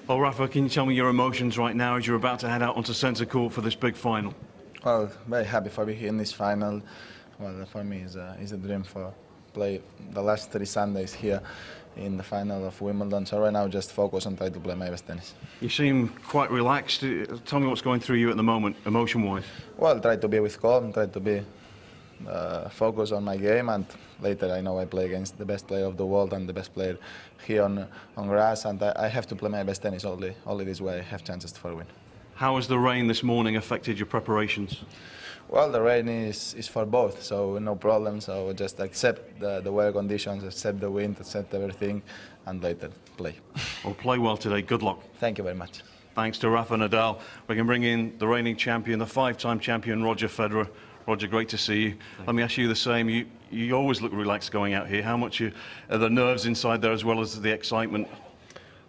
Well, Rafa, can you tell me your emotions right now as you're about to head out onto centre court for this big final? Well, very happy for being here in this final. Well, for me, it's a dream for play the last 3 Sundays here in the final of Wimbledon. So right now, just focus on trying to play my best tennis. You seem quite relaxed. Tell me what's going through you at the moment, emotion-wise. Well, try to be with calm, try to be focused on my game, and later I know I play against the best player of the world and the best player here on grass, and I have to play my best tennis only this way I have chances for win. How has the rain this morning affected your preparations? Well, the rain is for both, so no problem. So just accept the weather conditions, accept the wind, accept everything, and later play. Well, play well today. Good luck. Thank you very much. Thanks to Rafa Nadal. We can bring in the reigning champion, the 5-time champion, Roger Federer. Roger, great to see you. Let me ask you the same. You always look relaxed going out here. How much are the nerves inside there as well as the excitement?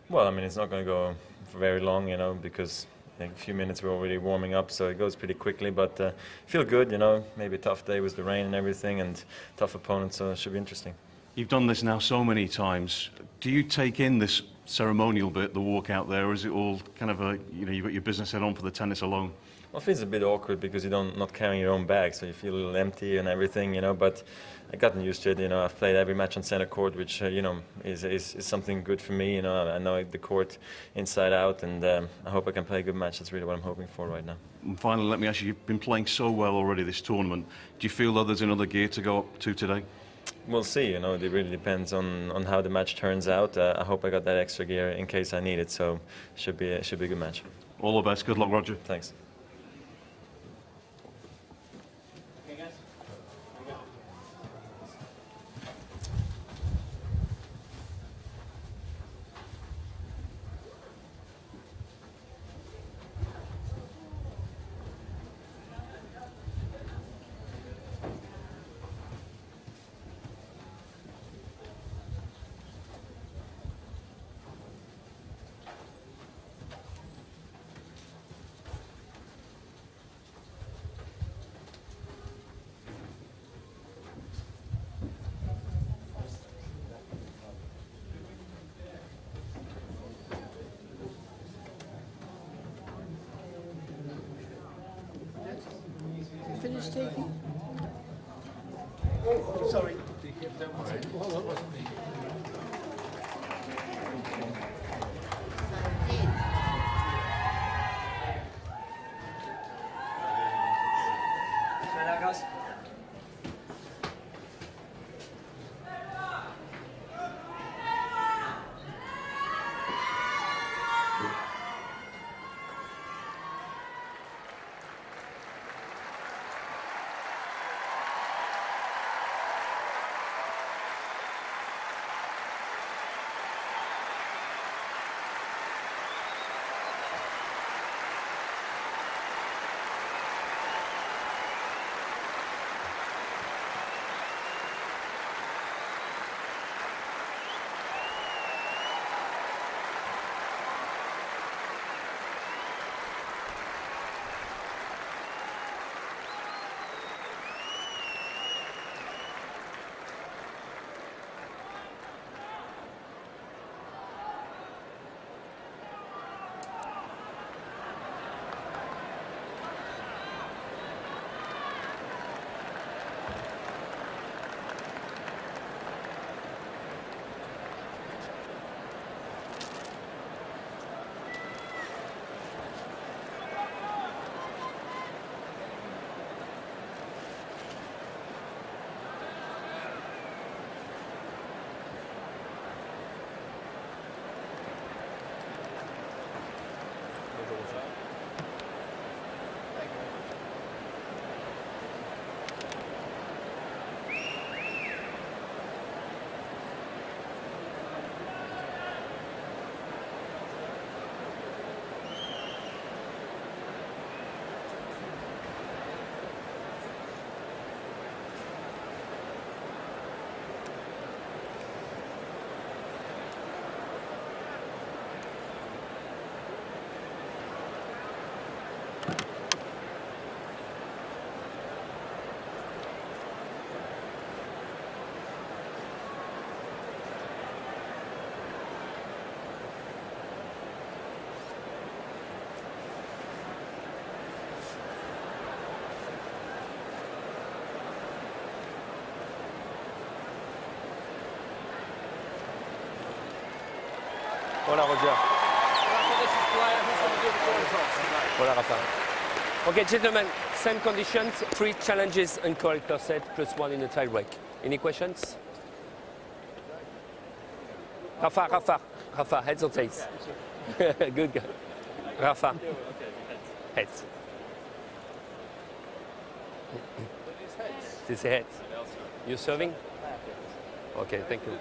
Well, I mean, it's not going to go for very long, you know, because I think a few minutes we're already warming up, so it goes pretty quickly. But feel good, you know. Maybe a tough day with the rain and everything, and tough opponents, so it should be interesting. You've done this now so many times. Do you take in this ceremonial bit, the walk out there, or is it all kind of a, you know, you've got your business head on for the tennis alone? Well, it feels a bit awkward because you not carrying your own bag, so you feel a little empty and everything, you know. But I've gotten used to it, you know. I've played every match on center court, which you know is something good for me. You know, I know the court inside out, and I hope I can play a good match. That's really what I'm hoping for right now. And finally, let me ask you: you've been playing so well already this tournament. Do you feel that there's another gear to go up to today? We'll see. You know, it really depends on how the match turns out. I hope I got that extra gear in case I need it. So should be a good match. All the best. Good luck, Roger. Thanks. Finished taking? Sorry. Hola, Roger. Hola, Rafa. Okay, gentlemen, same conditions, 3 challenges and correct per set, +1 in the tie break. Any questions? Rafa, heads or tails? Good guy. Rafa. Heads. This is heads. You're serving? Okay, thank you.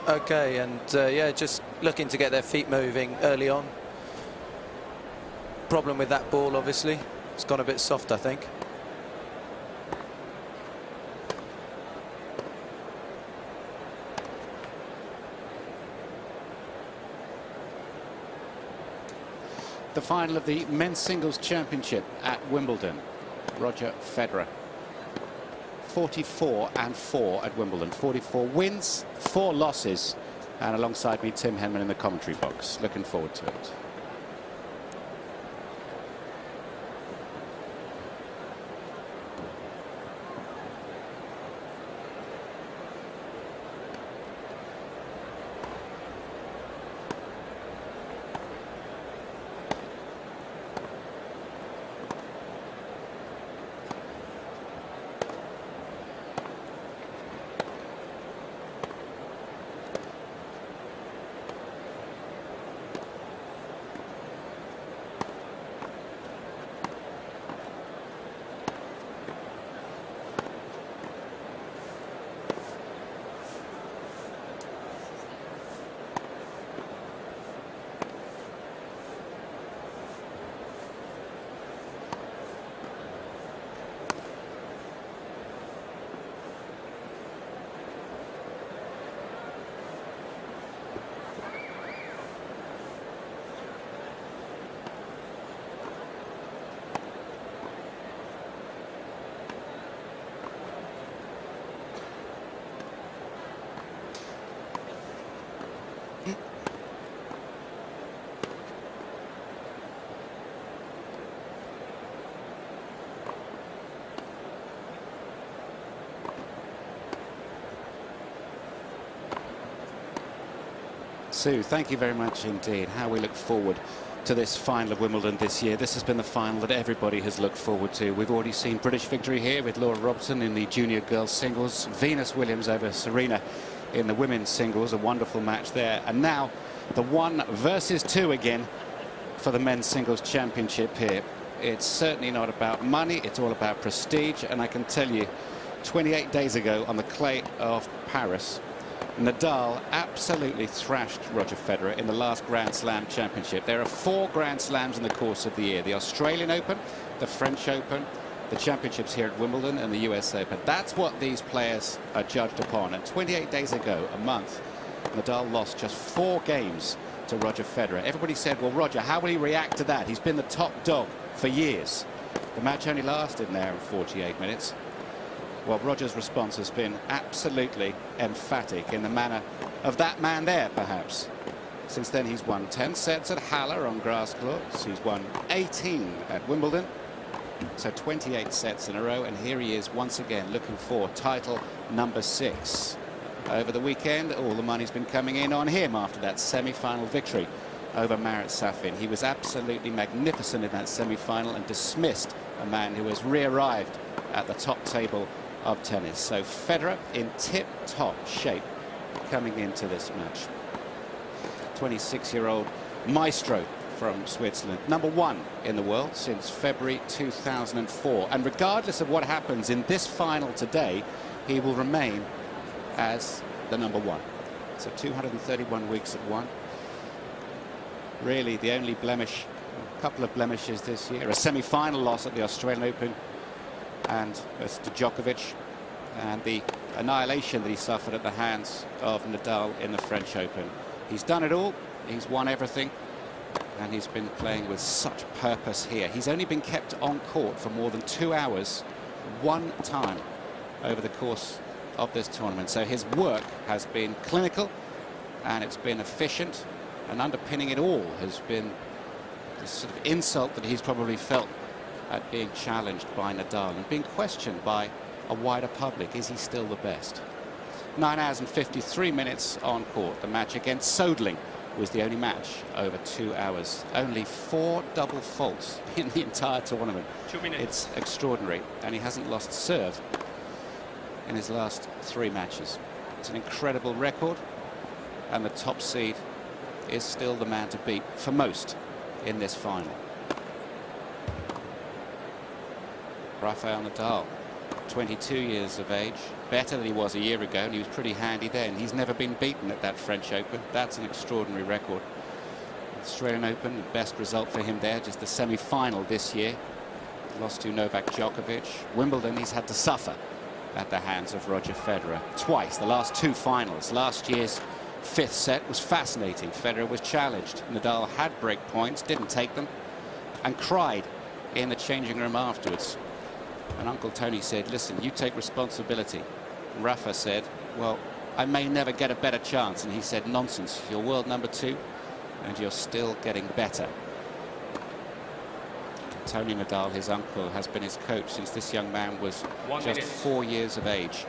Okay, and yeah, just looking to get their feet moving early on. Problem with that ball, obviously. It's gone a bit soft, I think. The final of the men's singles championship at Wimbledon. Roger Federer. 44-4 at Wimbledon. 44 wins, 4 losses. And alongside me, Tim Henman in the commentary box. Looking forward to it. Sue, thank you very much indeed. How we look forward to this final of Wimbledon this year. This has been the final that everybody has looked forward to. We've already seen British victory here with Laura Robson in the junior girls singles. Venus Williams over Serena in the women's singles. A wonderful match there. And now the 1 versus 2 again for the men's singles championship here. It's certainly not about money. It's all about prestige. And I can tell you, 28 days ago on the clay of Paris, Nadal absolutely thrashed Roger Federer in the last Grand Slam championship. There are 4 Grand Slams in the course of the year. The Australian Open, the French Open, the championships here at Wimbledon and the US Open. That's what these players are judged upon. And 28 days ago, a month, Nadal lost just 4 games to Roger Federer. Everybody said, well, Roger, how will he react to that? He's been the top dog for years. The match only lasted an hour and 48 minutes. Well, Roger's response has been absolutely emphatic in the manner of that man there, perhaps. Since then, he's won 10 sets at Halle on grass courts. He's won 18 at Wimbledon. So 28 sets in a row, and here he is once again looking for title number 6. Over the weekend, all the money's been coming in on him after that semi-final victory over Marat Safin. He was absolutely magnificent in that semi-final and dismissed a man who has re-arrived at the top table of tennis. So Federer in tip-top shape coming into this match. 26-year-old maestro from Switzerland, #1 in the world since February 2004. And regardless of what happens in this final today, he will remain as the #1. So 231 weeks at 1. Really the only blemish, a couple of blemishes this year, a semi-final loss at the Australian Open and to Djokovic, and the annihilation that he suffered at the hands of Nadal in the French Open. He's done it all, he's won everything, and he's been playing with such purpose here. He's only been kept on court for more than 2 hours one time over the course of this tournament. So his work has been clinical and it's been efficient, and underpinning it all has been this sort of insult that he's probably felt at being challenged by Nadal and being questioned by a wider public. Is he still the best? 9 hours and 53 minutes on court. The match against Sodling was the only match over 2 hours. Only 4 double faults in the entire tournament. 2 minutes. It's extraordinary, and he hasn't lost serve in his last 3 matches. It's an incredible record, and the top seed is still the man to beat for most in this final. Rafael Nadal, 22 years of age, better than he was a year ago, and he was pretty handy then. He's never been beaten at that French Open. That's an extraordinary record. Australian Open, the best result for him there, just the semi-final this year. Lost to Novak Djokovic. Wimbledon, he's had to suffer at the hands of Roger Federer twice, the last 2 finals. Last year's 5th set was fascinating. Federer was challenged. Nadal had break points, didn't take them, and cried in the changing room afterwards. And Uncle Tony said, listen, you take responsibility. And Rafa said, well, I may never get a better chance. And he said, nonsense, you're world #2 and you're still getting better. Tony Nadal, his uncle, has been his coach since this young man was just 4 years of age.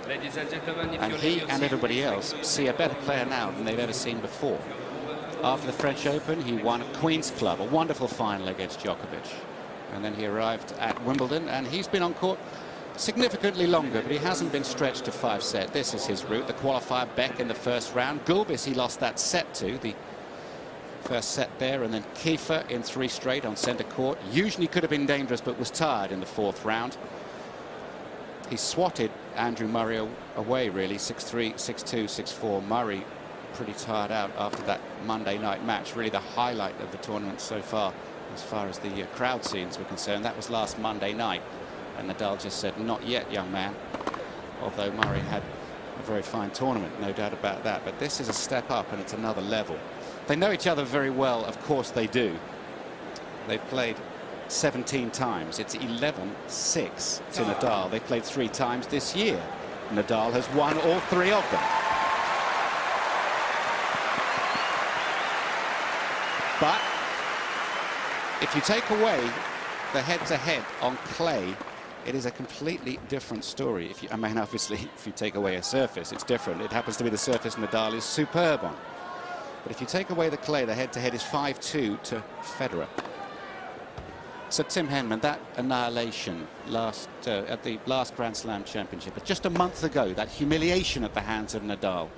Ladies and gentlemen, if And he and everybody else see a better player now than they've ever seen before. After the French Open, he won at Queen's Club, a wonderful final against Djokovic. And then he arrived at Wimbledon, and he's been on court significantly longer, but he hasn't been stretched to 5 set. This is his route. The qualifier Beck in the first round. Gulbis he lost that set to, the first set there, and then Kiefer in 3 straight on centre court. Usually could have been dangerous, but was tired in the 4th round. He swatted Andrew Murray away, really, 6-3, 6-2, 6-4. Murray pretty tired out after that Monday night match. Really the highlight of the tournament so far as the crowd scenes were concerned. That was last Monday night, and Nadal just said, not yet, young man. Although Murray had a very fine tournament, no doubt about that. But this is a step up, and it's another level. They know each other very well, of course they do. They've played 17 times. It's 11-6 to Nadal. They played 3 times this year. Nadal has won all 3 of them. But if you take away the head-to-head on clay, it is a completely different story. I mean, obviously, if you take away a surface, it's different. It happens to be the surface Nadal is superb on. But if you take away the clay, the head-to-head is 5-2 to Federer. So Tim Henman, that annihilation at the last Grand Slam championship, but just a month ago, that humiliation at the hands of Nadal,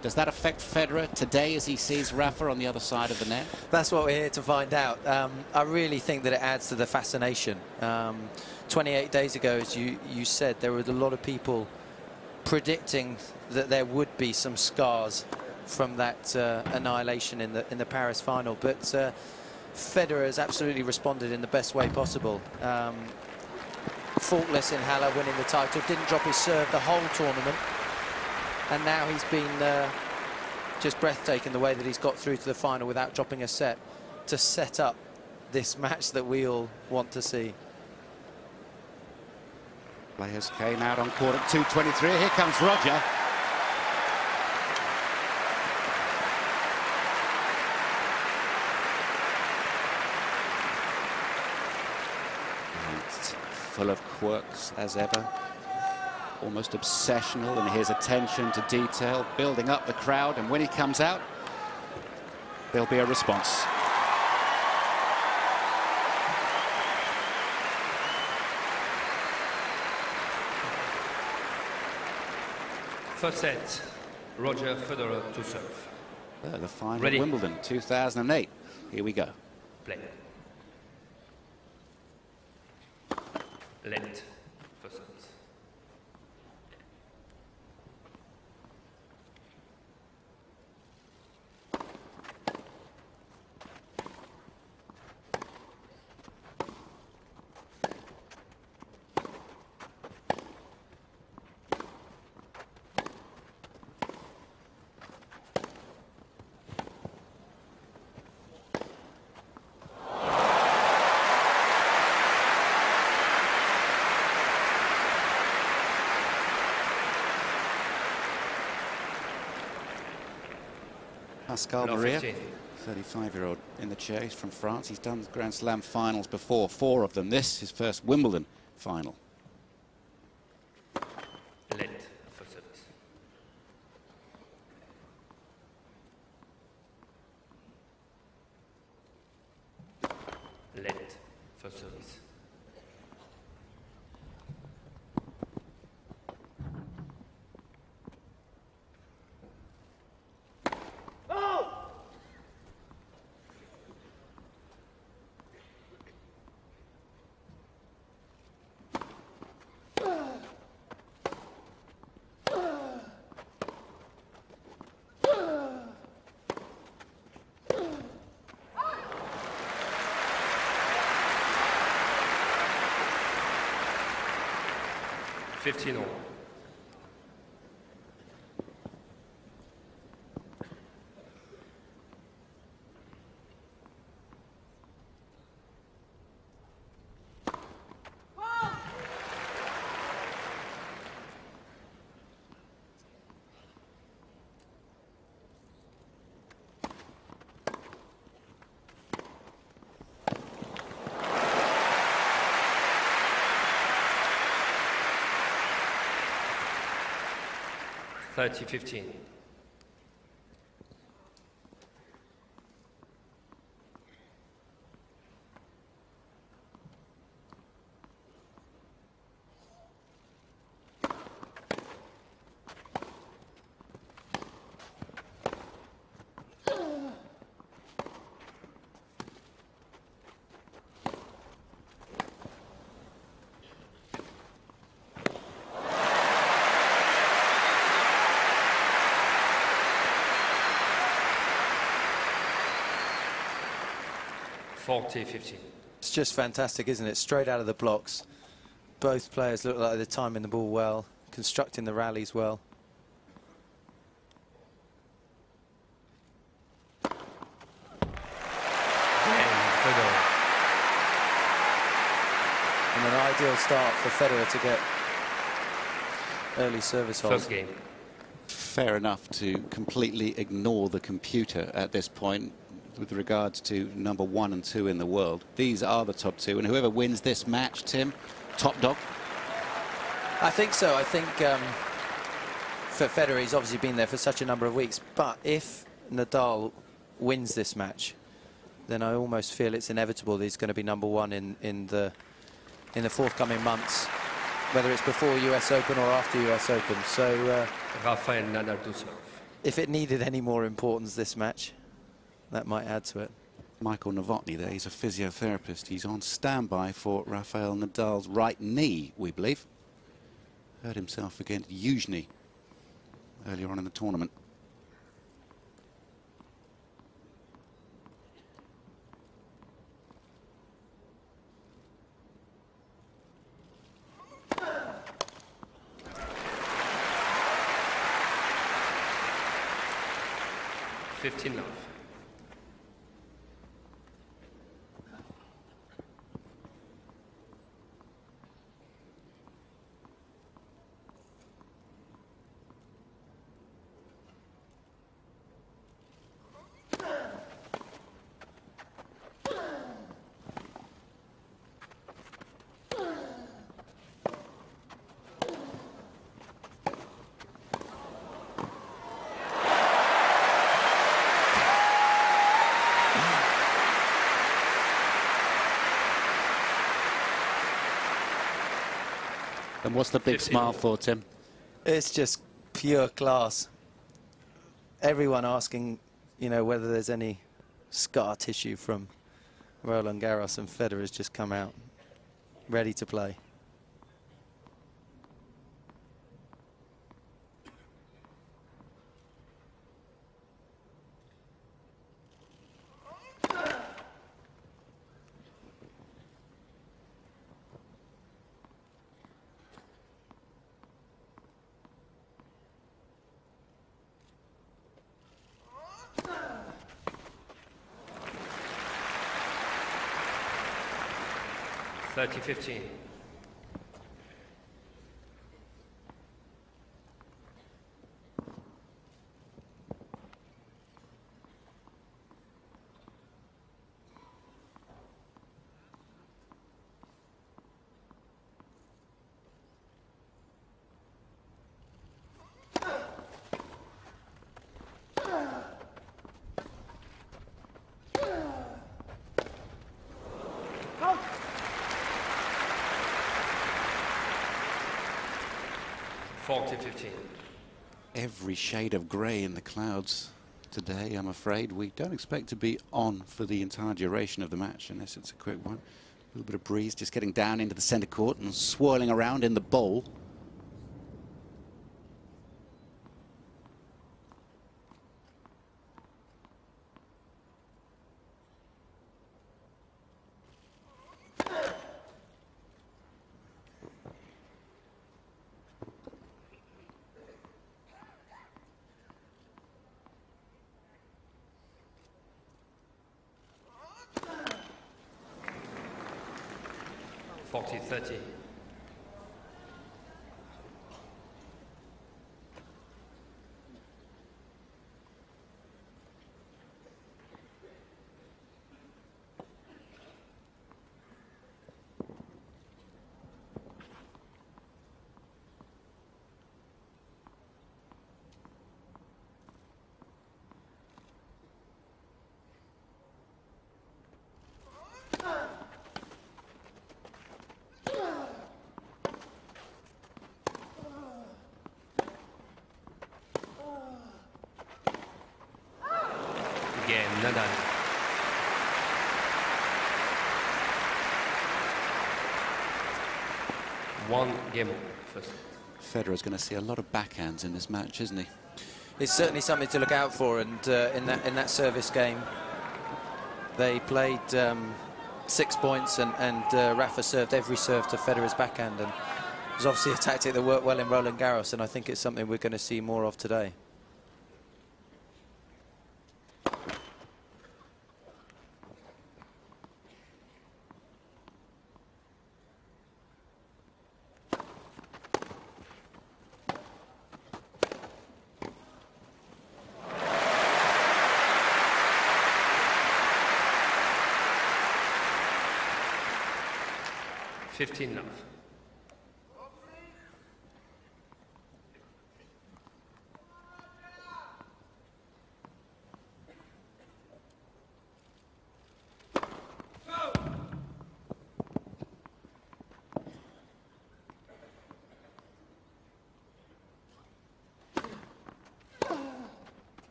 does that affect Federer today as he sees Rafa on the other side of the net? That's what we're here to find out. I really think that it adds to the fascination. 28 days ago, as you said, there were a lot of people predicting that there would be some scars from that annihilation in the Paris final, but Federer has absolutely responded in the best way possible. Faultless in Halle, winning the title, didn't drop his serve the whole tournament, and now he's been just breathtaking the way that he's got through to the final without dropping a set to set up this match that we all want to see. Players came out on court at 2:23. Here comes Roger. It's full of quirks as ever. Almost obsessional in his attention to detail, building up the crowd, and when he comes out, there'll be a response. First set, Roger Federer to serve. The final Ready. of Wimbledon 2008. Here we go. Play. Let. First set. Pascal Love Maria, 15. 35-year-old in the chase from France. He's done Grand Slam finals before, 4 of them. This, his first Wimbledon final. Let. First set. Let. First service. Fifteen all. Thirty 15. It's just fantastic, isn't it? Straight out of the blocks. Both players look like they're timing the ball well, constructing the rallies well. And an ideal start for Federer to get early service hold. First game. Fair enough to completely ignore the computer at this point with regards to number 1 and 2 in the world. These are the top 2, and whoever wins this match, Tim, top dog? I think so. I think for Federer, he's obviously been there for such a number of weeks, but if Nadal wins this match, then I almost feel it's inevitable that he's going to be number 1 in the forthcoming months, whether it's before US Open or after US Open. So Rafael Nadal to serve. if it needed any more importance, this match, that might add to it. Michael Novotny there, he's a physiotherapist. He's on standby for Rafael Nadal's right knee, we believe. Hurt himself against Yuzhny earlier on in the tournament. Fifteen love. And what's the big 15. smile for, Tim? It's just pure class. Everyone asking, you know, whether there's any scar tissue from Roland Garros, and Federer's just come out ready to play. Thirty 15. Every shade of grey in the clouds today, I'm afraid. We don't expect to be on for the entire duration of the match, unless it's a quick one. A little bit of breeze just getting down into the centre court and swirling around in the bowl. Forty 30. Again, Nadal. One game first. Federer's going to see a lot of backhands in this match, isn't he? It's certainly something to look out for, and in that service game, they played 6 points, and Rafa served every serve to Federer's backhand, and it was obviously a tactic that worked well in Roland Garros, and I think it's something we're going to see more of today. Fifteen love.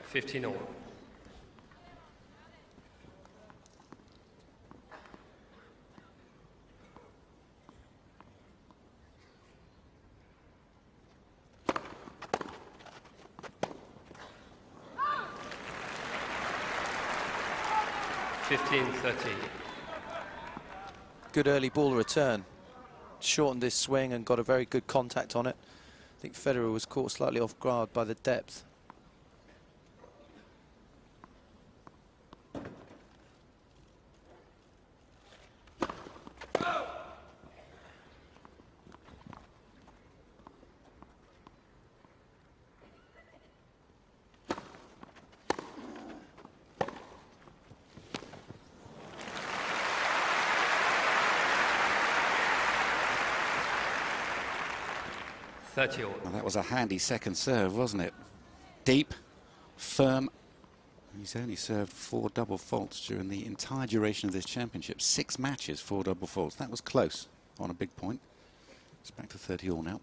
Fifteen all. Fifteen 13. Good early ball return. Shortened his swing and got a very good contact on it. I think Federer was caught slightly off guard by the depth. 30 all. Well, that was a handy second serve, wasn't it? Deep, firm. He's only served 4 double faults during the entire duration of this championship. 6 matches, 4 double faults. That was close on a big point. It's back to 30 all now.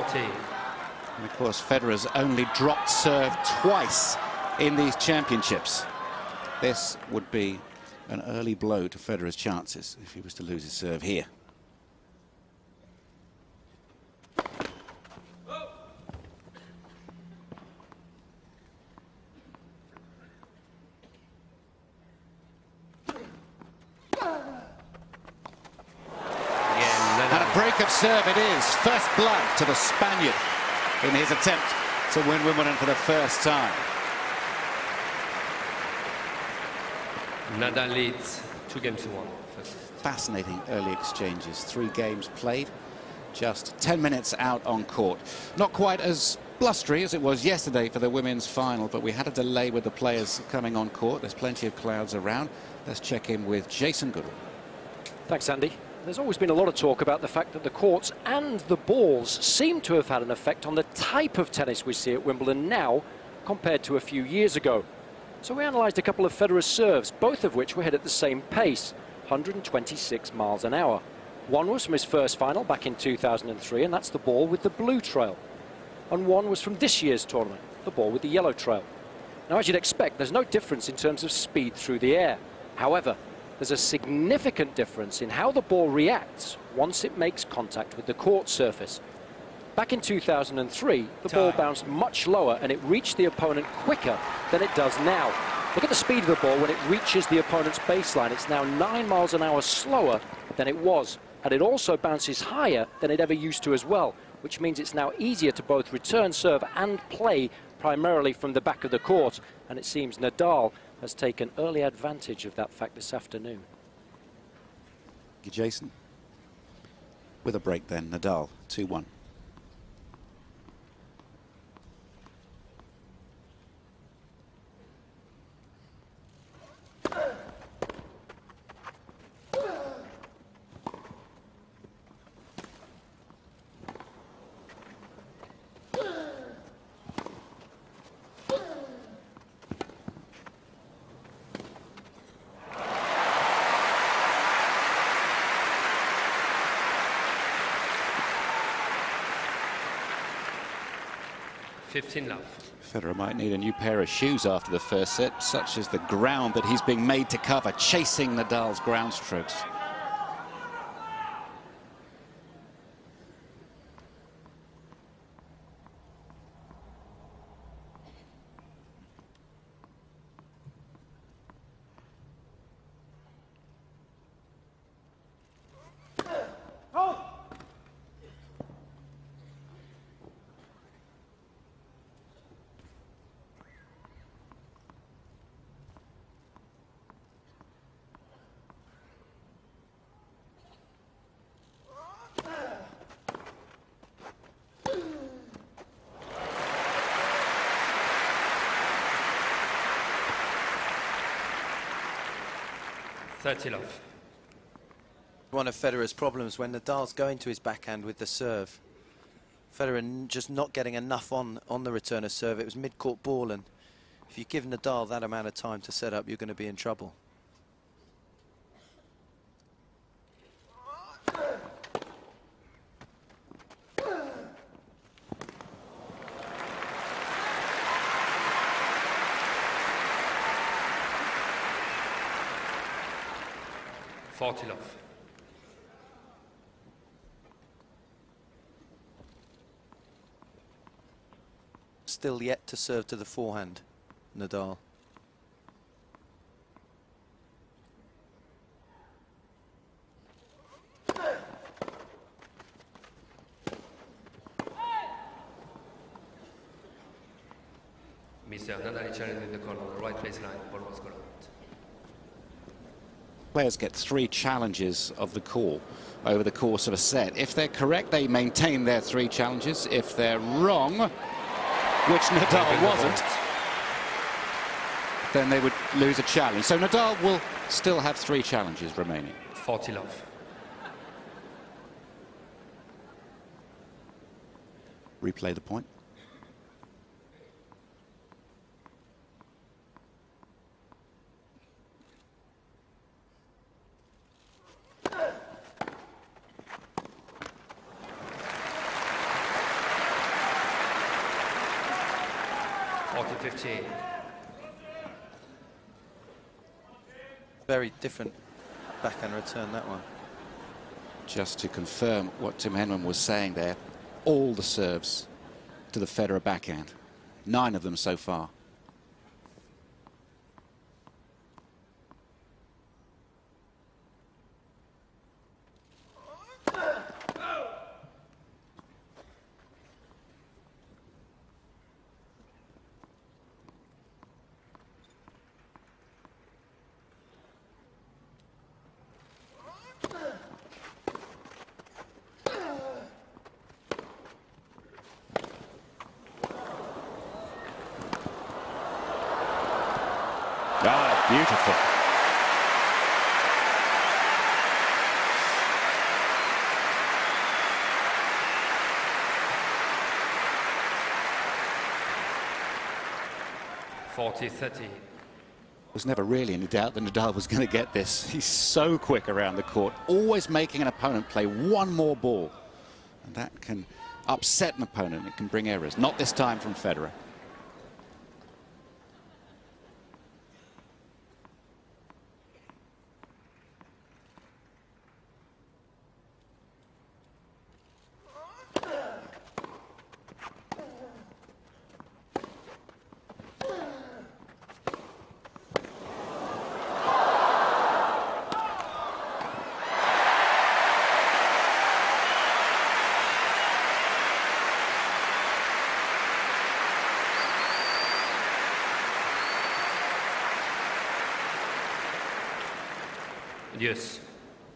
And of course, Federer's only dropped serve twice in these championships. This would be an early blow to Federer's chances if he was to lose his serve here. And a break of serve it is. First blood to the Spaniard in his attempt to win Wimbledon for the first time. Nadal leads 2-1. Fascinating early exchanges. 3 games played, just 10 minutes out on court. Not quite as blustery as it was yesterday for the women's final, but we had a delay with the players coming on court. There's plenty of clouds around. Let's check in with Jason Goodall. Thanks, Andy. There's always been a lot of talk about the fact that the courts and the balls seem to have had an effect on the type of tennis we see at Wimbledon now compared to a few years ago. So we analysed a couple of Federer's serves, both of which were hit at the same pace, 126 miles an hour. One was from his first final back in 2003, and that's the ball with the blue trail. And one was from this year's tournament, the ball with the yellow trail. Now, as you'd expect, there's no difference in terms of speed through the air. However, there's a significant difference in how the ball reacts once it makes contact with the court surface. Back in 2003, the ball bounced much lower and it reached the opponent quicker than it does now. Look at the speed of the ball when it reaches the opponent's baseline. It's now 9 miles an hour slower than it was. And it also bounces higher than it ever used to as well, which means it's now easier to both return serve and play primarily from the back of the court. And it seems Nadal has taken early advantage of that fact this afternoon. Thank you, Jason. With a break then, Nadal, 2-1. Federer might need a new pair of shoes after the first set, such as the ground that he's being made to cover, chasing Nadal's ground strokes. One of Federer's problems when Nadal's going to his backhand with the serve. Federer just not getting enough on the return of serve. It was mid-court ball, and if you give Nadal that amount of time to set up, you're going to be in trouble. Still yet to serve to the forehand, Nadal. Misses. Mr. Nadal challenged in the corner, right baseline, ball was gone out. Players get 3 challenges of the call over the course of a set. If they're correct, they maintain their 3 challenges. If they're wrong, which Nadal wasn't, then they would lose a challenge. So Nadal will still have 3 challenges remaining. 40 love. Replay the point. Very different backhand return, that one. Just to confirm what Tim Henman was saying there, all the serves to the Federer backhand. 9 of them so far. Ah, beautiful. Was never really any doubt that Nadal was going to get this. He's so quick around the court, always making an opponent play one more ball. And that can upset an opponent. It can bring errors. Not this time from Federer. Yes.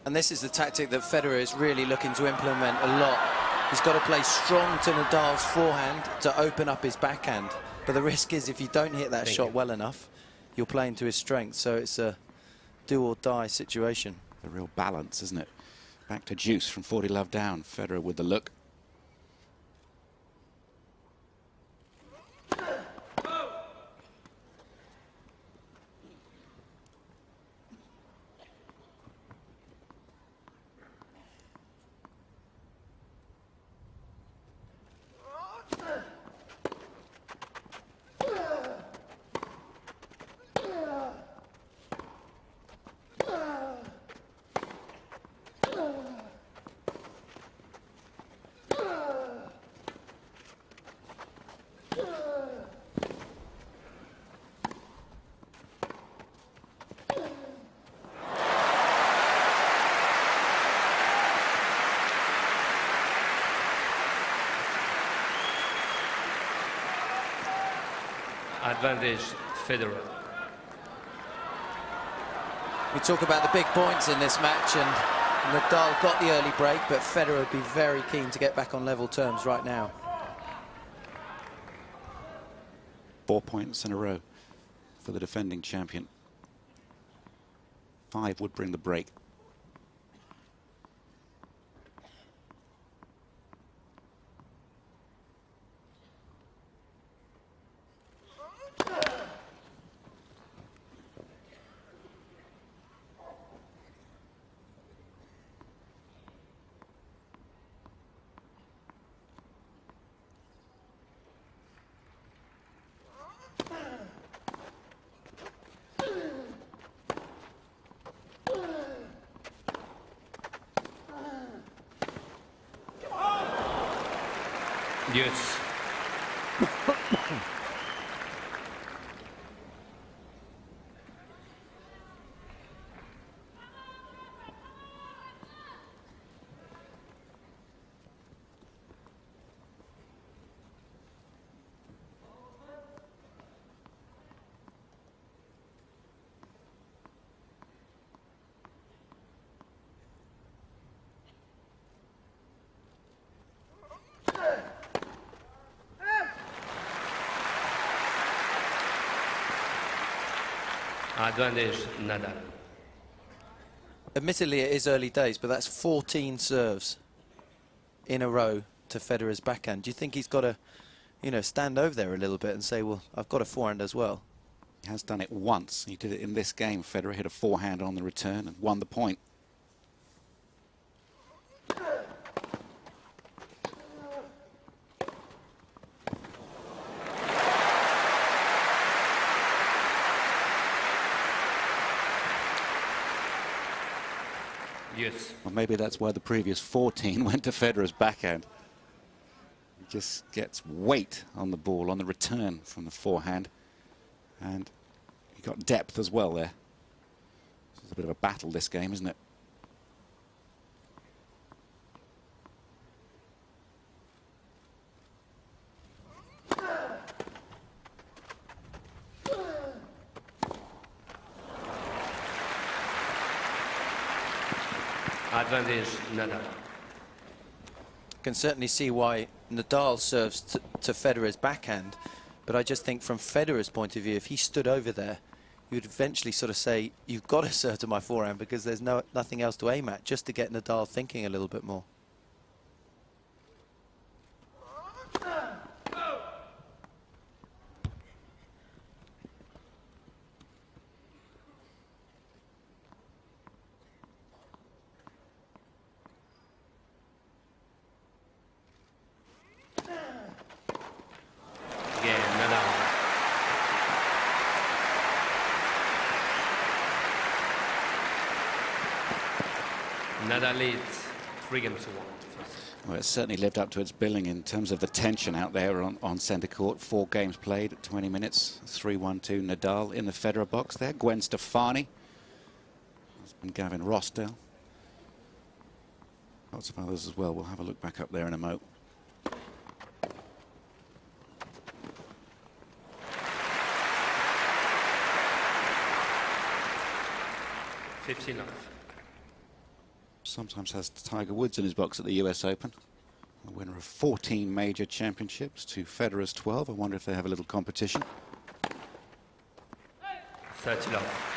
And this is the tactic that Federer is really looking to implement a lot. He's got to play strong to Nadal's forehand to open up his backhand. But the risk is if you don't hit that shot well enough, you're playing to his strength. So it's a do or die situation. The real balance, isn't it? Back to deuce from 40 love down. Federer with the look. Advantage Federer. We talk about the big points in this match, and Nadal got the early break, but Federer would be very keen to get back on level terms right now. 4 points in a row for the defending champion. 5 would bring the break. Yes. Advantage Nadal. Admittedly, it is early days, but that's 14 serves in a row to Federer's backhand. Do you think he's got to, you know, stand over there a little bit and say, well, I've got a forehand as well? He has done it once. He did it in this game. Federer hit a forehand on the return and won the point. Yes. Well, maybe that's why the previous 14 went to Federer's backhand. He just gets weight on the ball on the return from the forehand. And he got depth as well there. It's a bit of a battle, this game, isn't it? Advantage Nadal. Can certainly see why Nadal serves to Federer's backhand, but I just think from Federer's point of view, if he stood over there, he would eventually sort of say, you've got to serve to my forehand because there's nothing else to aim at, just to get Nadal thinking a little bit more. Nadal leads 3-1. Well, it's certainly lived up to its billing in terms of the tension out there on centre court. 4 games played at 20 minutes. 3-1 to Nadal in the Federer box there. Gwen Stefani. Husband Gavin Rossdale. Lots of others as well. We'll have a look back up there in a mo. Sometimes has Tiger Woods in his box at the US Open. A winner of 14 major championships to Federer's 12. I wonder if they have a little competition. 30 love.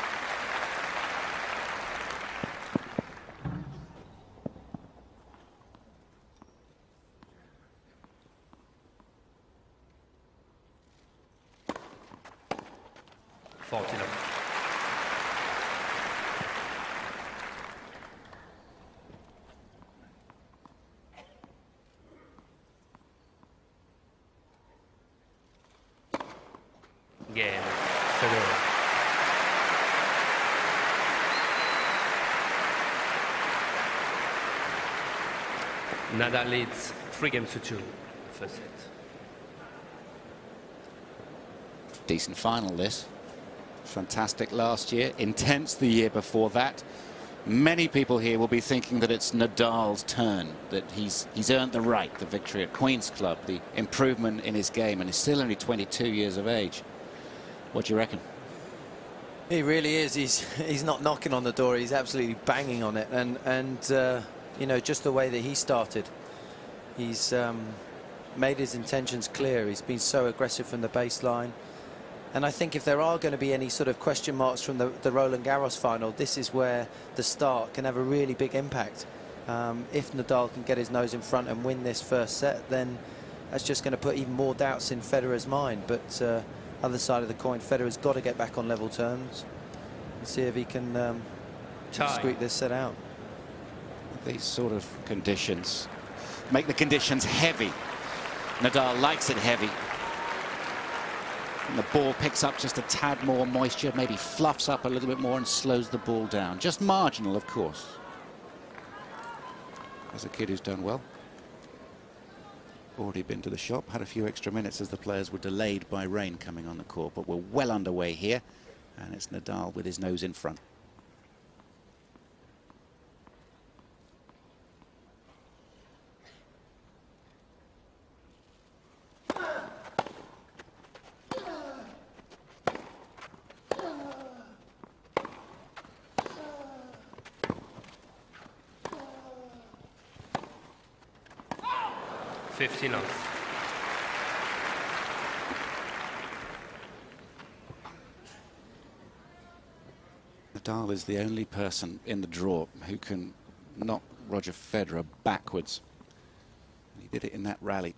Game. Federer. Nadal leads 3-2. First set. Decent final, this. Fantastic last year. Intense the year before that. Many people here will be thinking that it's Nadal's turn, that he's earned the right, the victory at Queen's Club, the improvement in his game, and he's still only 22 years of age. What do you reckon? He really is. He's not knocking on the door. He's absolutely banging on it. And you know, just the way that he started, he's made his intentions clear. He's been so aggressive from the baseline. And I think if there are going to be any sort of question marks from the Roland Garros final, this is where the start can have a really big impact. If Nadal can get his nose in front and win this first set, then that's just going to put even more doubts in Federer's mind. But other side of the coin, Federer's got to get back on level terms and see if he can squeak this set out. These sort of conditions make the conditions heavy. Nadal likes it heavy. And the ball picks up just a tad more moisture, maybe fluffs up a little bit more and slows the ball down. Just marginal, of course. As a kid who's done well. Already been to the shop, had a few extra minutes as the players were delayed by rain coming on the court, but we're well underway here, and it's Nadal with his nose in front. Nadal is the only person in the draw who can knock Roger Federer backwards. He did it in that rally.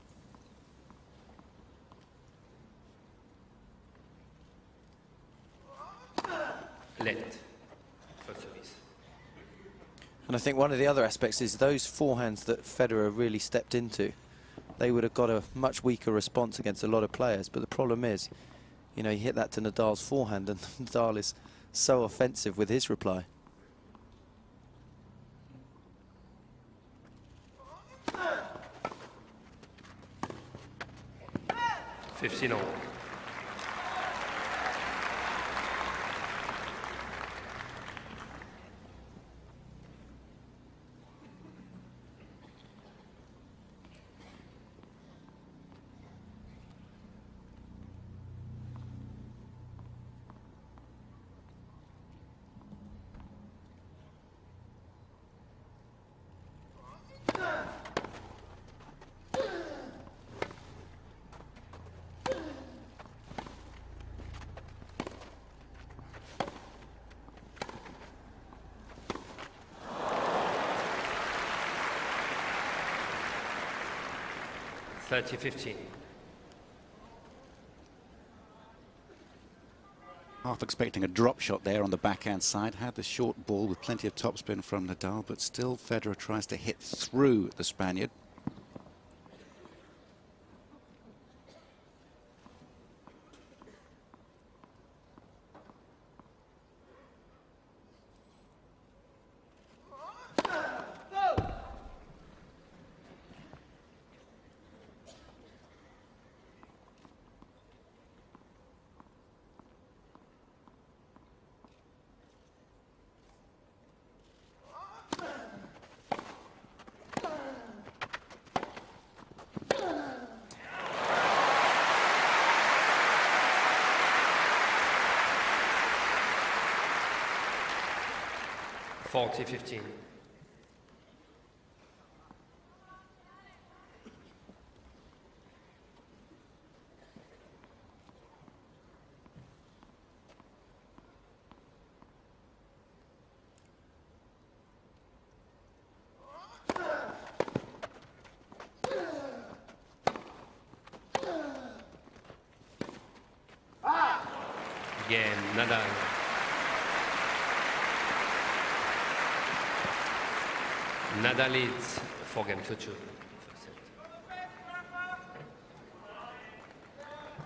Left. First service. And I think one of the other aspects is those forehands that Federer really stepped into. They would have got a much weaker response against a lot of players. But the problem is, you know, he hit that to Nadal's forehand, and Nadal is so offensive with his reply. Fifteen all. $30-15. Half expecting a drop shot there on the backhand side. Had the short ball with plenty of topspin from Nadal, but still Federer tries to hit through the Spaniard. $40-15. Again, Nadal. Nadal leads 4-2.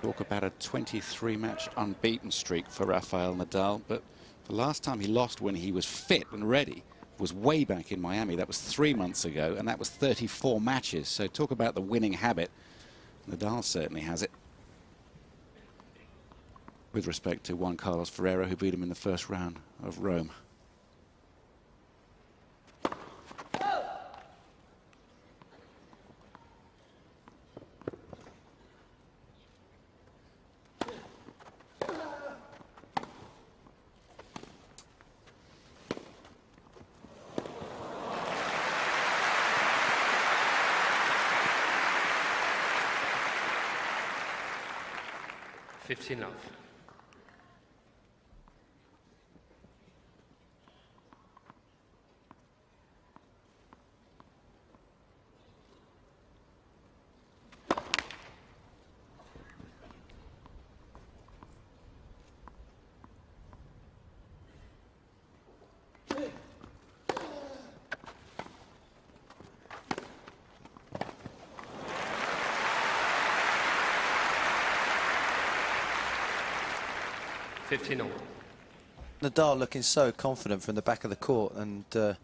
Talk about a 23-match unbeaten streak for Rafael Nadal, but the last time he lost when he was fit and ready was way back in Miami. That was 3 months ago, and that was 34 matches. So talk about the winning habit. Nadal certainly has it. With respect to Juan Carlos Ferrero, who beat him in the first round of Rome. $15 love. Nadal looking so confident from the back of the court, and got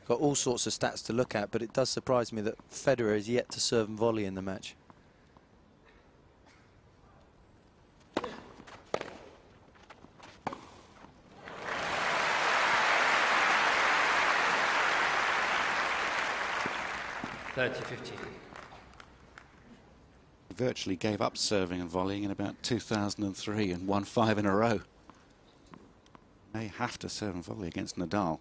all sorts of stats to look at, but it does surprise me that Federer is yet to serve and volley in the match. Virtually gave up serving and volleying in about 2003 and won 5 in a row. They have to serve and volley against Nadal.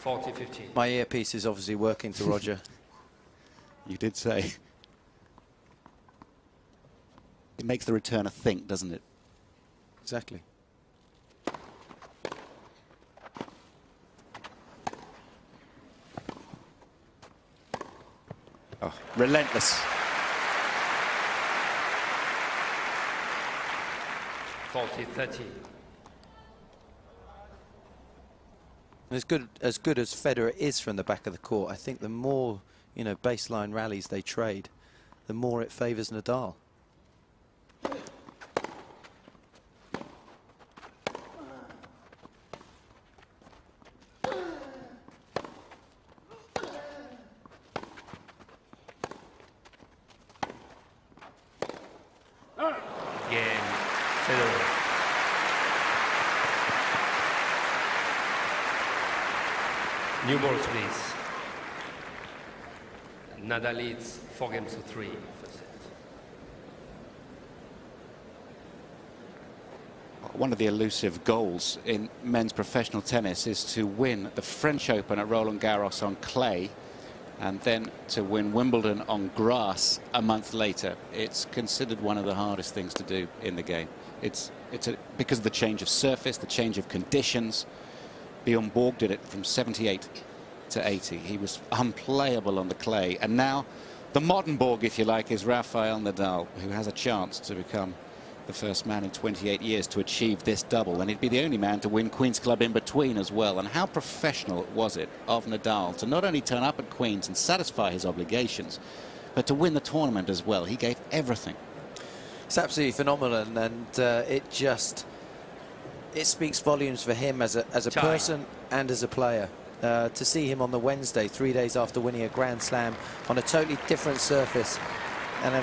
40-15. My earpiece is obviously working to Roger. You did say. It makes the returner think, doesn't it? Exactly. Oh, relentless. 40-30. As good as Federer is from the back of the court, I think the more, you know, baseline rallies they trade, the more it favours Nadal. Again, Federer. New balls, please. Nadal leads 4-3. First set. One of the elusive goals in men's professional tennis is to win the French Open at Roland Garros on clay and then to win Wimbledon on grass a month later. It's considered one of the hardest things to do in the game. Because of the change of surface, the change of conditions. Bjorn Borg did it from 78 to 80. He was unplayable on the clay. And now the modern Borg, if you like, is Rafael Nadal, who has a chance to become the first man in 28 years to achieve this double. And he'd be the only man to win Queen's Club in between as well. And how professional was it of Nadal to not only turn up at Queen's and satisfy his obligations, but to win the tournament as well. He gave everything. It's absolutely phenomenal, and it speaks volumes for him as a person and as a player. To see him on the Wednesday, 3 days after winning a Grand Slam on a totally different surface, and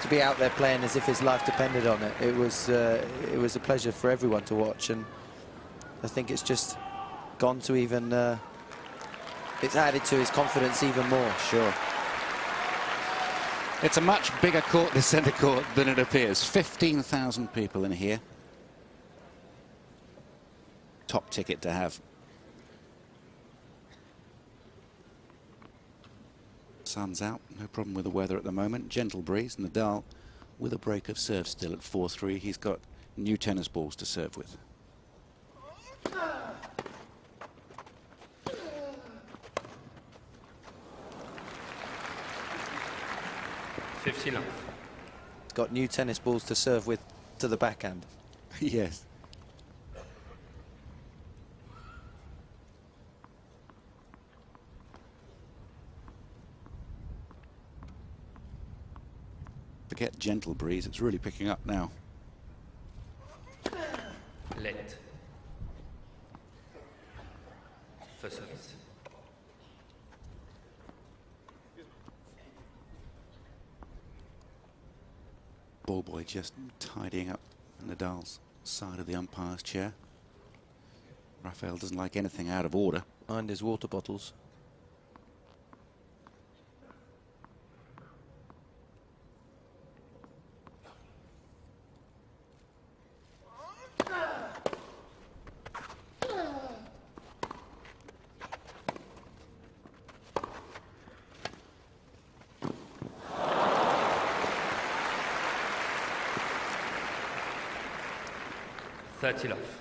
to be out there playing as if his life depended on it, it was a pleasure for everyone to watch. And I think it's just gone to even it's added to his confidence even more. Sure. It's a much bigger court, this centre court, than it appears. 15,000 people in here. Top ticket to have. Sun's out, no problem with the weather at the moment. Gentle breeze. Nadal with a break of serve still at 4-3. He's got new tennis balls to serve with. Got new tennis balls to serve with to the backhand. Yes. Forget gentle breeze, it's really picking up now. Late. First service. Ball boy just tidying up Nadal's side of the umpire's chair. Rafael doesn't like anything out of order. Behind his water bottles. Love.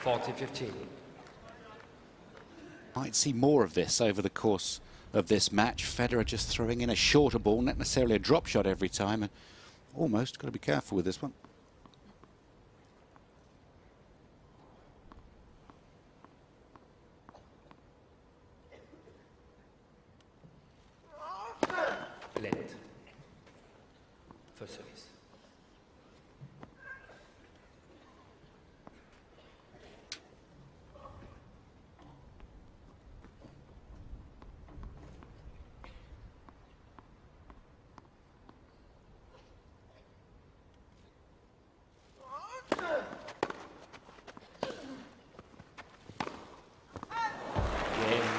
40-15. Might see more of this over the course of this match. Federer just throwing in a shorter ball, not necessarily a drop shot every time, and almost got to be careful with this one. Late. First service.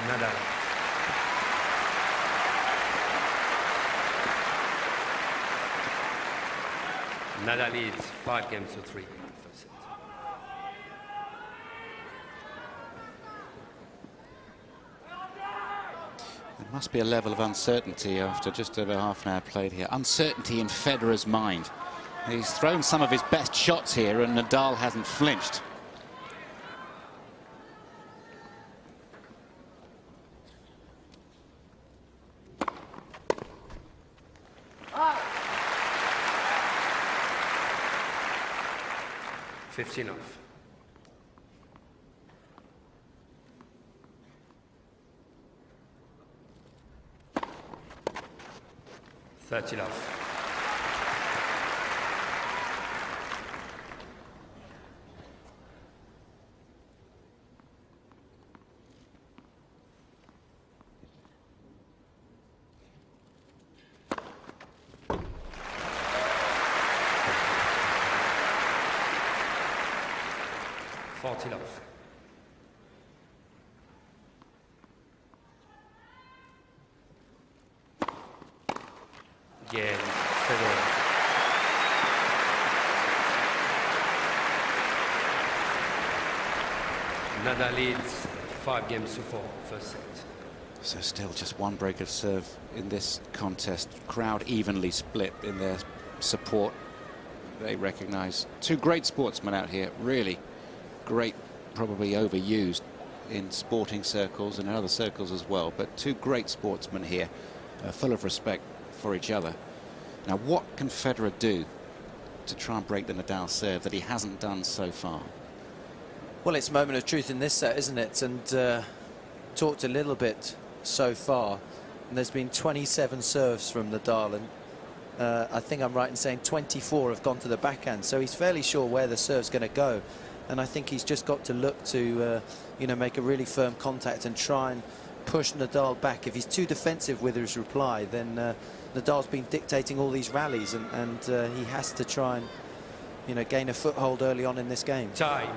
Nadal. Nadal leads 5-3. First set. There must be a level of uncertainty after just over half an hour played here. Uncertainty in Federer's mind. He's thrown some of his best shots here, and Nadal hasn't flinched. Ah! 15 off. Thirty off. Love. Again, Federer. Nadal leads 5-4, first set. So still just one break of serve in this contest. Crowd evenly split in their support. They recognise two great sportsmen out here, really great, probably overused in sporting circles and in other circles as well, but two great sportsmen here, full of respect for each other. Now, what can Federer do to try and break the Nadal serve that he hasn't done so far? Well, it's a moment of truth in this set, isn't it? And talked a little bit so far, and there's been 27 serves from Nadal, and I think I'm right in saying 24 have gone to the backhand, so he's fairly sure where the serve's going to go. And I think he's just got to look to, you know, make a really firm contact and try and push Nadal back. If he's too defensive with his reply, then Nadal's been dictating all these rallies, and he has to try and, you know, gain a foothold early on in this game. Time.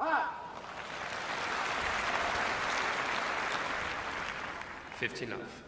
Ah! 15 off.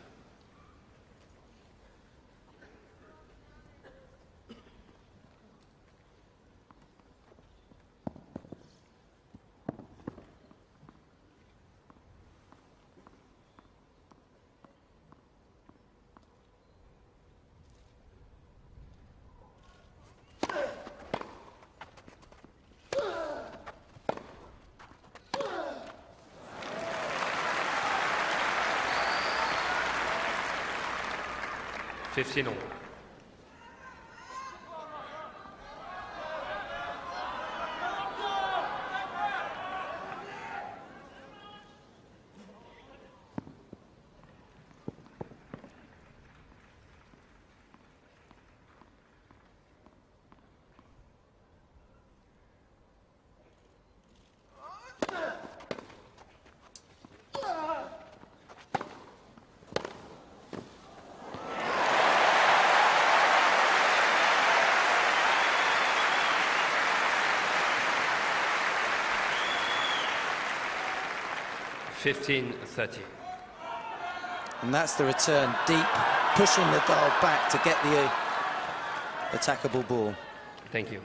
Fifteen. 15 15-30. And that's the return, deep, pushing Nadal back to get the attackable ball. Thank you.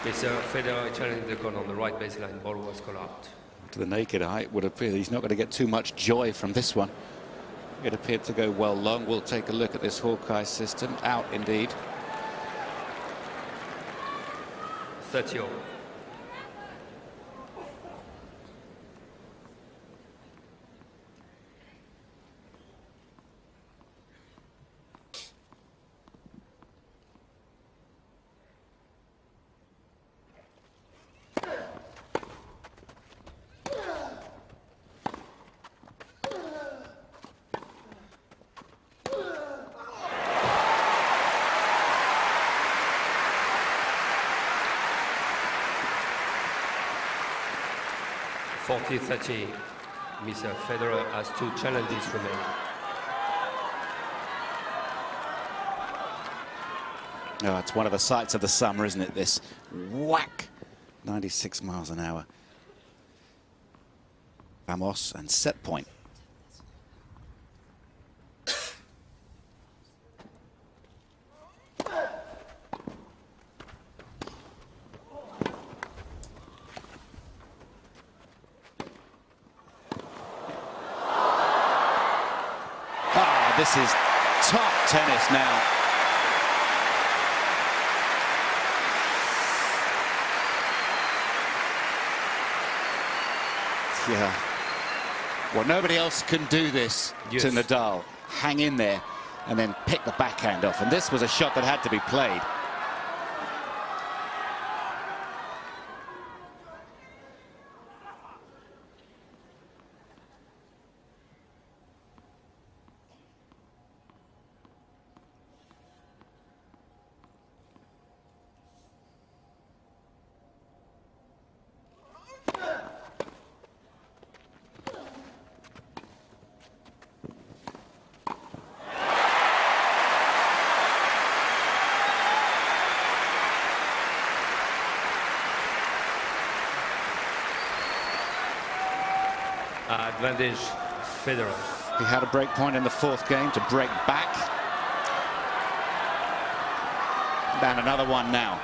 Mr. Federer challenging the corner on the right baseline. Ball was called out. To the naked eye, it would appear he's not going to get too much joy from this one. It appeared to go well long. We'll take a look at this Hawkeye system. Out indeed. 30-all. Mr. Federer has 2 challenges remaining. Oh, it's one of the sights of the summer, isn't it, this? Whack! 96 miles an hour. Vamos, and set point. This is top tennis now. Yeah. Well, nobody else can do this to Nadal. Hang in there and then pick the backhand off. And this was a shot that had to be played. Advantage Federer. He had a break point in the 4th game to break back. And another one now.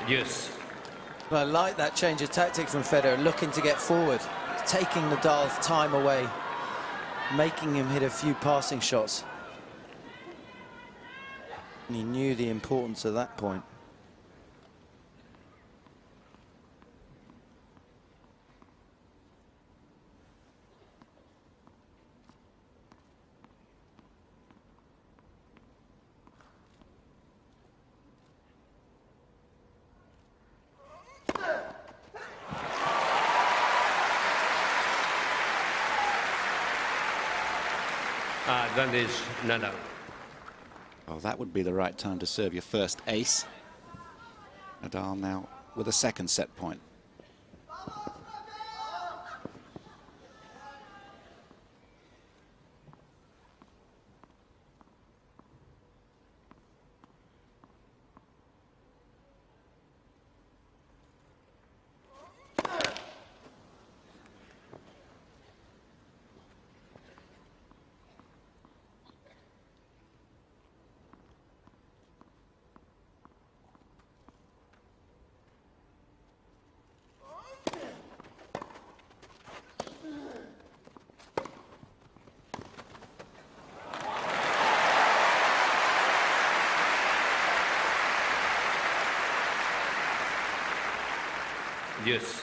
Yes. Well, I like that change of tactic from Federer, looking to get forward, taking Nadal's time away, making him hit a few passing shots. And he knew the importance of that point. Advantage Nadal. Well, that would be the right time to serve your first ace. Nadal now with a 2nd set point. Yes.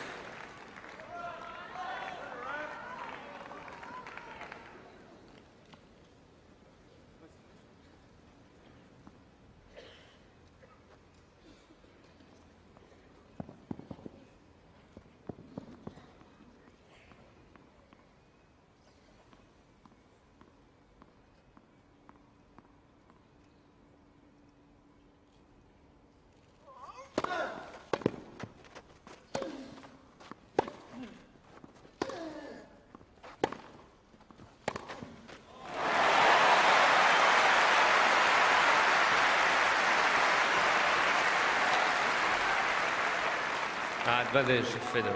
Advantage Federer.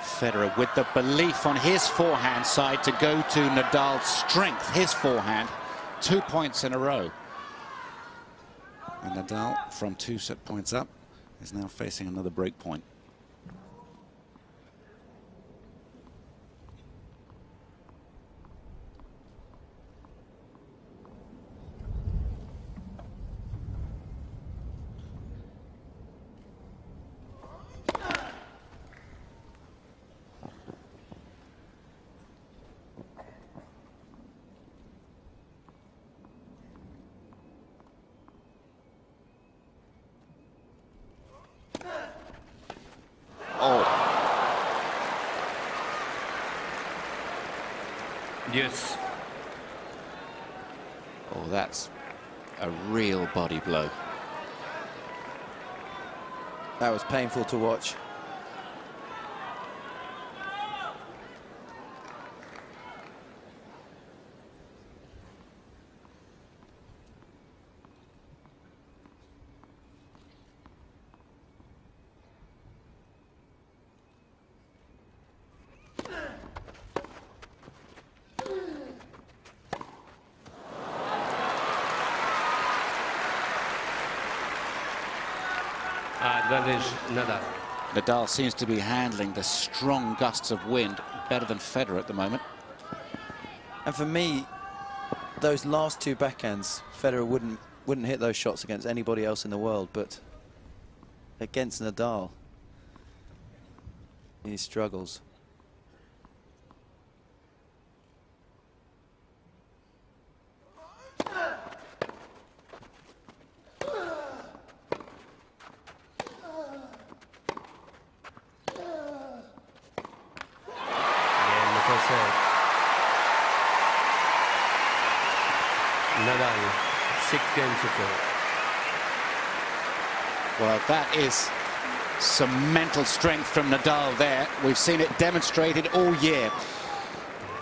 Federer with the belief on his forehand side to go to Nadal's strength, his forehand. 2 points in a row. And Nadal, from 2 set points up, is now facing another break point. Yes. Oh, that's a real body blow. That was painful to watch. Advantage Nadal. Nadal seems to be handling the strong gusts of wind better than Federer at the moment. And for me, those last 2 backhands, Federer wouldn't hit those shots against anybody else in the world, but against Nadal, he struggles. Nadal, 6 games to go. Well, that is some mental strength from Nadal there. We've seen it demonstrated all year.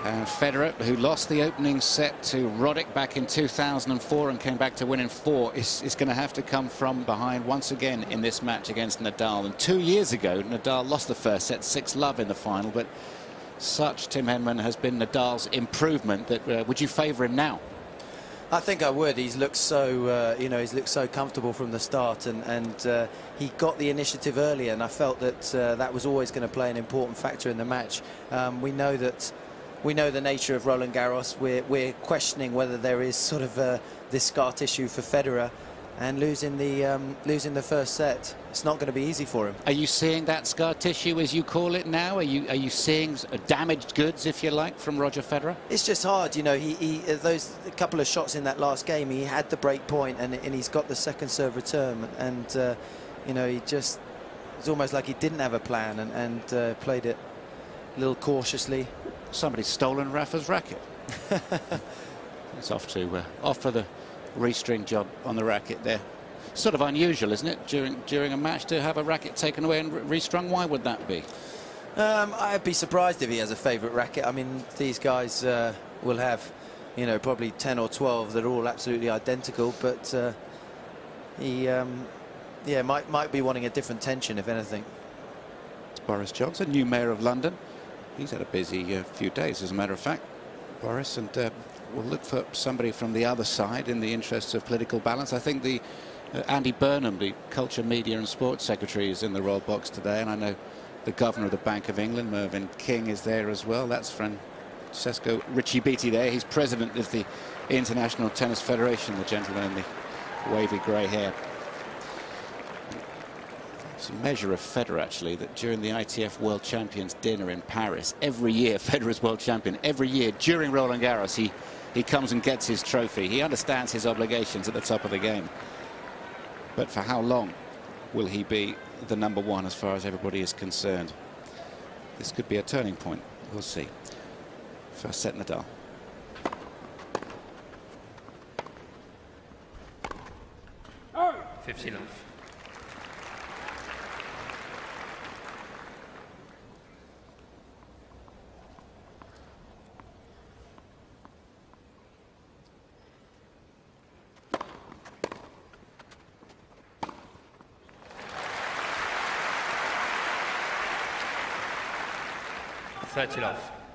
And Federer, who lost the opening set to Roddick back in 2004 and came back to win in 4, is going to have to come from behind once again in this match against Nadal. And 2 years ago, Nadal lost the first set, 6-love in the final. But such, Tim Henman, has been Nadal's improvement that would you favour him now? I think I would. He's looked so, you know, he's looked so comfortable from the start, and he got the initiative early, and I felt that that was always going to play an important factor in the match. We know the nature of Roland Garros. We're questioning whether there is sort of this scar tissue for Federer, and losing the first set, it's not going to be easy for him. Are you seeing that scar tissue, as you call it now? Are you seeing damaged goods, if you like, from Roger Federer? It's just hard, you know. Those couple of shots in that last game, he had the break point, and he's got the second serve return, and you know, it's almost like he didn't have a plan, and played it a little cautiously. Somebody's stolen Rafa's racket. It's off for the restring job on the racket there. Sort of unusual, isn't it, during a match to have a racket taken away and restrung? Why would that be? I'd be surprised if he has a favourite racket. I mean, these guys will have, you know, probably 10 or 12 that are all absolutely identical, but he yeah, might be wanting a different tension, if anything. It's Boris Johnson, new mayor of London. He's had a busy few days, as a matter of fact, Boris, and we'll look for somebody from the other side in the interests of political balance. I think the Andy Burnham, the Culture, Media and Sports Secretary, is in the royal box today, and I know the Governor of the Bank of England, Mervyn King, is there as well. That's Francesco Riccibetti there. He's president of the International Tennis Federation, the gentleman in the wavy grey hair. It's a measure of Federer, actually, that during the ITF World Champions dinner in Paris, every year Federer's world champion, every year during Roland Garros, he comes and gets his trophy. He understands his obligations at the top of the game. But for how long will he be the #1 as far as everybody is concerned? This could be a turning point. We'll see. First set, Nadal. Oh. 15 off. Off.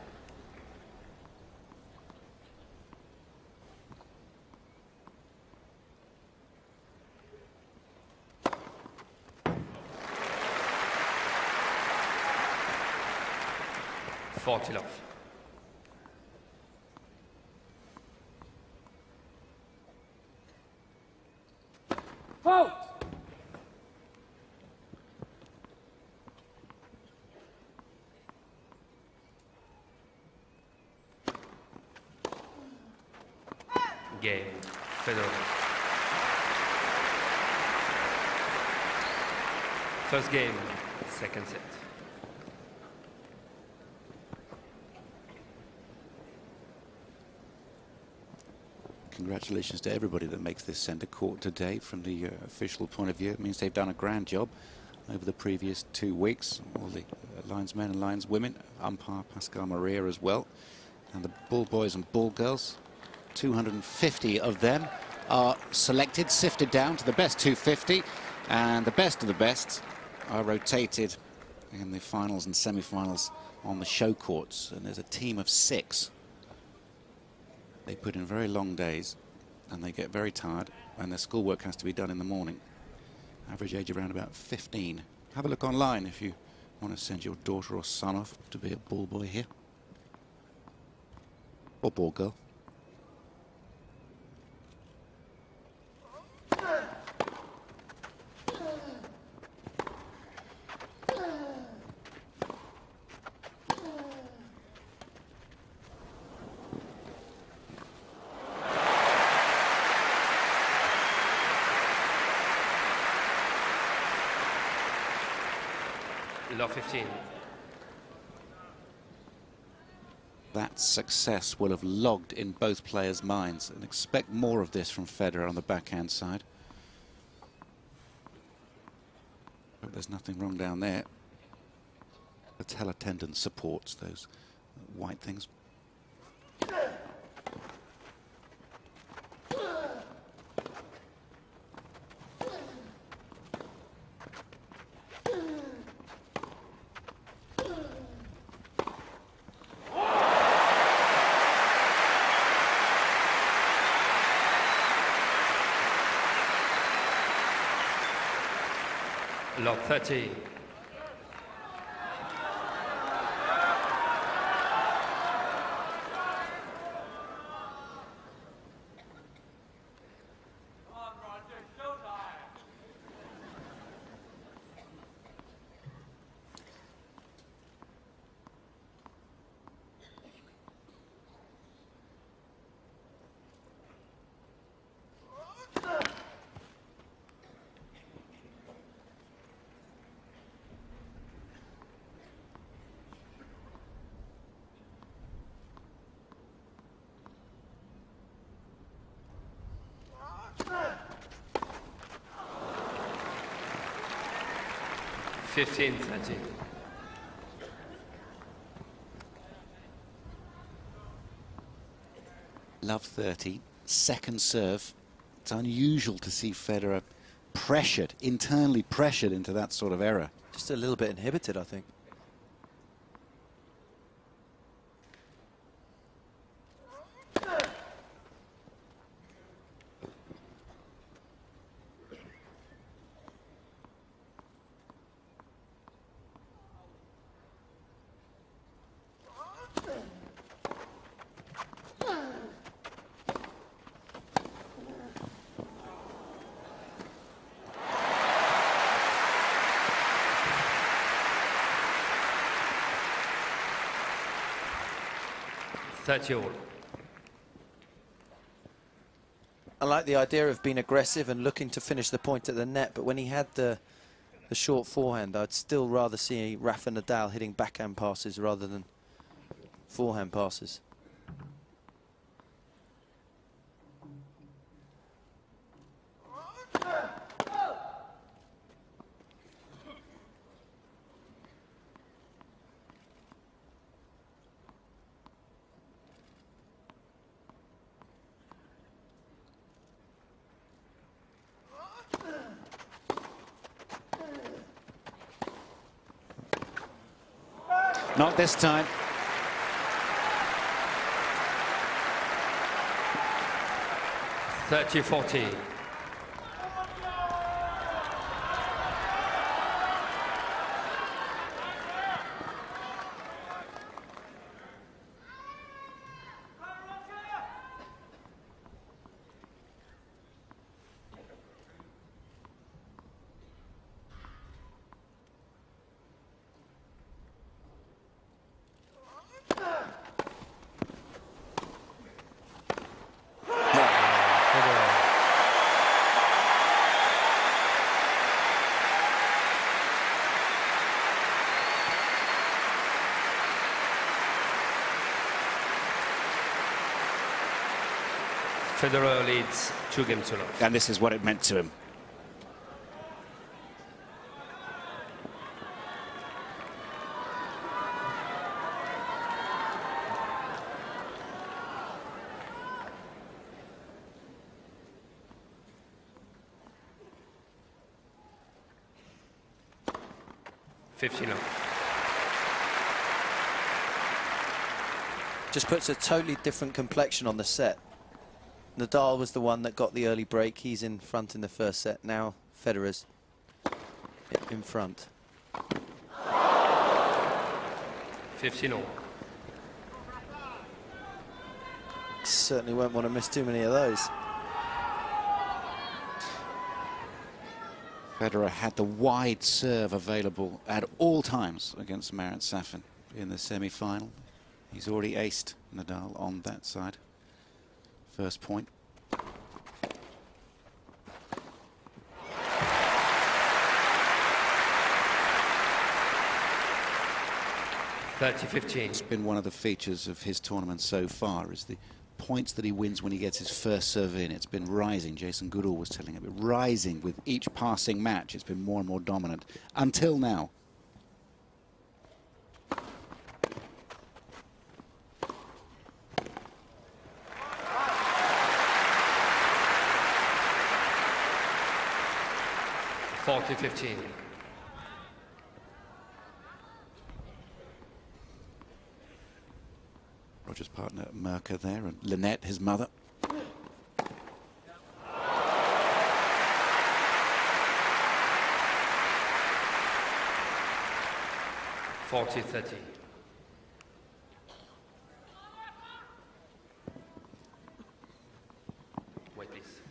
Off. Out. Game. Federer. First game, second set. Congratulations to everybody that makes this centre court today. From the official point of view, it means they've done a grand job over the previous 2 weeks. All the linesmen and lineswomen, umpire Pascal Maria as well, and the ball boys and ball girls. 250 of them are selected, sifted down to the best 250, and the best of the best are rotated in the finals and semi-finals on the show courts. And there's a team of 6. They put in very long days and they get very tired, and their schoolwork has to be done in the morning. Average age around about 15. Have a look online if you want to send your daughter or son off to be a ball boy here, or ball girl. Love 15. That success will have logged in both players' minds, and expect more of this from Federer on the backhand side. But there's nothing wrong down there. The patella tendon supports those white things. Love 30. $15-30. Love 30. Second serve. It's unusual to see Federer pressured, internally pressured into that sort of error. Just a little bit inhibited, I think. 30 all. I like the idea of being aggressive and looking to finish the point at the net, but when he had the short forehand, I'd still rather see Rafa Nadal hitting backhand passes rather than forehand passes. Not this time. (30-40). Federer leads 2 games to love. And this is what it meant to him. Just puts a totally different complexion on the set. Nadal was the one that got the early break. He's in front in the first set. Now Federer's in front. 15 all. Certainly won't want to miss too many of those. Federer had the wide serve available at all times against Marat Safin in the semi-final. He's already aced Nadal on that side. First point. (30-15). It's been one of the features of his tournament so far, is the points that he wins when he gets his first serve in. It's been rising. Jason Goodall was telling him, rising with each passing match. It's been more and more dominant until now. (40-15). Roger's partner Merker there, and Lynette, his mother. (40-30). Wait, please.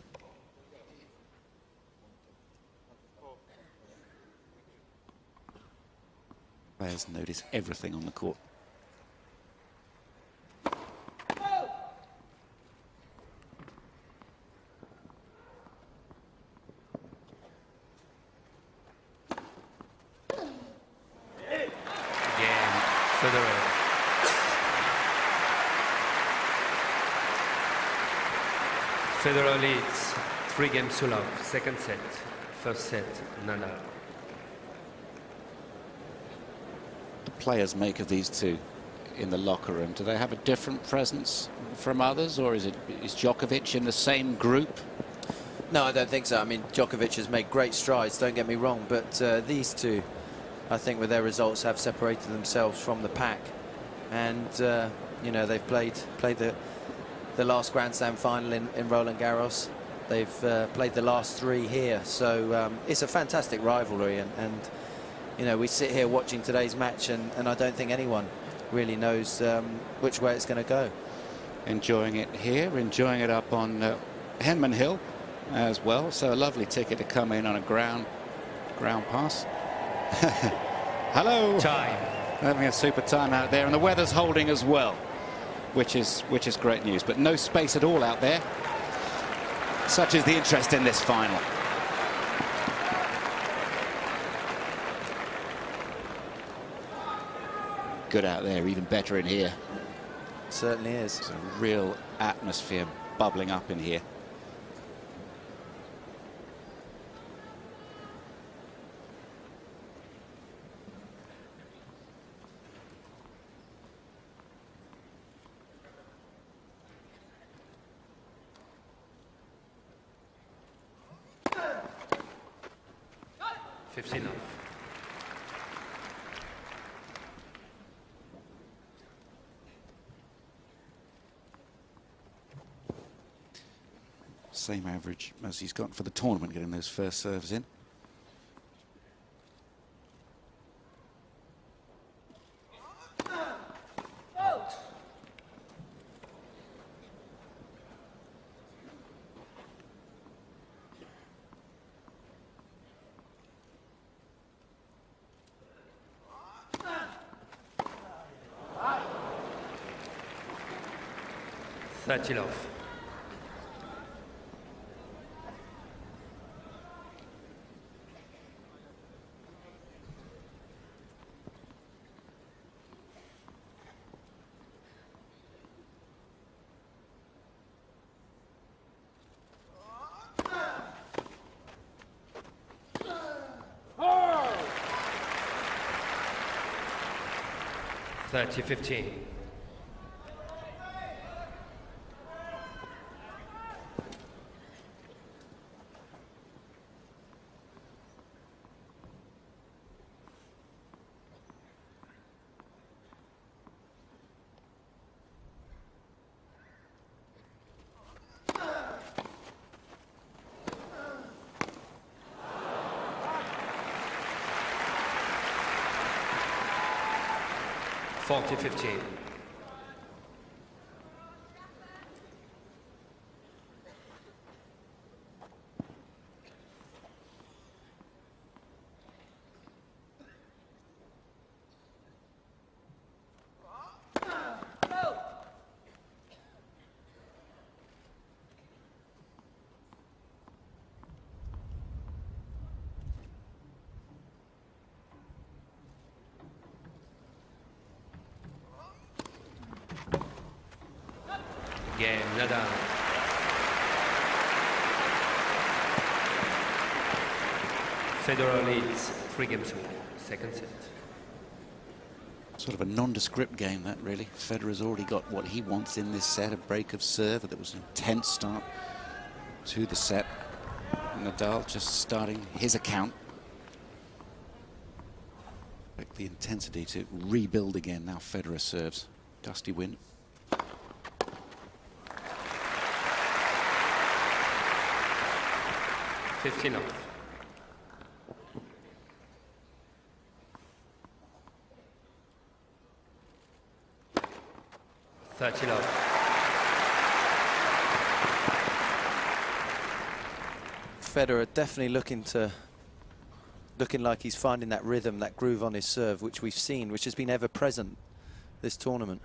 Players notice everything on the court. Federer leads 3 games to love. Second set, first set, Nadal. The players make of these two in the locker room. Do they have a different presence from others, or is Djokovic in the same group? No, I don't think so. I mean, Djokovic has made great strides, don't get me wrong, but these two, I think with their results, have separated themselves from the pack. And, you know, they've played the last Grand Slam final in Roland Garros. They've played the last 3 here. So it's a fantastic rivalry. And, you know, we sit here watching today's match, and I don't think anyone really knows which way it's going to go. Enjoying it here, enjoying it up on Henman Hill as well. So a lovely ticket to come in on a ground pass. Hello. Time. Having a super time out there, and the weather's holding as well. which is great news. But no space at all out there. Such is the interest in this final. Good out there, even better in here. Certainly is. There's a real atmosphere bubbling up in here. Same average as he's got for the tournament, getting those first serves in. Satilov. Oh! 30-15. $40-15. Game, Nadal. Federer leads 3-1, second set. Sort of a nondescript game, that, really. Federer's already got what he wants in this set, a break of serve. That was an intense start to the set. Nadal just starting his account. The intensity to rebuild again. Now Federer serves. Dusty win. $15. $30. Federer definitely looking like he's finding that rhythm, that groove on his serve, which we've seen, which has been ever present this tournament.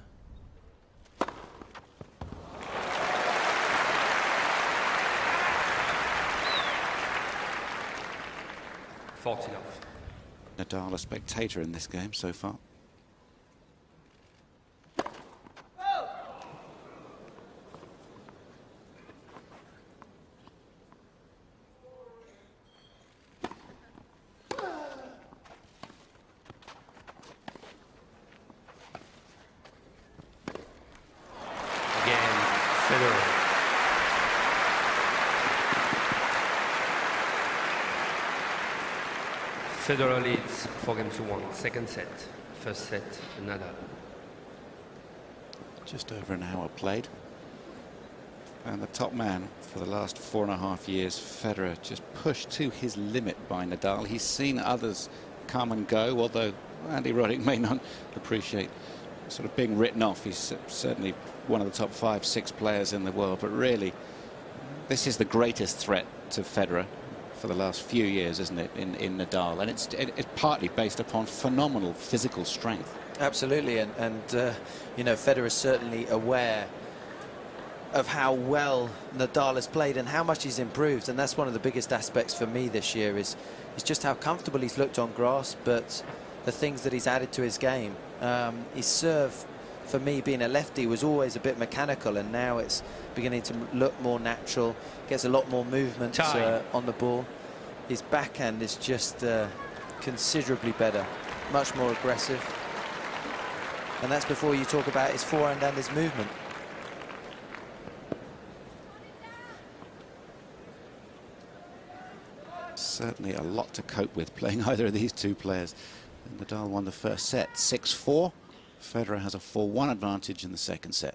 Nadal a spectator in this game so far. Again, Federer. Federer leads 4-1, second set. First set, Nadal. Just over an hour played. And the top man for the last 4.5 years, Federer, just pushed to his limit by Nadal. He's seen others come and go, although Andy Roddick may not appreciate sort of being written off. He's certainly one of the top 5-6 players in the world, but really, this is the greatest threat to Federer for the last few years, isn't it, in Nadal? And it's partly based upon phenomenal physical strength. Absolutely, and you know, Federer is certainly aware of how well Nadal has played and how much he's improved, and that's one of the biggest aspects for me this year is just how comfortable he's looked on grass, but the things that he's added to his game. His serve, for me, being a lefty, was always a bit mechanical, and now it's beginning to look more natural, gets a lot more movement on the ball. His backhand is just considerably better, much more aggressive, and that's before you talk about his forehand and his movement. Certainly a lot to cope with playing either of these two players. Nadal won the first set 6-4. Federer has a 4-1 advantage in the second set.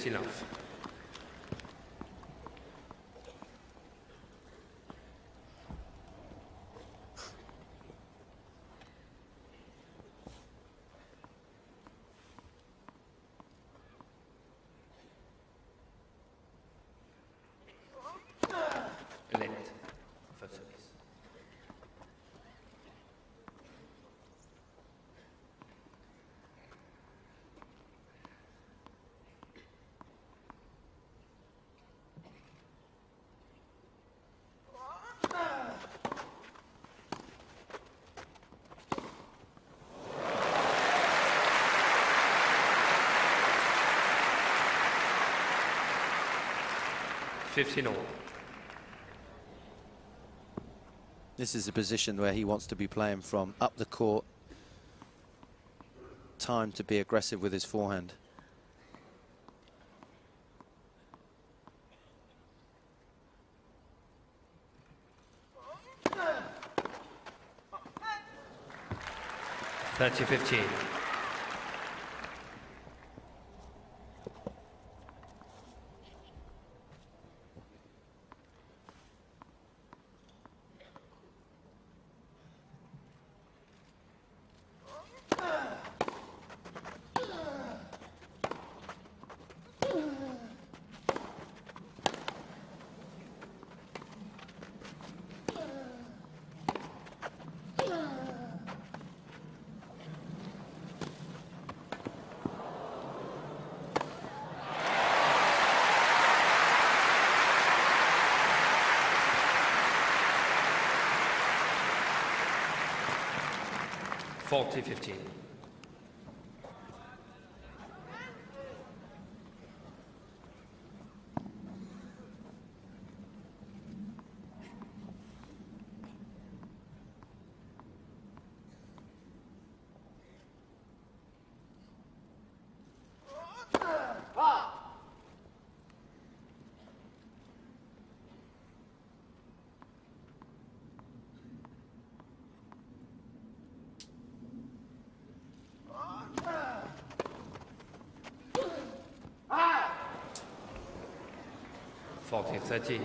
Enough. First service. This is a position where he wants to be playing from up the court. Time to be aggressive with his forehand. (30-15). (40-15). (40-30).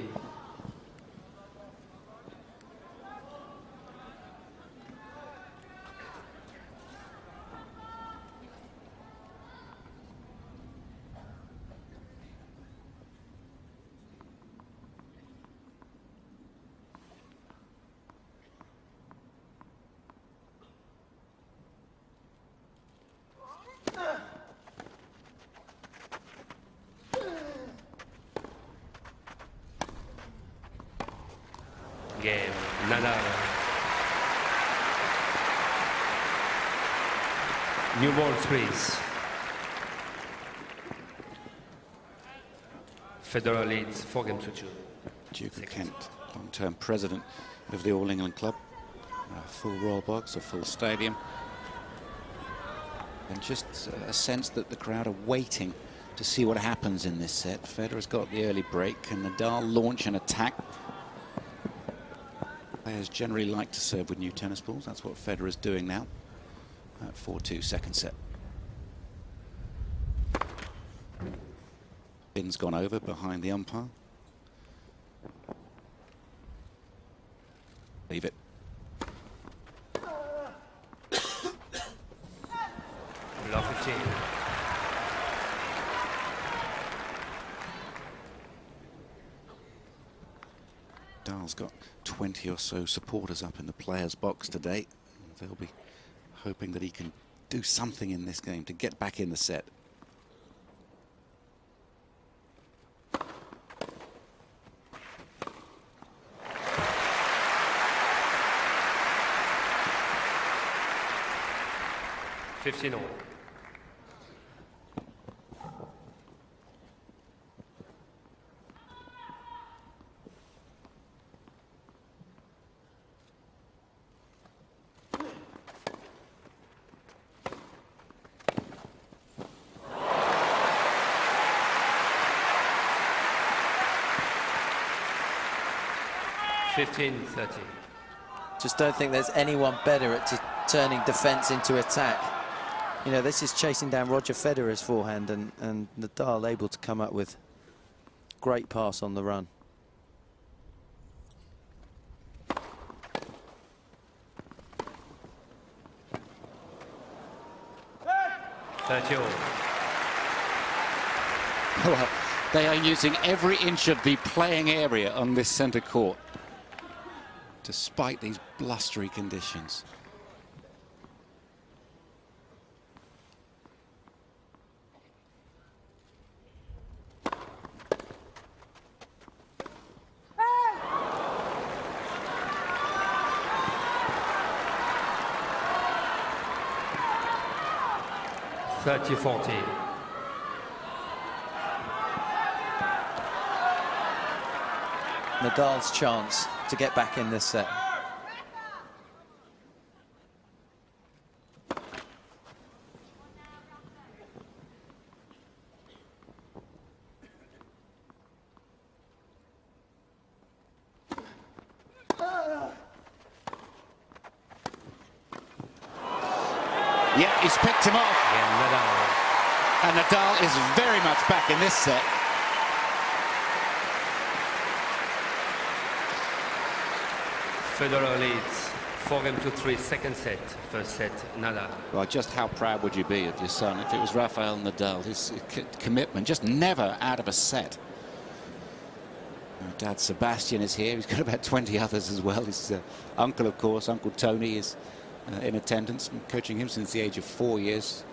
Game, Nadal. New balls, please. Federer leads 4-2. Duke of Kent, long-term president of the All England Club. A full Royal Box, a full stadium. And just a sense that the crowd are waiting to see what happens in this set. Federer's got the early break. Can Nadal launch an attack? Players generally like to serve with new tennis balls. That's what Federer's doing now at 4-2 second set. Pin's gone over behind the umpire. leave it. Love 15. Nadal's got 20 or so supporters up in the players' box today. They'll be hoping that he can do something in this game to get back in the set. $15 all. $15-30. Just don't think there's anyone better at turning defence into attack. You know, this is chasing down Roger Federer's forehand, and Nadal able to come up with great pass on the run. Well, they are using every inch of the playing area on this centre court, despite these blustery conditions. $30-14. Nadal's chance to get back in this set. Yeah, he's picked him off. Yeah, Nadal. And Nadal is very much back in this set. Federer leads 4-3, second set, first set, Nadal. Well, just how proud would you be of your son if it was Rafael Nadal? His commitment, just never out of a set. Dad Sebastian is here. He's got about 20 others as well. His uncle, of course, Uncle Tony, is in attendance. Been coaching him since the age of 4 years.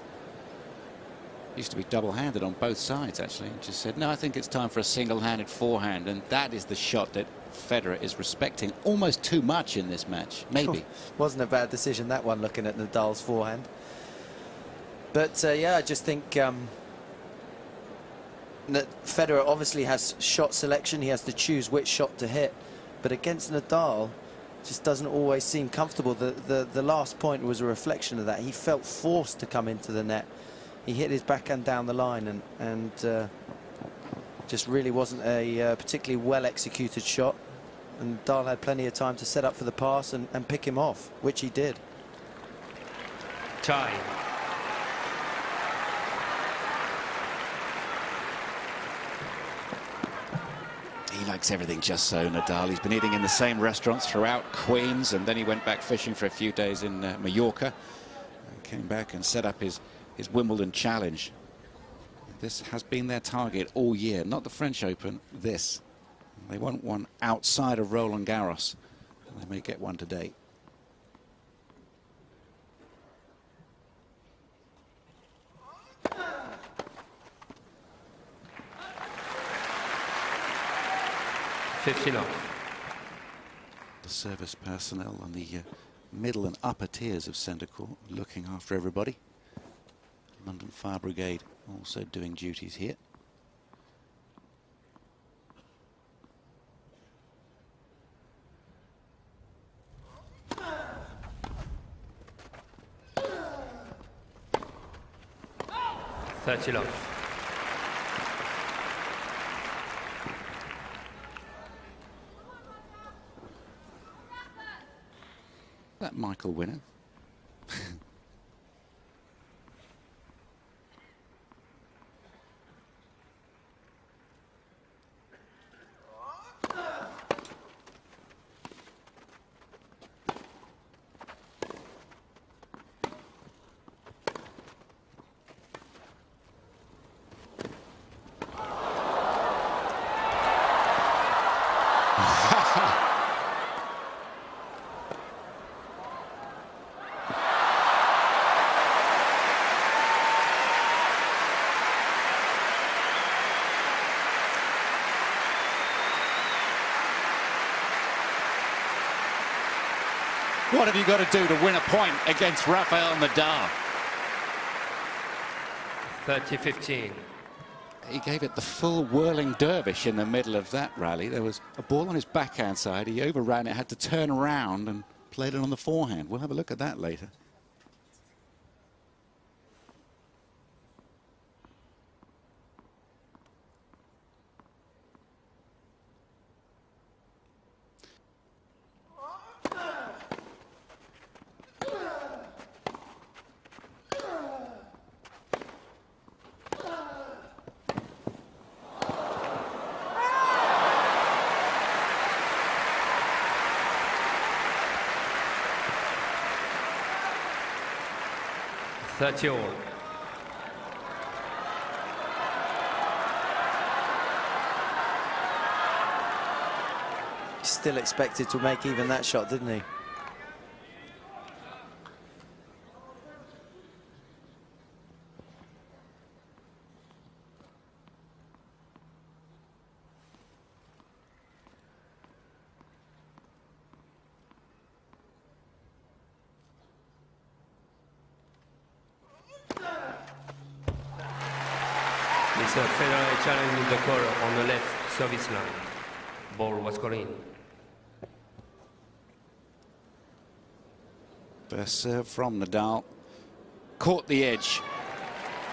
Used to be double-handed on both sides, actually. Just said, no, I think it's time for a single-handed forehand. And that is the shot that Federer is respecting almost too much in this match, maybe. Wasn't a bad decision, that one, looking at Nadal's forehand. But, yeah, I just think that Federer obviously has shot selection. He has to choose which shot to hit. But against Nadal, just doesn't always seem comfortable. The last point was a reflection of that. He felt forced to come into the net. He hit his backhand down the line and just really wasn't a particularly well-executed shot. And Nadal had plenty of time to set up for the pass and pick him off, which he did. Tie. He likes everything just so, Nadal. He's been eating in the same restaurants throughout Queens, and then he went back fishing for a few days in Mallorca. And came back and set up his Wimbledon challenge. This has been their target all year, not the French Open, this. They want one outside of Roland Garros, and they may get one today. $15. The service personnel on the middle and upper tiers of centre court looking after everybody. London Fire Brigade also doing duties here. $30. That Michael winner. What have you got to do to win a point against Rafael Nadal? 30-15. He gave it the full whirling dervish in the middle of that rally. There was a ball on his backhand side. He overran it, had to turn around and played it on the forehand. We'll have a look at that later. All. Still expected to make even that shot, didn't he? Mr. Federer challenging the court on the left service line. Ball was called in. First serve from Nadal. Caught the edge,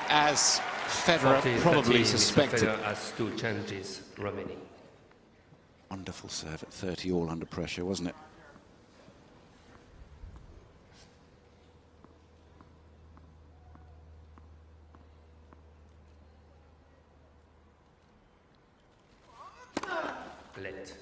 as Federer 40, probably 30, suspected. Mr. Federer has 2 challenges remaining. Wonderful serve at 30 all under pressure, wasn't it? Let.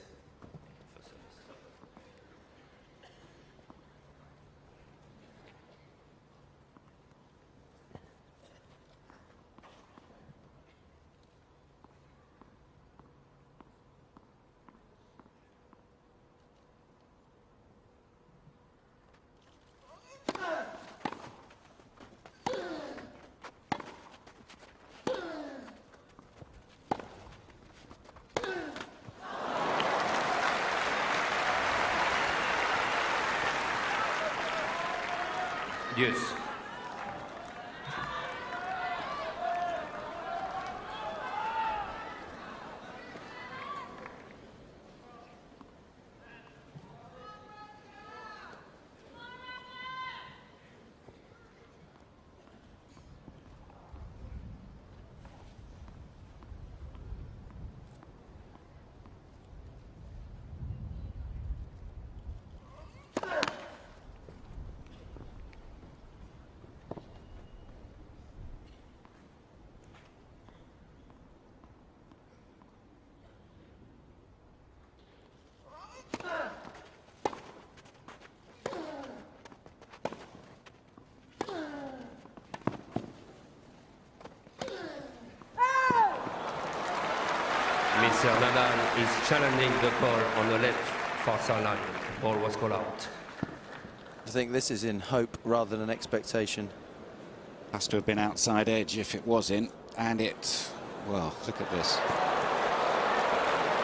Yes. Mr. Nadal is challenging the ball on the left far side line. Ball was called out. I think this is in hope rather than expectation. Has to have been outside edge if it was in, and it, well, look at this.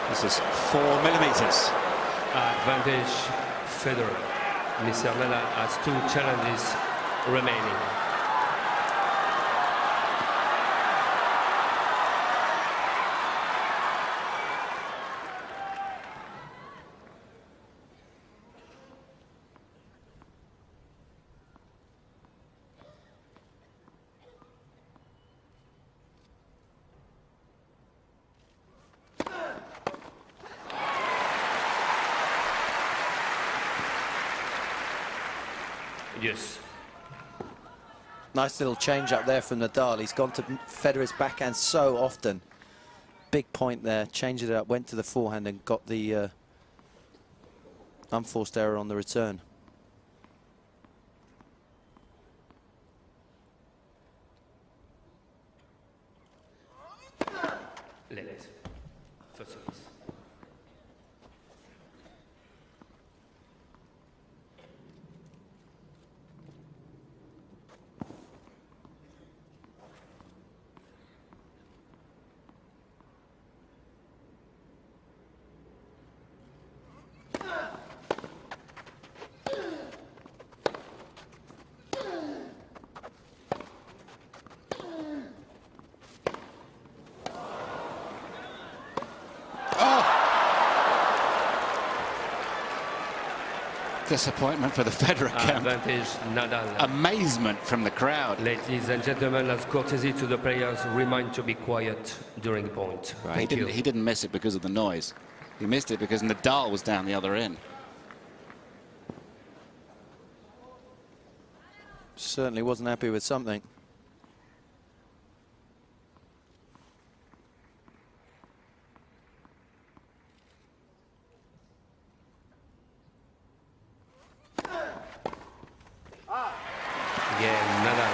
This is 4 millimeters. Advantage Federer. Mr. Nadal has 2 challenges remaining. Yes. Nice little change up there from Nadal. He's gone to Federer's backhand so often. Big point there. Changed it up, went to the forehand and got the unforced error on the return. Let. First service. Disappointment for the Federer camp. Advantage Nadal. Amazement from the crowd. Ladies and gentlemen, as courtesy to the players, remind to be quiet during the point. Right, he didn't miss it because of the noise. He missed it because Nadal was down the other end. Certainly wasn't happy with something. Again, Nadal.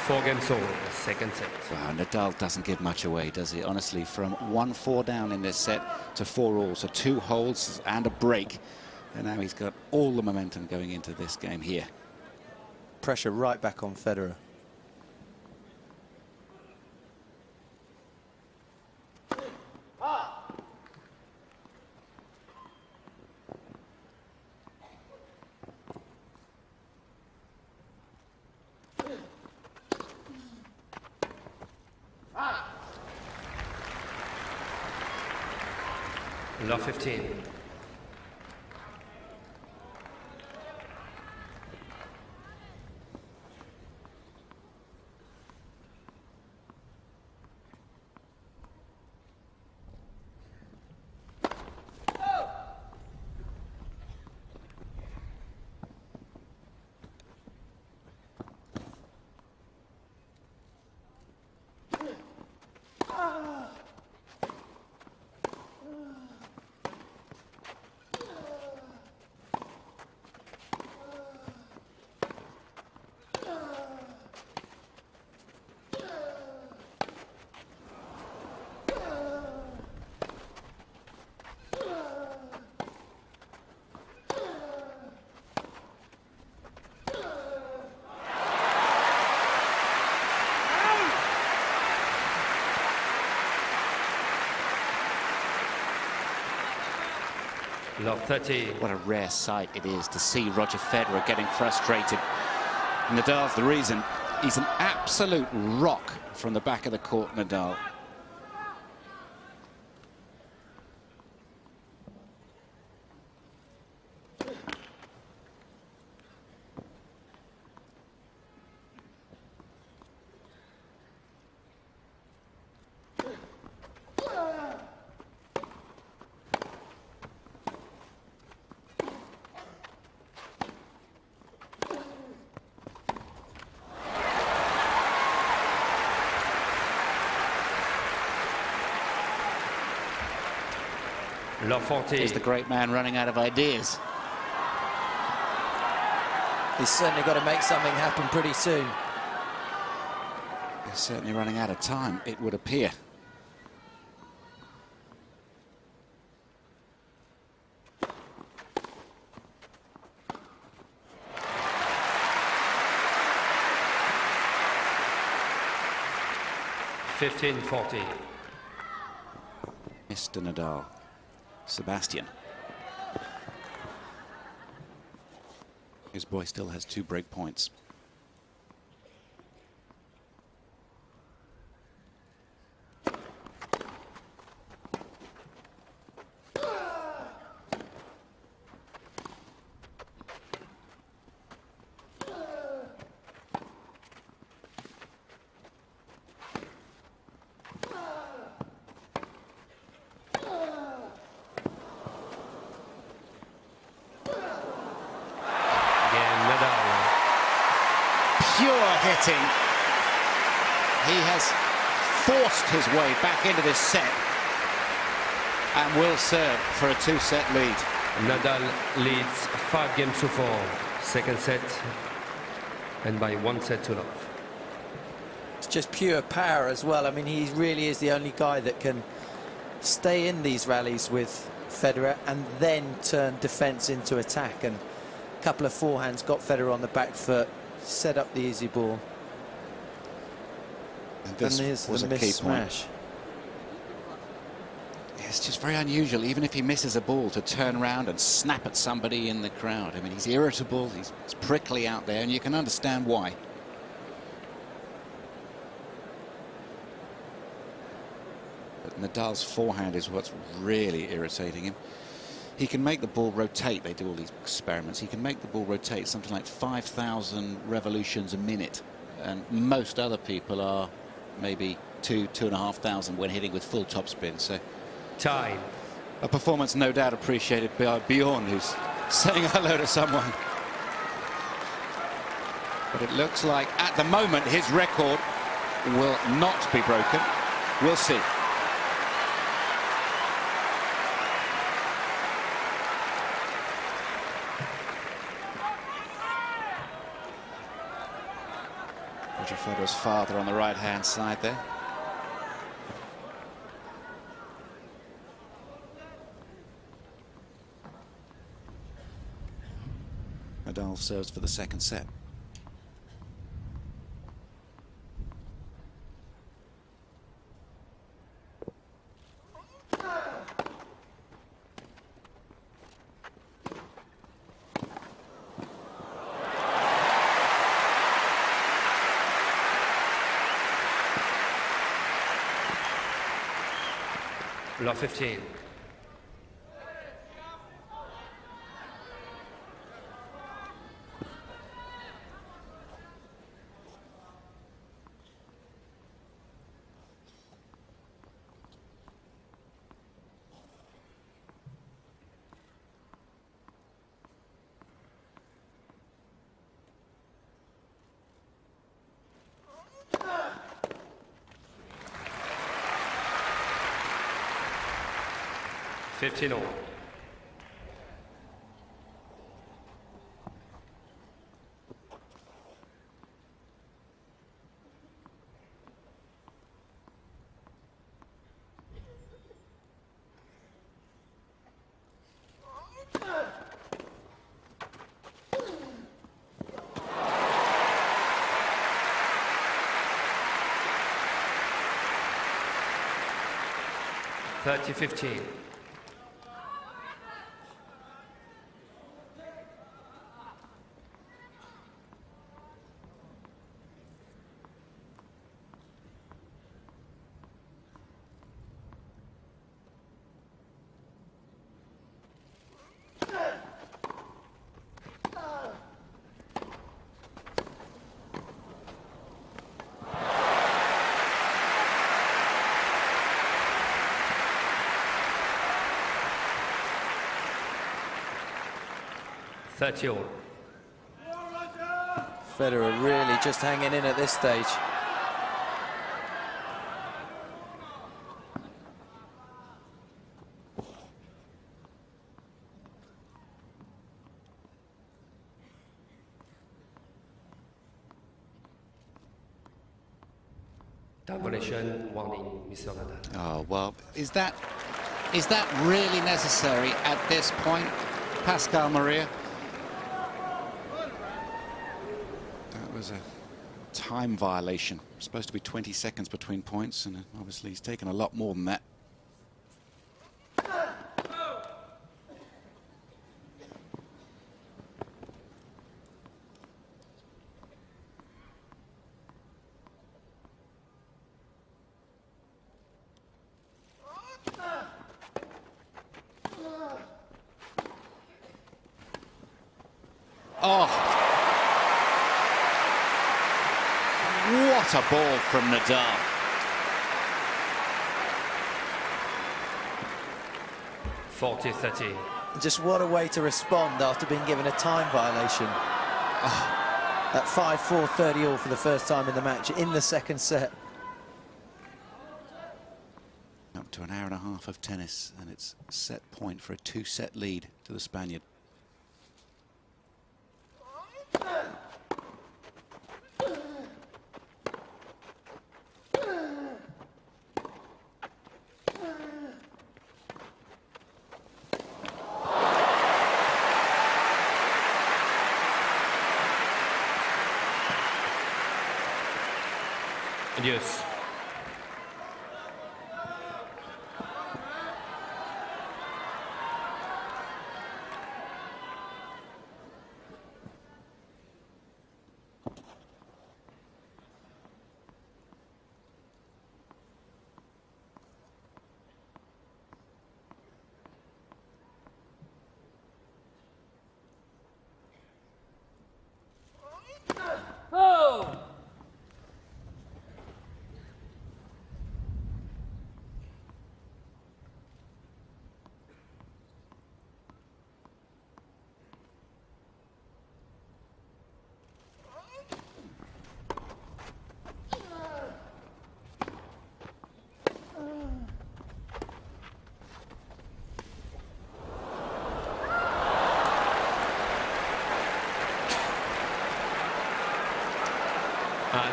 Four games all, second set. Wow, Nadal doesn't give much away, does he? Honestly, from 1-4 down in this set to 4-all, so 2 holds and a break. And now he's got all the momentum going into this game here. Pressure right back on Federer. Love 15. Love 30. What a rare sight it is to see Roger Federer getting frustrated. Nadal's the reason. He's an absolute rock from the back of the court, Nadal. Love 40. He's the great man running out of ideas. He's certainly got to make something happen pretty soon. He's certainly running out of time, it would appear. (15-40). Mr. Nadal. Sebastian. His boy still has 2 break points. Pure hitting. He has forced his way back into this set and will serve for a 2-set lead. Nadal leads 5 games to 4. Second set, and by 1 set to love. It's just pure power as well. I mean, he really is the only guy that can stay in these rallies with Federer and then turn defence into attack. And a couple of forehands got Federer on the back foot, set up the easy ball. And this here's was the a miss key smash. point. It's just very unusual, even if he misses a ball, to turn around and snap at somebody in the crowd. I mean, he's irritable, he's prickly out there, and you can understand why. But Nadal's forehand is what's really irritating him. He can make the ball rotate. They do all these experiments. He can make the ball rotate something like 5,000 revolutions a minute. And most other people are maybe 2,500 when hitting with full topspin. So Time. a performance no doubt appreciated by Bjorn, who's saying hello to someone. But it looks like at the moment his record will not be broken. We'll see. Roger Federer's father on the right-hand side there. Nadal serves for the second set. Lot 15. Fifteen all. Thirty 15. Thirty all. Federer really just hanging in at this stage. Domination warning, Mr. Nadal. Oh, well, is that really necessary at this point, Pascal Maria? That was a time violation. Supposed to be 20 seconds between points, and obviously he's taken a lot more than that. Oh, what a ball from Nadal. Forty 13. Just what a way to respond after being given a time violation. Oh, at 5-4, 30 all for the first time in the match in the second set. Up to an hour and a half of tennis, and it's set point for a two-set lead to the Spaniard. Adios.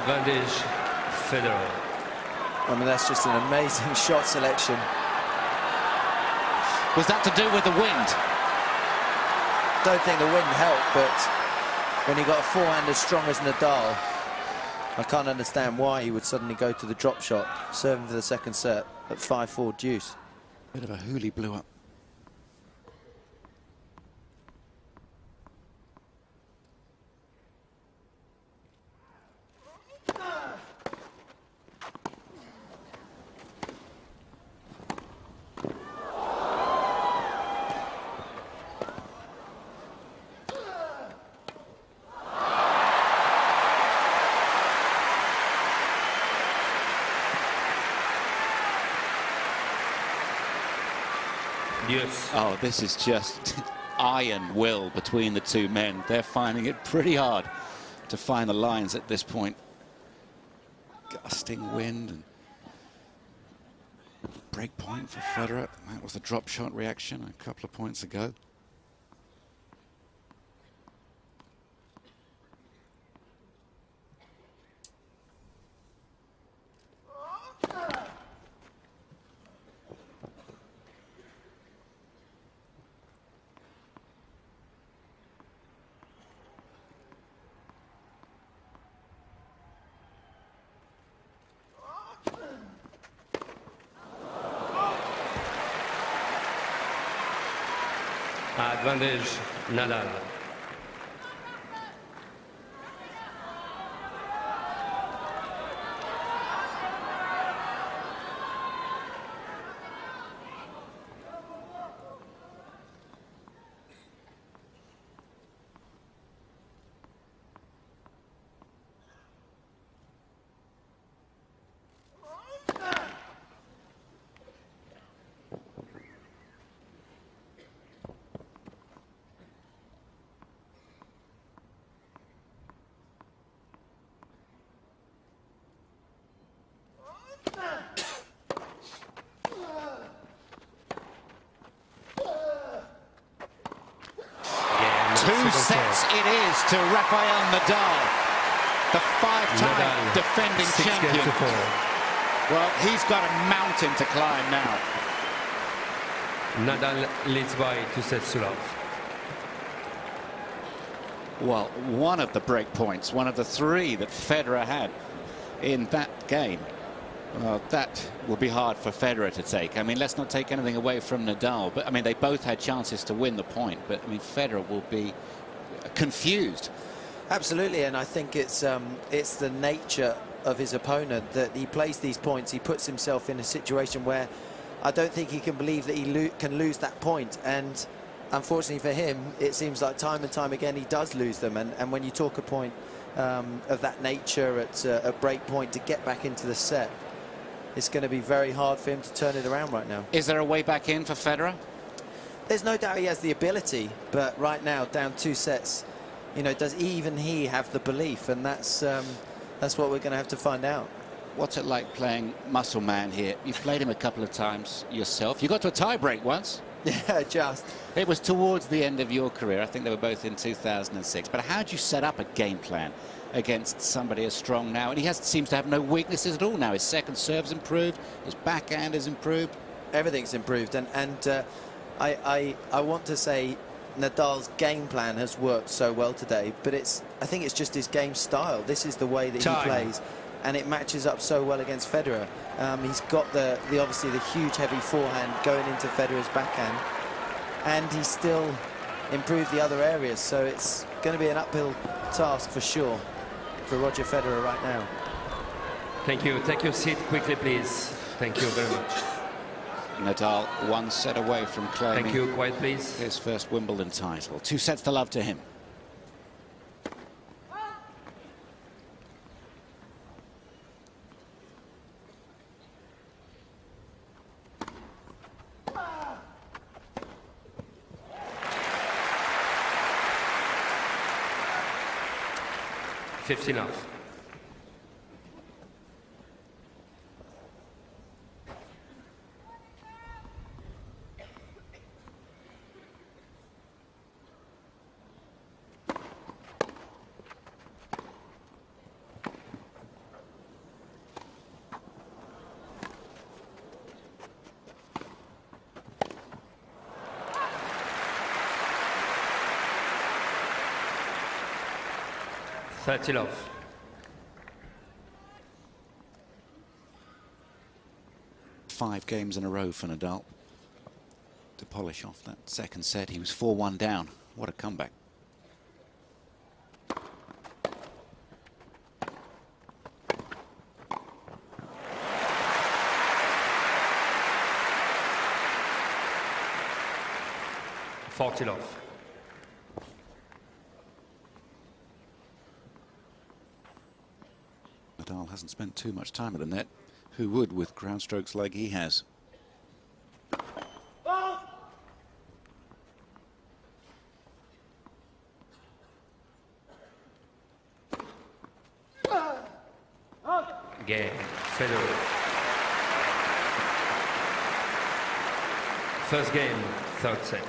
Advantage, Federer. I mean, that's just an amazing shot selection. Was that to do with the wind? Don't think the wind helped, but when he got a forehand as strong as Nadal, I can't understand why he would suddenly go to the drop shot, serving for the second set at 5-4 deuce. Bit of a hoolie blew up. Yes. Oh, this is just iron will between the two men. They're finding it pretty hard to find the lines at this point. Gusting wind and break point for Federer. That was the drop shot reaction a couple of points ago. Advantage, Nadal. Two sets it is to Rafael Nadal, the five-time defending champion. Well, he's got a mountain to climb now. Nadal leads by 2 sets to love. Well, one of the break points, one of the three that Federer had in that game. Well, that will be hard for Federer to take. I mean, let's not take anything away from Nadal, but I mean, they both had chances to win the point, but I mean, Federer will be confused. Absolutely, and I think it's the nature of his opponent that he plays these points. He puts himself in a situation where I don't think he can believe that he can lose that point, and unfortunately for him, it seems like time and time again he does lose them. And when you talk a point of that nature at a break point to get back into the set, it's going to be very hard for him to turn it around right now. Is there a way back in for Federer? There's no doubt he has the ability, but right now, down 2 sets, you know, does even he have the belief? And that's what we're going to have to find out. What's it like playing muscle man here? You've played him a couple of times yourself. You got to a tie break once. Yeah, just. It was towards the end of your career. I think they were both in 2006. But how do you set up a game plan against somebody as strong now? And he seems to have no weaknesses at all now. His second serve's improved. His backhand has improved. Everything's improved. And I want to say Nadal's game plan has worked so well today. But I think it's just his game style. This is the way that he plays. And it matches up so well against Federer. He's got obviously the huge heavy forehand going into Federer's backhand, and he's still improved the other areas. So it's going to be an uphill task for sure for Roger Federer right now. Thank you. Take your seat quickly, please. Thank you very much. Nadal 1 set away from claiming Thank you. Quiet, please. his first Wimbledon title. 2 sets to love to him. Fifty love. 30 love. Five games in a row for Nadal to polish off that second set. He was 4-1 down. What a comeback. Love. Nadal hasn't spent too much time at the net. Who would with ground strokes like he has? Game. Federer. First game, third set.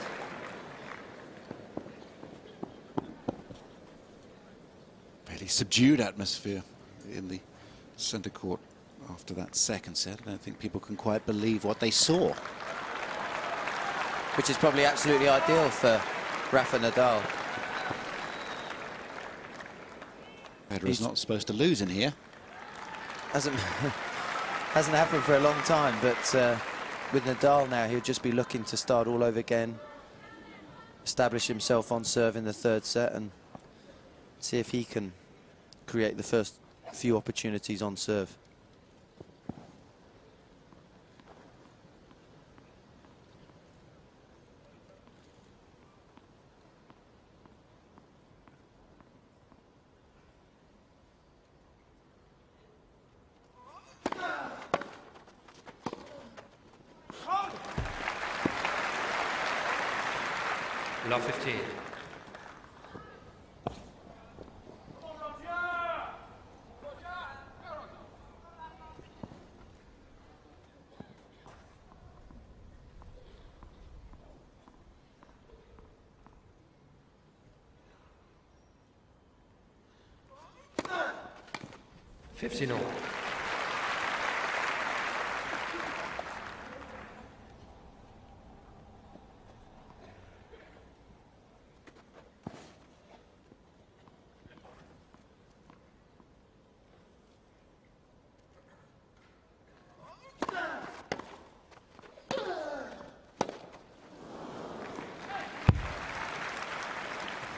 Fairly subdued atmosphere in the centre court after that second set. I don't think people can quite believe what they saw. Which is probably absolutely ideal for Rafa Nadal. Federer's not supposed to lose in here. Hasn't happened for a long time, but with Nadal now, he'll just be looking to start all over again, establish himself on serve in the third set, and see if he can create the first few opportunities on serve. Love 15. $15 all.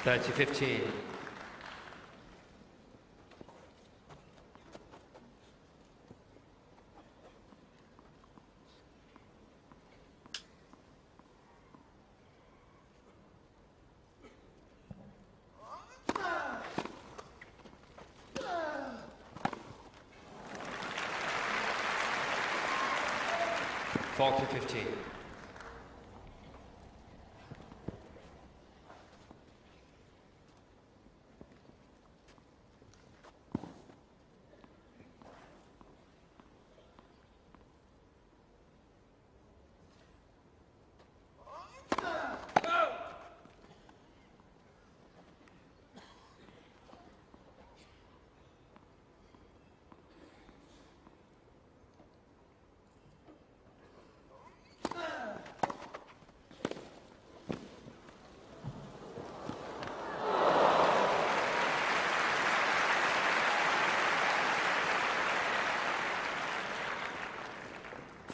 $30-15. $40-15.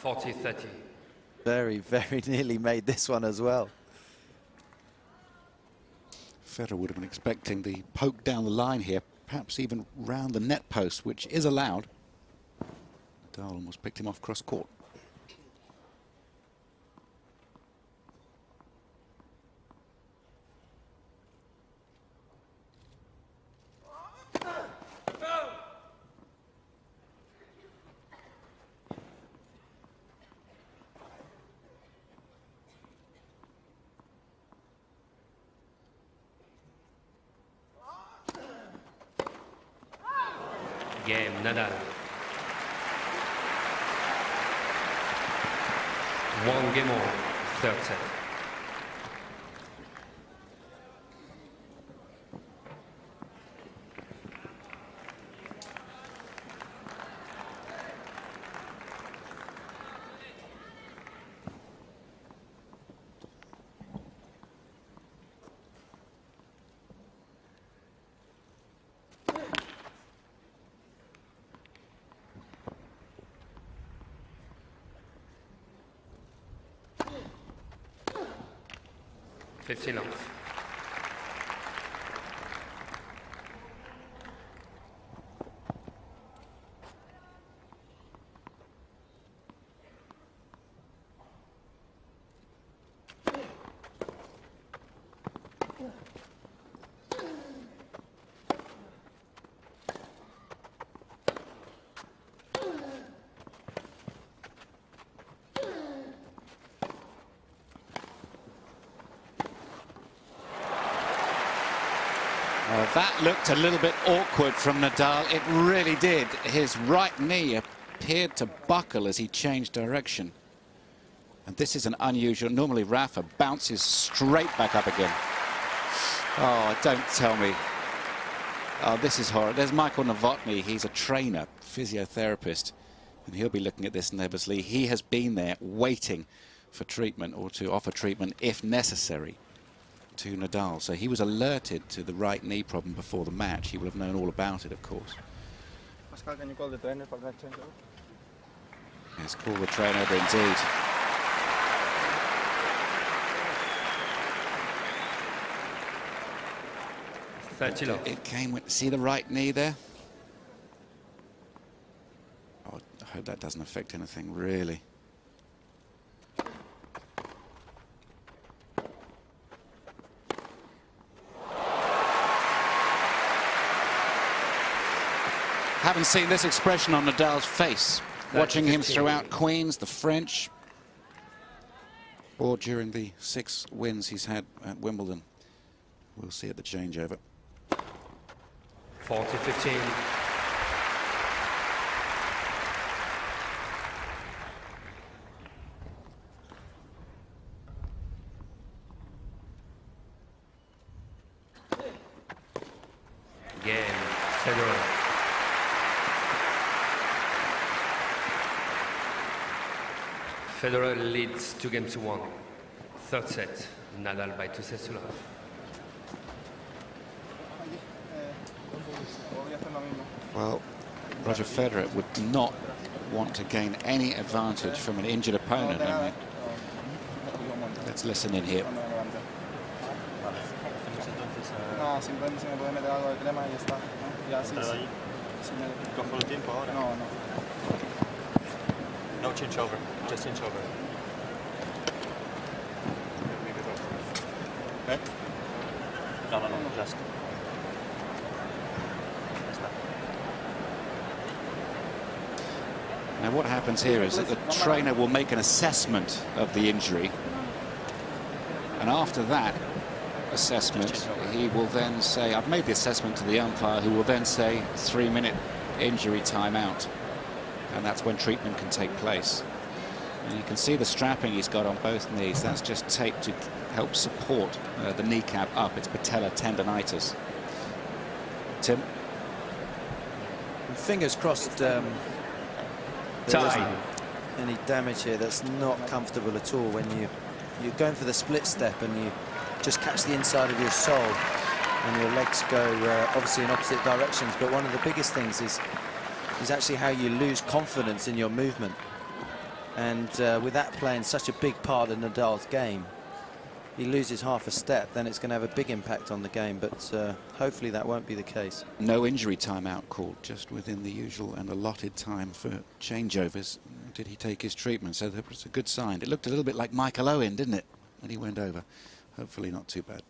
$40-30. Very, very nearly made this one as well. Federer would have been expecting the poke down the line here, perhaps even round the net post, which is allowed. Nadal almost picked him off cross court. Game, Nadal. One game all, third set. 15 off. That looked a little bit awkward from Nadal. It really did. His right knee appeared to buckle as he changed direction. And this is an unusual... Normally, Rafa bounces straight back up again. Oh, don't tell me. Oh, this is horrible. There's Michael Novotny. He's a trainer, physiotherapist, and he'll be looking at this nervously. He has been there waiting for treatment or to offer treatment if necessary to Nadal. So he was alerted to the right knee problem before the match. He will have known all about it, of course. Pascal, can you call the trainer for that change? Yes, call the trainer over indeed. It came with, see the right knee there? Oh, I hope that doesn't affect anything, really. Haven't seen this expression on Nadal's face. Watching him throughout Queens, the French, or during the 6 wins he's had at Wimbledon. We'll see at the changeover. 40-15. Game, Federer. Federer leads 2-1. Third set, Nadal by 2 sets to love. Well, Roger Federer would not want to gain any advantage from an injured opponent. I mean, let's listen in here. No change over, just change over. Okay? No, just. Now what happens here is that the trainer will make an assessment of the injury, and after that assessment he will then say, I've made the assessment to the umpire, who will then say 3-minute injury timeout, and that's when treatment can take place. And you can see the strapping he's got on both knees. That's just taped to help support the kneecap up. It's patella tendonitis. Tim? Fingers crossed there isn't any damage here. That's not comfortable at all when you're going for the split step and you just catch the inside of your sole and your legs go obviously in opposite directions. But one of the biggest things is actually how you lose confidence in your movement. And with that playing such a big part of Nadal's game, he loses half a step, then it's going to have a big impact on the game, but hopefully that won't be the case. No injury timeout called, just within the usual and allotted time for changeovers. Did he take his treatment? So that was a good sign. It looked a little bit like Michael Owen, didn't it, when he went over? Hopefully not too bad.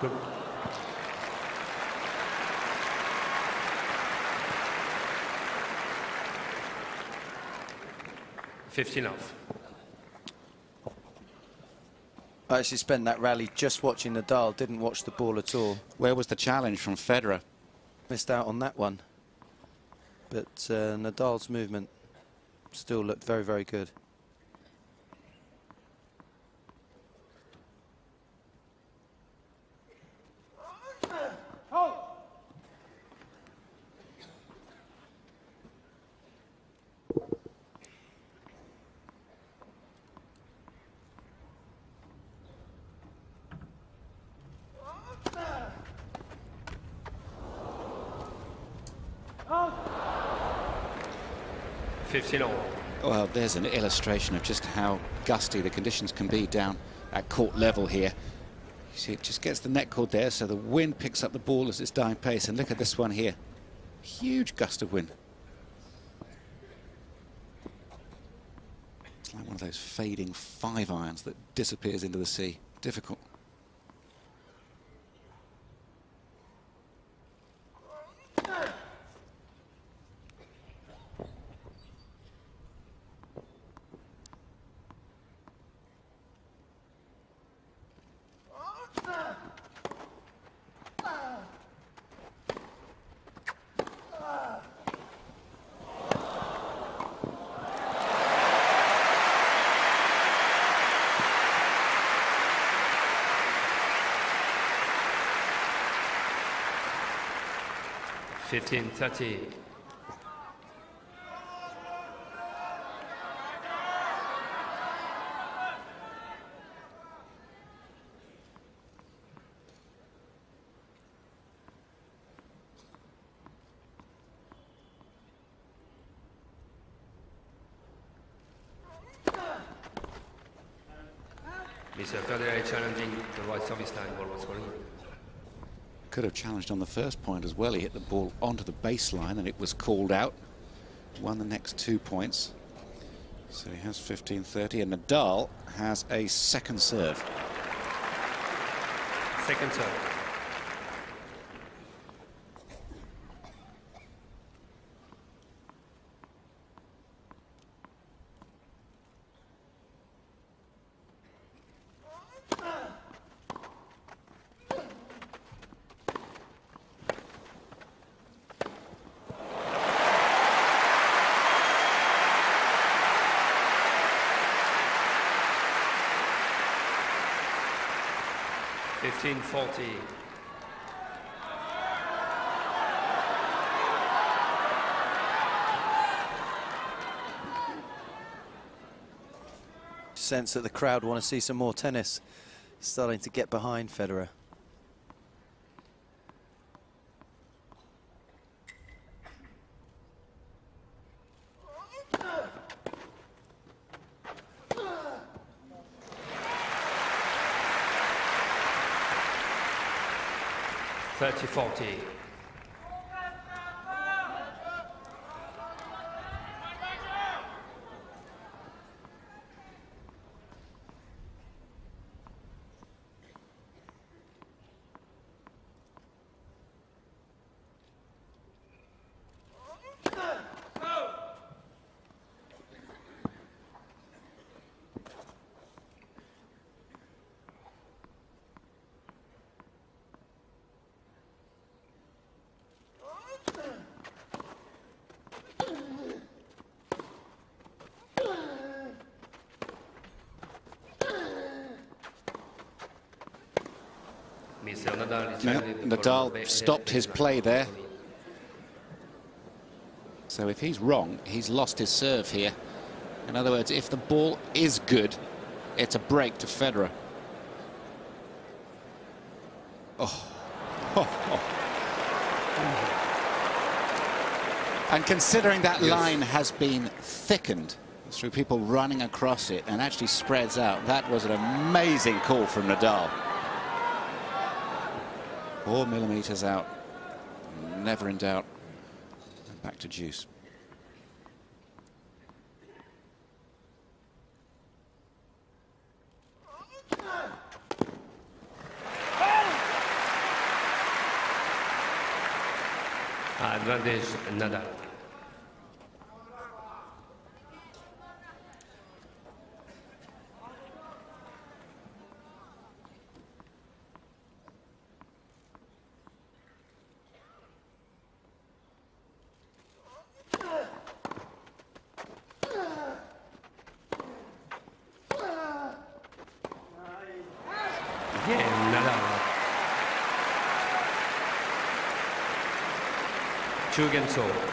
Good. Off. I actually spent that rally just watching Nadal, didn't watch the ball at all. Where was the challenge from Federer? Missed out on that one. But Nadal's movement still looked very, very good. 15 all. Well, there's an illustration of just how gusty the conditions can be down at court level here. You see, it just gets the net cord there, so the wind picks up the ball as it's dying pace. And look at this one here. Huge gust of wind. It's like one of those fading 5-irons that disappears into the sea. Difficult. Fifteen 30. Mr. Federer challenging the right service line, ball was scoring. Could have challenged on the first point as well. He hit the ball onto the baseline and it was called out. Won the next 2 points. So he has 15-30 and Nadal has a second serve. Second serve. Fifteen 40. Sense that the crowd want to see some more tennis. Starting to get behind Federer. $30-40. Nadal stopped his play there. So if he's wrong, he's lost his serve here. In other words, if the ball is good, it's a break to Federer. Oh. And considering that line has been thickened through people running across it and actually spreads out, that was an amazing call from Nadal. 4 millimeters out, never in doubt. And back to deuce. Advantage Nadal.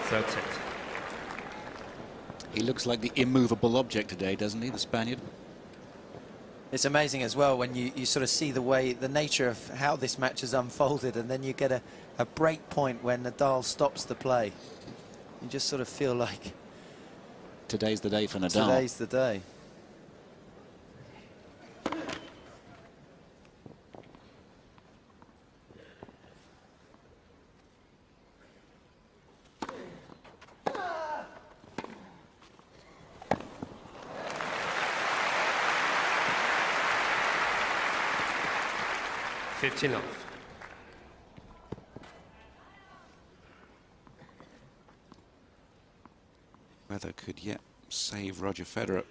Third set. He looks like the immovable object today, doesn't he, the Spaniard? It's amazing as well when you sort of see the nature of how this match has unfolded, and then you get a break point when Nadal stops the play. You just sort of feel like today's the day for Nadal. Today's the day. Off. Weather could yet save Roger Federer.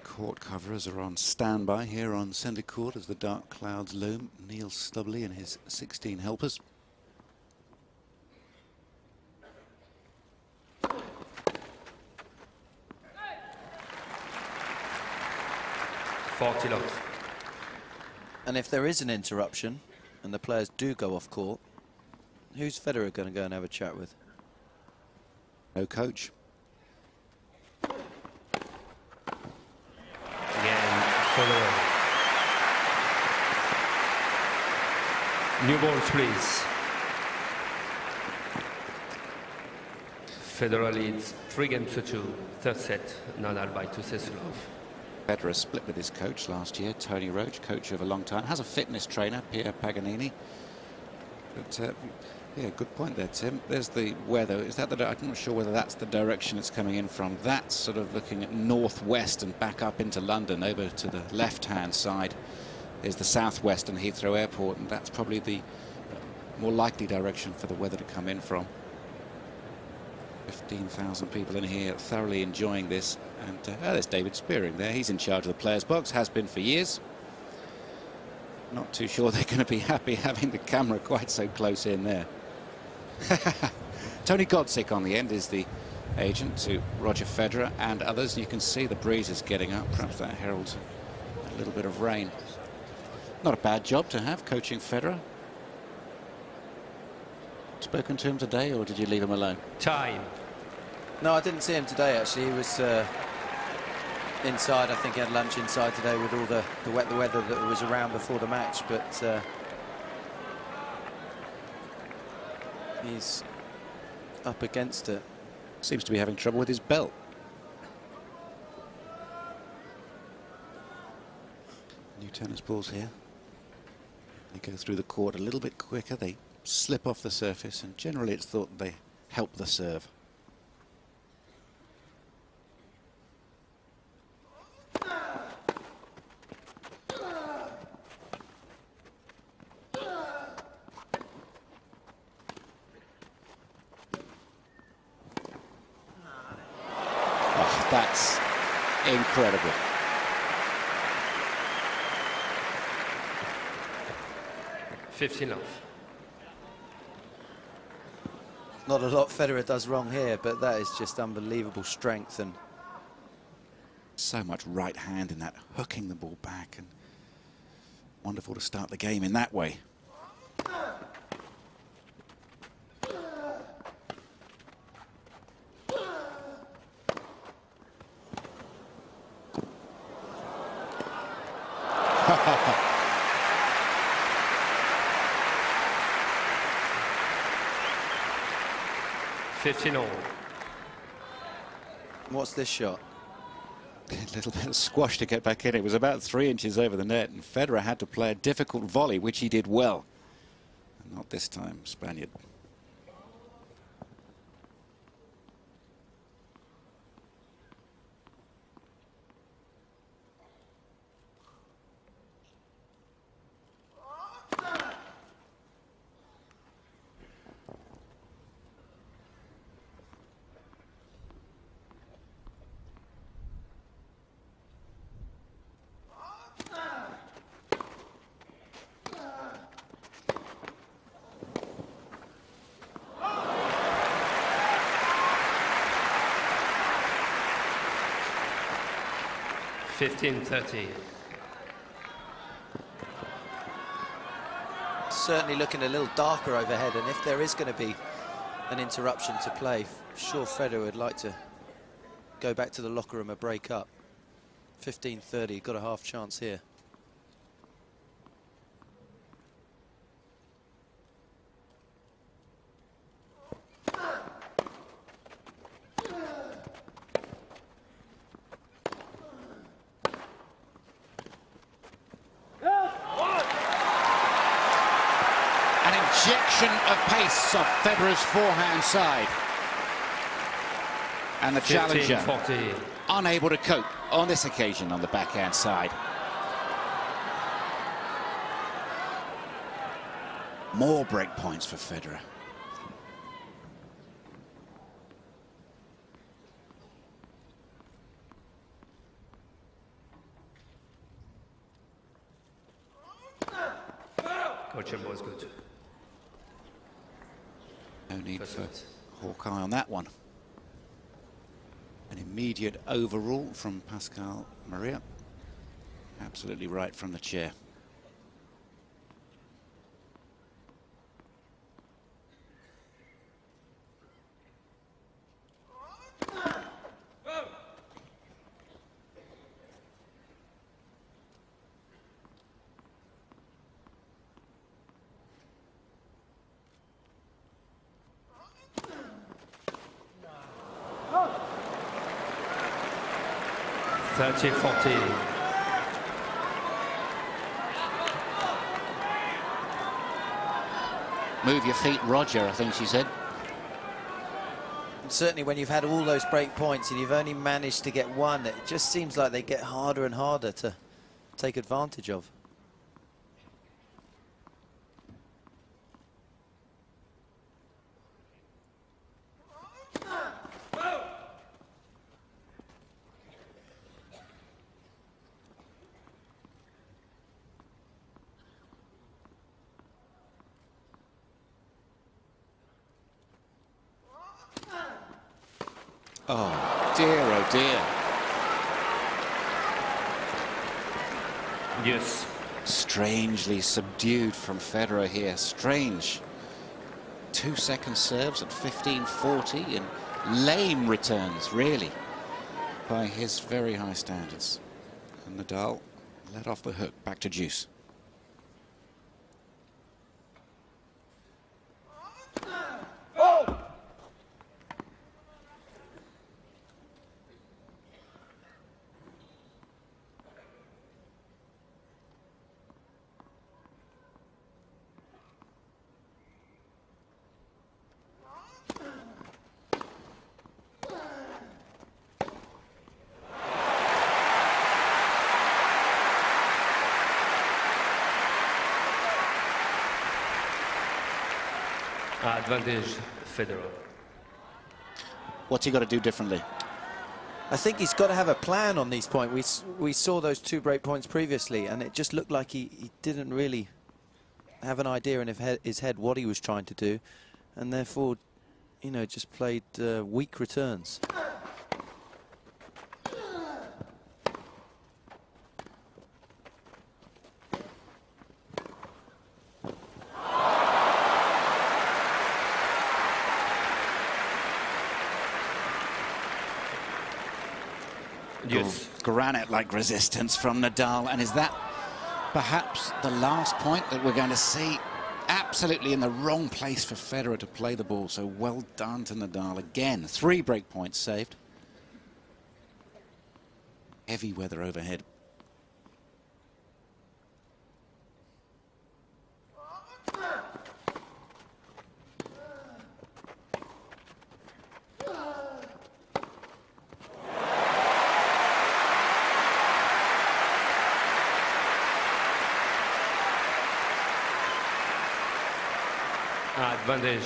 Court coverers are on standby here on centre court as the dark clouds loom. Neil Stubley and his 16 helpers. And if there is an interruption and the players do go off court, who's Federer going to go and have a chat with? No coach. Again, Federer. New balls, please. Federer leads 3-2, third set, Nadal by 2 sets to love. Federer split with his coach last year, Tony Roach, coach of a long time. Has a fitness trainer, Pierre Paganini. But, yeah, good point there, Tim. There's the weather. Is that the... I'm not sure whether that's the direction it's coming in from. That's sort of looking at northwest and back up into London. Over to the left-hand side is the southwestern Heathrow Airport, and that's probably the more likely direction for the weather to come in from. 15,000 people in here thoroughly enjoying this. And there's David Spearing there. He's in charge of the players' box, has been for years. Not too sure they're going to be happy having the camera quite so close in there. Tony Godsick on the end is the agent to Roger Federer and others. You can see the breeze is getting up. Perhaps that heralds a little bit of rain. Not a bad job to have, coaching Federer. Spoken to him today, or did you leave him alone? Time. No, I didn't see him today, actually. He was inside. I think he had lunch inside today with all the weather that was around before the match, but he's up against it. Seems to be having trouble with his belt. New tennis balls here. They go through the court a little bit quicker. They slip off the surface, and generally it's thought they help the serve. Oh, that's incredible. Off. Not a lot Federer does wrong here, but that is just unbelievable strength and so much right hand in that, hooking the ball back, and wonderful to start the game in that way. All. What's this shot? A little bit of squash to get back in. It was about 3 inches over the net, and Federer had to play a difficult volley, which he did well. And not this time, Spaniard. Certainly looking a little darker overhead, and if there is going to be an interruption to play, sure Federer would like to go back to the locker room and break up. 15:30, got a half chance here. injection of pace off Federer's forehand side. And the challenger 15-40. unable to cope on this occasion on the backhand side. More break points for Federer. Coach was good. No need for Hawkeye on that one. An immediate overrule from Pascal Maria. Absolutely right from the chair. Move your feet, Roger, I think she said. Certainly when you've had all those break points and you've only managed to get one, it just seems like they get harder and harder to take advantage of. Oh dear. Yes. Strangely subdued from Federer here. Strange. 2-second serves at 15-40 and lame returns, really, by his very high standards. And Nadal let off the hook, back to deuce. Advantage Federer. What's he got to do differently? I think he's got to have a plan on these points. We saw those 2 break points previously, and it just looked like he didn't really have an idea in his head what he was trying to do, and therefore, you know, just played weak returns. Yes. Granite-like resistance from Nadal, and is that perhaps the last point that we're going to see? Absolutely in the wrong place for Federer to play the ball, so well done to Nadal again. 3 break points saved. Heavy weather overhead. Advantage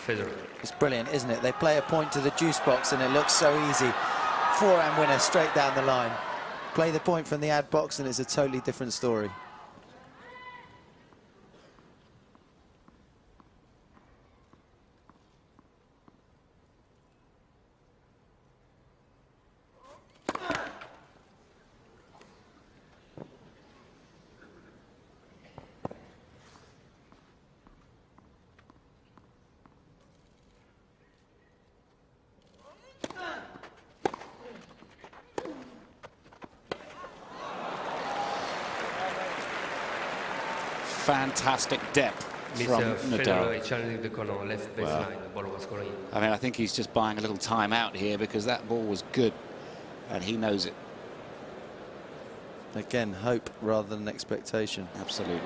Federer. It's brilliant, isn't it? They play a point to the juice box and it looks so easy. Forehand winner straight down the line. Play the point from the ad box and it's a totally different story. Fantastic depth from Nadal. Challenging the corner left baseline. The ball was going. I mean, I think he's just buying a little time out here because that ball was good and he knows it. Again, hope rather than expectation. Absolutely.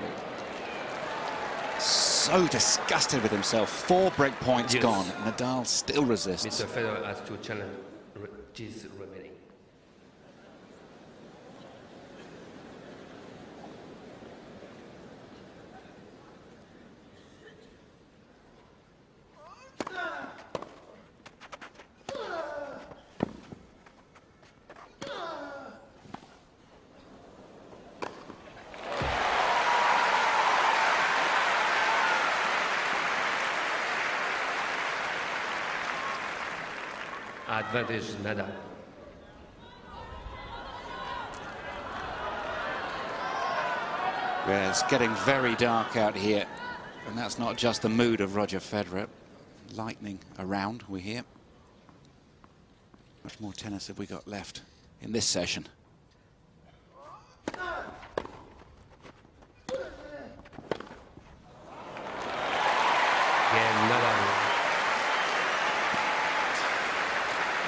so disgusted with himself. 4 break points gone. Nadal still resists. Mr. Federer has 2 challenges remaining. Advantage Nadal. Yeah, it's getting very dark out here. And that's not just the mood of Roger Federer. Lightning around, we hear. Much more tennis have we got left in this session.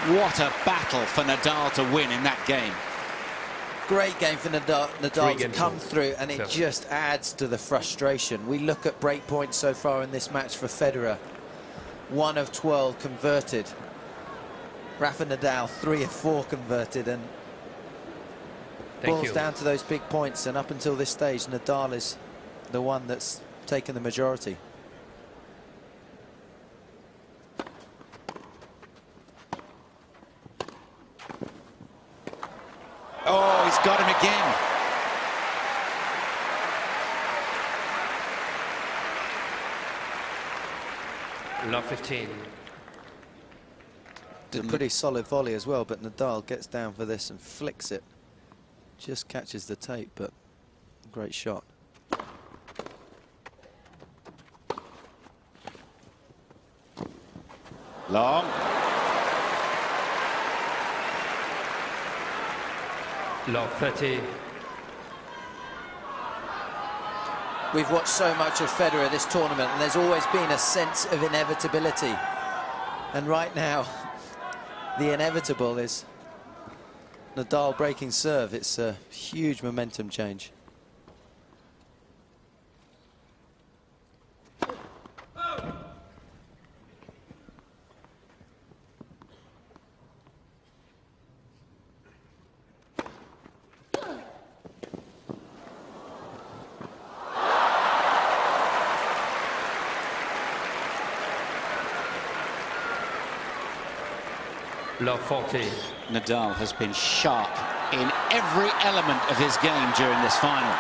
What a battle for Nadal to win in that game. Great game for Nadal to come through, and it just adds to the frustration. We look at break points so far in this match for Federer. 1 of 12 converted. Rafa Nadal 3 of 4 converted, and boils down to those big points. And up until this stage, Nadal is the one that's taken the majority. Oh, he's got him again. Love 15. Did a pretty solid volley as well, but Nadal gets down for this and flicks it. Just catches the tape, but great shot. Long. Love 30. We've watched so much of Federer this tournament, and there's always been a sense of inevitability. And right now, the inevitable is Nadal breaking serve. It's a huge momentum change. Love 40. Nadal has been sharp in every element of his game during this final.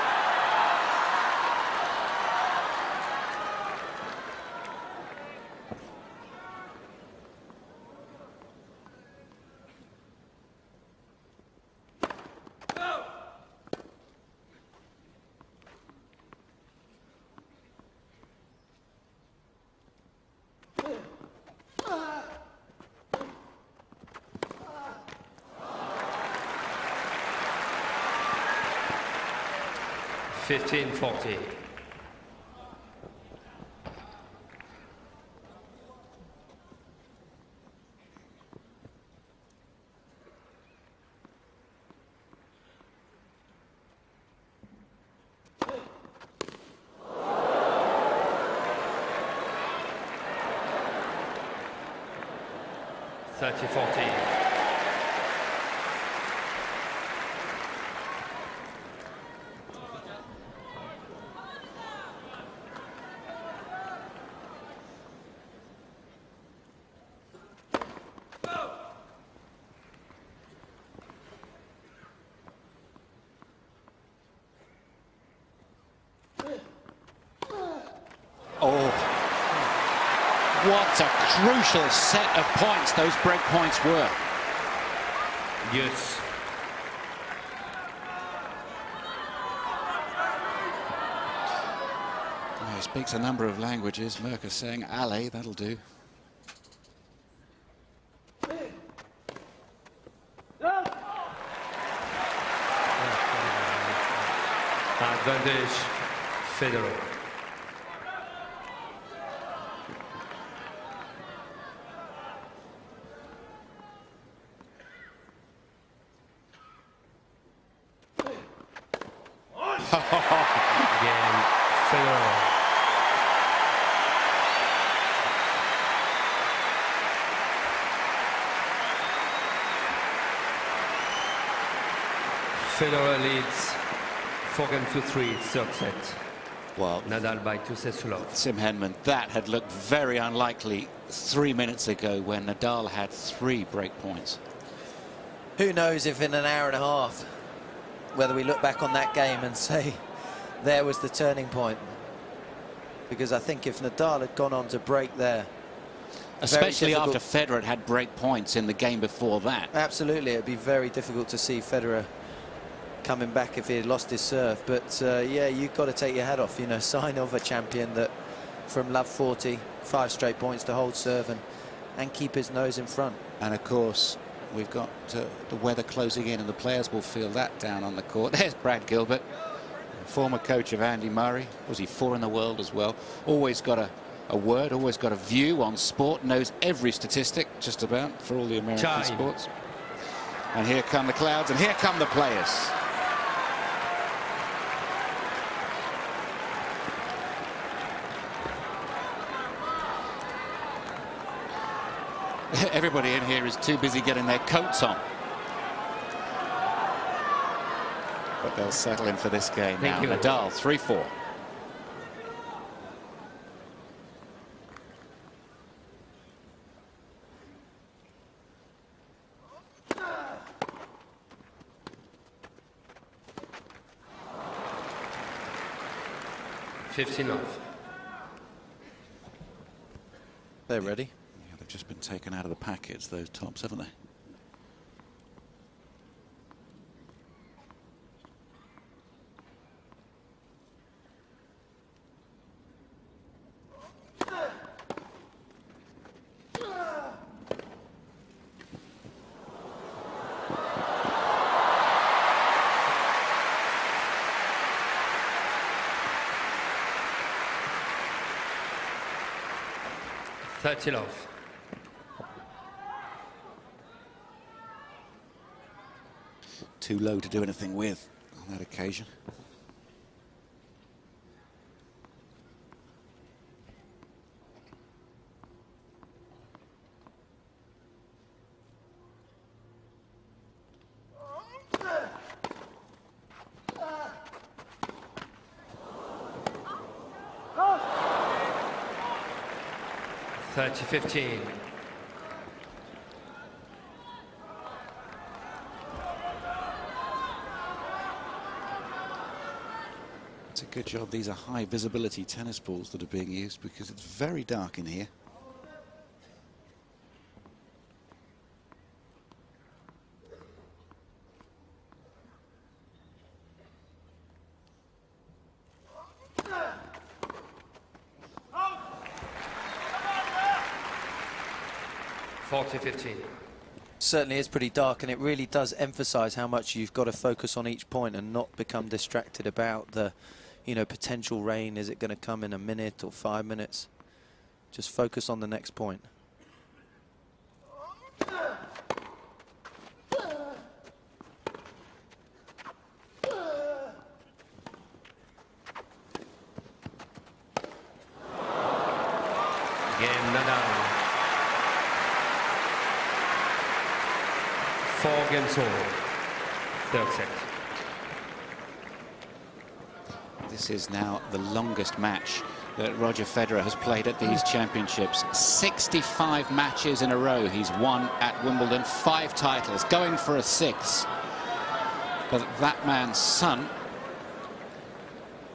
Fifteen 40. Thirty 40. What a crucial set of points those break points were. Yes. He speaks a number of languages. Merck is saying, "Allez, that'll do." Advantage Federer. Again, Federer. Federer leads 4-3, third set. Well, Nadal by 2 sets to love. Sim Henman, that had looked very unlikely 3 minutes ago when Nadal had 3 break points. Who knows if in an hour and a half, whether we look back on that game and say there was the turning point. Because I think if Nadal had gone on to break there, especially after Federer had break points in the game before that. Absolutely, it'd be very difficult to see Federer coming back if he had lost his serve. But yeah, you've got to take your hat off, you know, sign of a champion that from love 40, 5 straight points to hold serve and keep his nose in front. And of course, we've got the weather closing in and the players will feel that down on the court. There's Brad Gilbert, former coach of Andy Murray. Was he 4 in the world as well? Always got a word, always got a view on sport, knows every statistic just about for all the American sports. And here come the clouds and here come the players. Everybody in here is too busy getting their coats on. But they'll settle in for this game now. Nadal, 3-4. They're ready. Yeah, they've just been taken out of the packets, those tops, haven't they? Love. Too low to do anything with on that occasion. It's a good job these are high visibility tennis balls that are being used because it's very dark in here. Certainly is pretty dark, and it really does emphasize how much you've got to focus on each point and not become distracted about the, you know, potential rain. Is it going to come in a minute or 5 minutes? Just focus on the next point. Again, Nadal. 4 games all. Third set. This is now the longest match that Roger Federer has played at these championships. 65 matches in a row he's won at Wimbledon, 5 titles, going for a 6th. But that man's son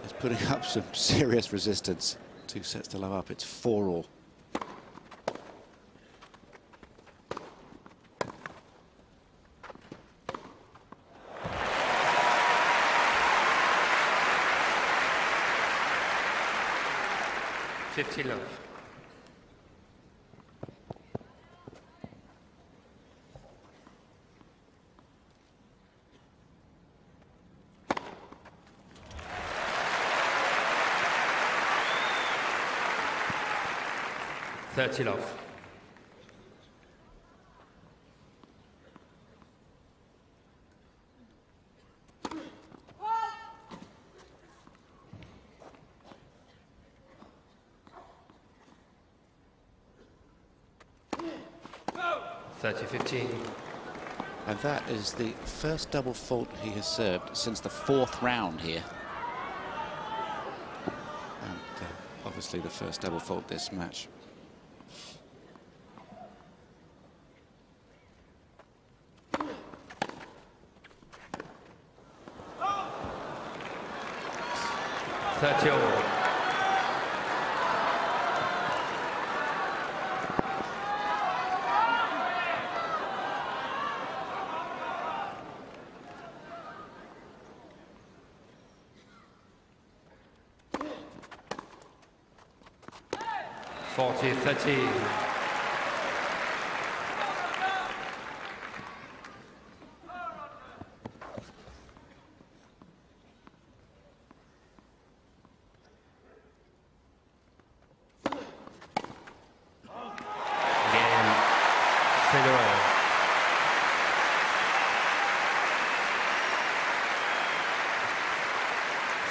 is putting up some serious resistance. 2 sets to love up, it's 4-all. Love. Love. And that is the first double fault he has served since the 4th round here. And obviously the first double fault this match. Federer.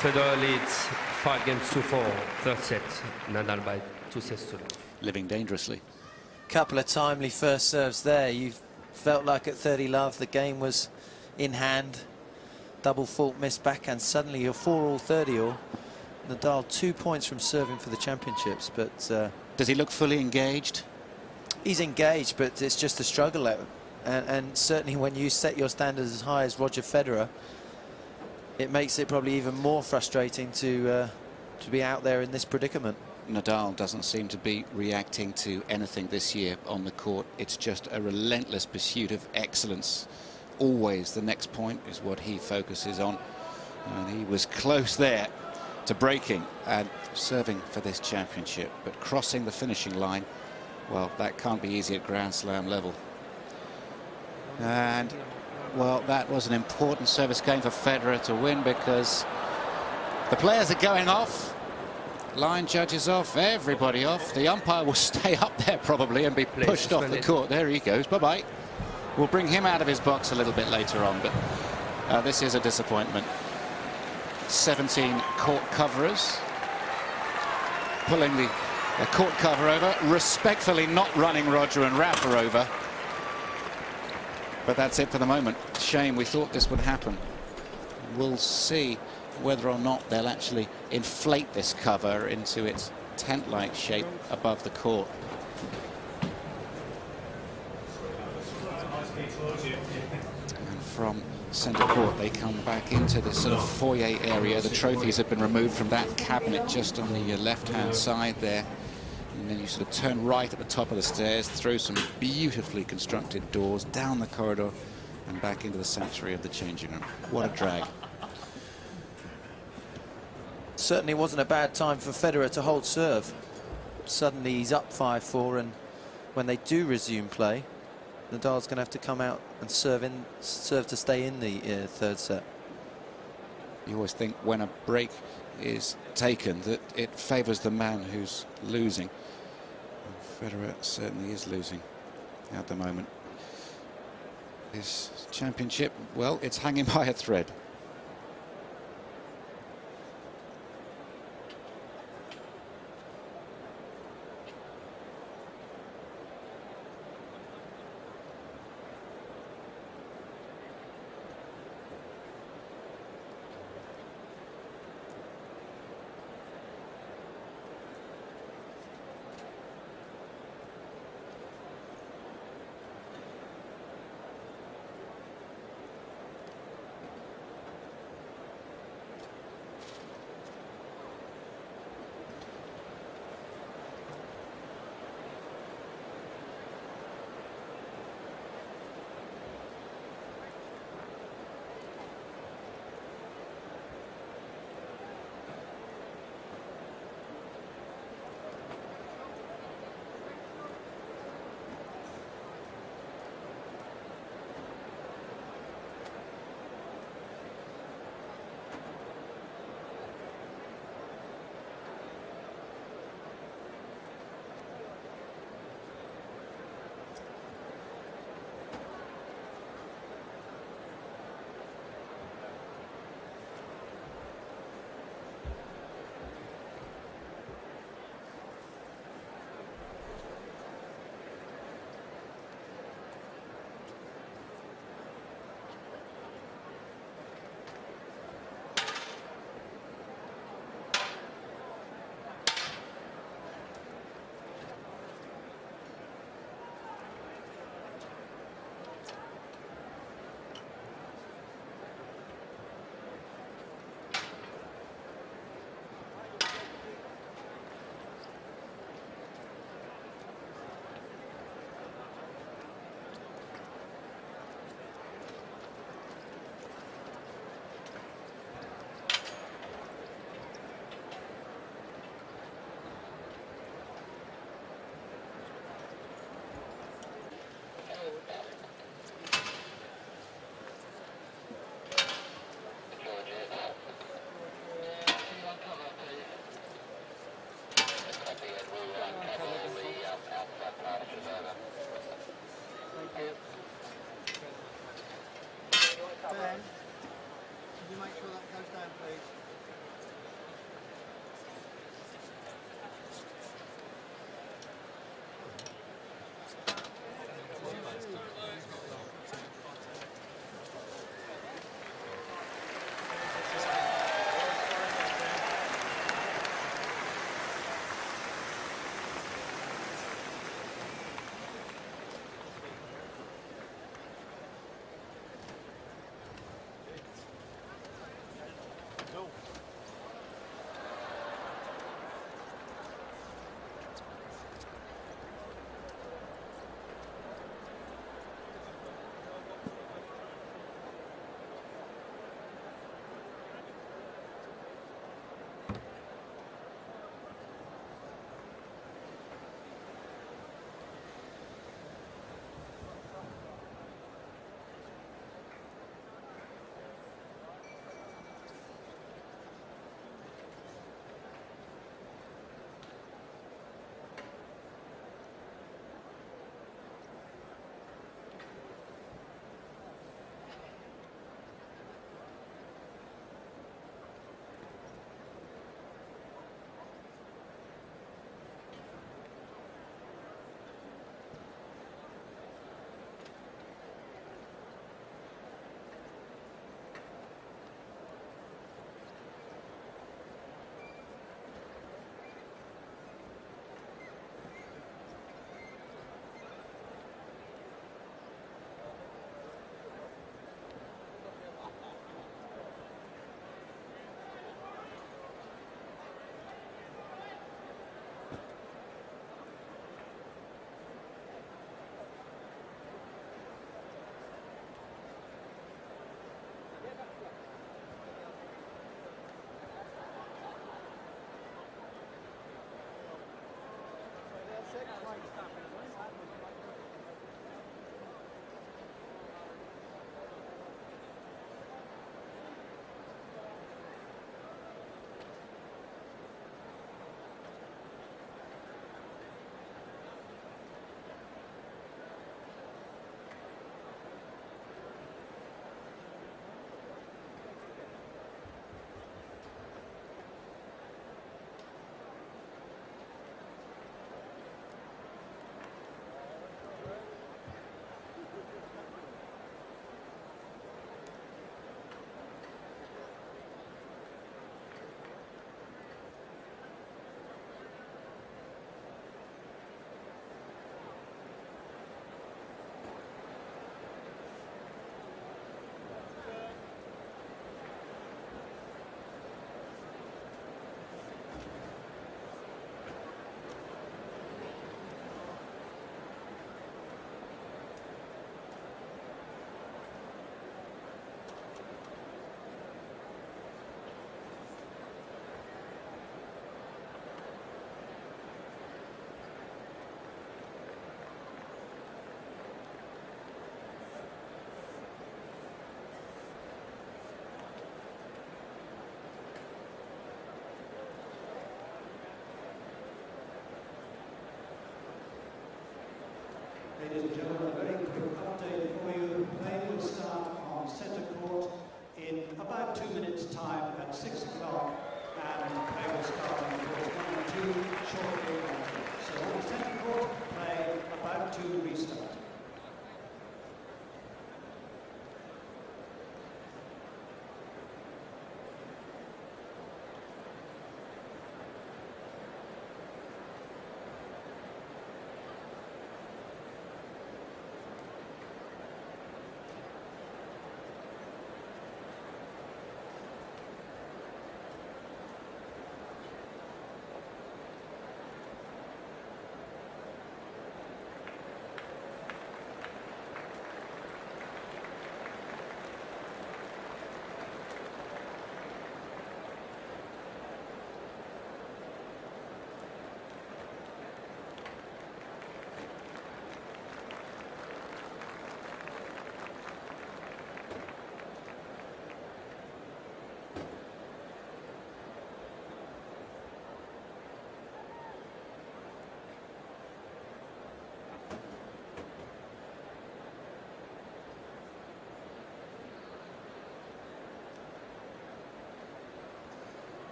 Federer leads 5 games to 4, third set. Nadal by 2 sets to love. Living dangerously. Couple of timely first serves there. You felt like at 30 love the game was in hand. Double fault missed back, and suddenly you're 4-all, 30-all. Nadal 2 points from serving for the championships, but does he look fully engaged? He's engaged, but it's just a struggle. And certainly when you set your standards as high as Roger Federer, it makes it probably even more frustrating to be out there in this predicament. Nadal doesn't seem to be reacting to anything this year on the court. It's just a relentless pursuit of excellence. Always the next point is what he focuses on. And he was close there to breaking and serving for this championship, but crossing the finishing line, well, that can't be easy at Grand Slam level. And well, that was an important service game for Federer to win, because the players are going off. Line judges off, everybody off. The umpire will stay up there probably and be pushed off the court. There he goes, bye-bye. We'll bring him out of his box a little bit later on, but this is a disappointment. 17 court coverers pulling the court cover over, respectfully not running Roger and Rafa over. But that's it for the moment. Shame, we thought this would happen. We'll see whether or not they'll actually inflate this cover into its tent-like shape above the court. And from centre court they come back into this sort of foyer area. The trophies have been removed from that cabinet just on the left-hand side there. And then you sort of turn right at the top of the stairs, through some beautifully constructed doors, down the corridor and back into the sanctuary of the changing room. What a drag. Certainly wasn't a bad time for Federer to hold serve. Suddenly he's up 5-4, and when they do resume play, Nadal's going to have to come out and serve to stay in the third set. You always think when a break is taken that it favours the man who's losing. And Federer certainly is losing at the moment. His championship, well, it's hanging by a thread. Ben, can you make sure that goes down, please? Ladies and gentlemen, a very quick update for you. Play will start on centre court in about 2 minutes' time at 6 o'clock, and play will start on courts 1 and 2 shortly after. So on centre court, play about to restart.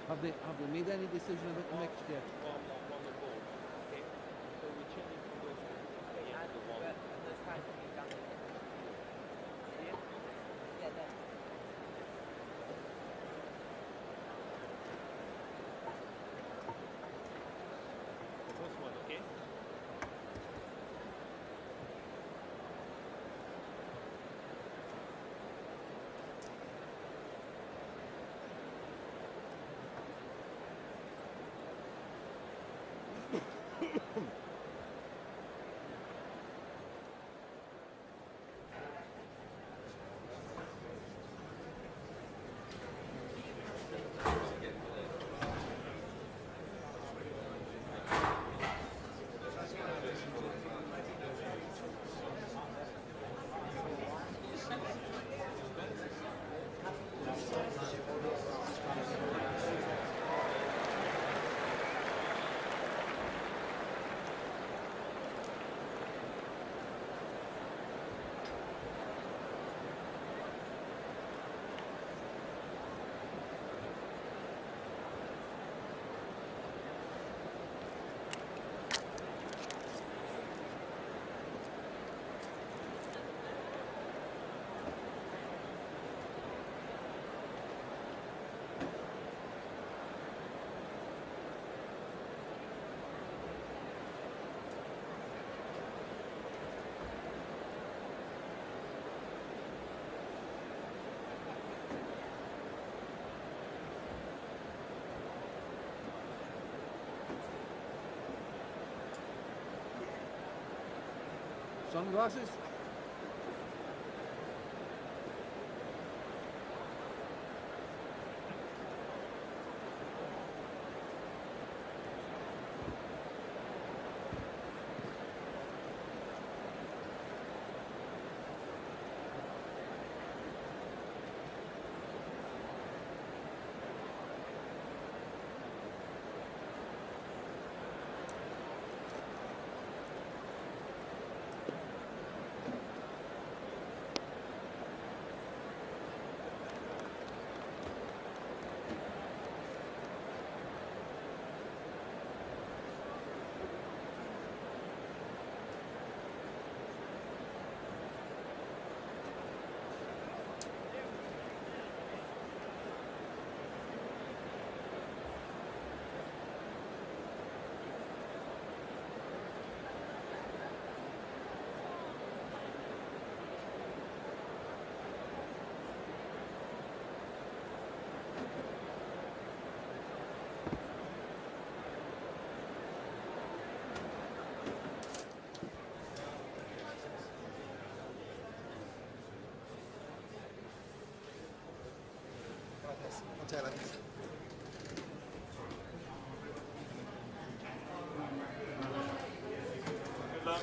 Have they made any decision about the mix yet? Sunglasses? Muchas gracias. Good luck.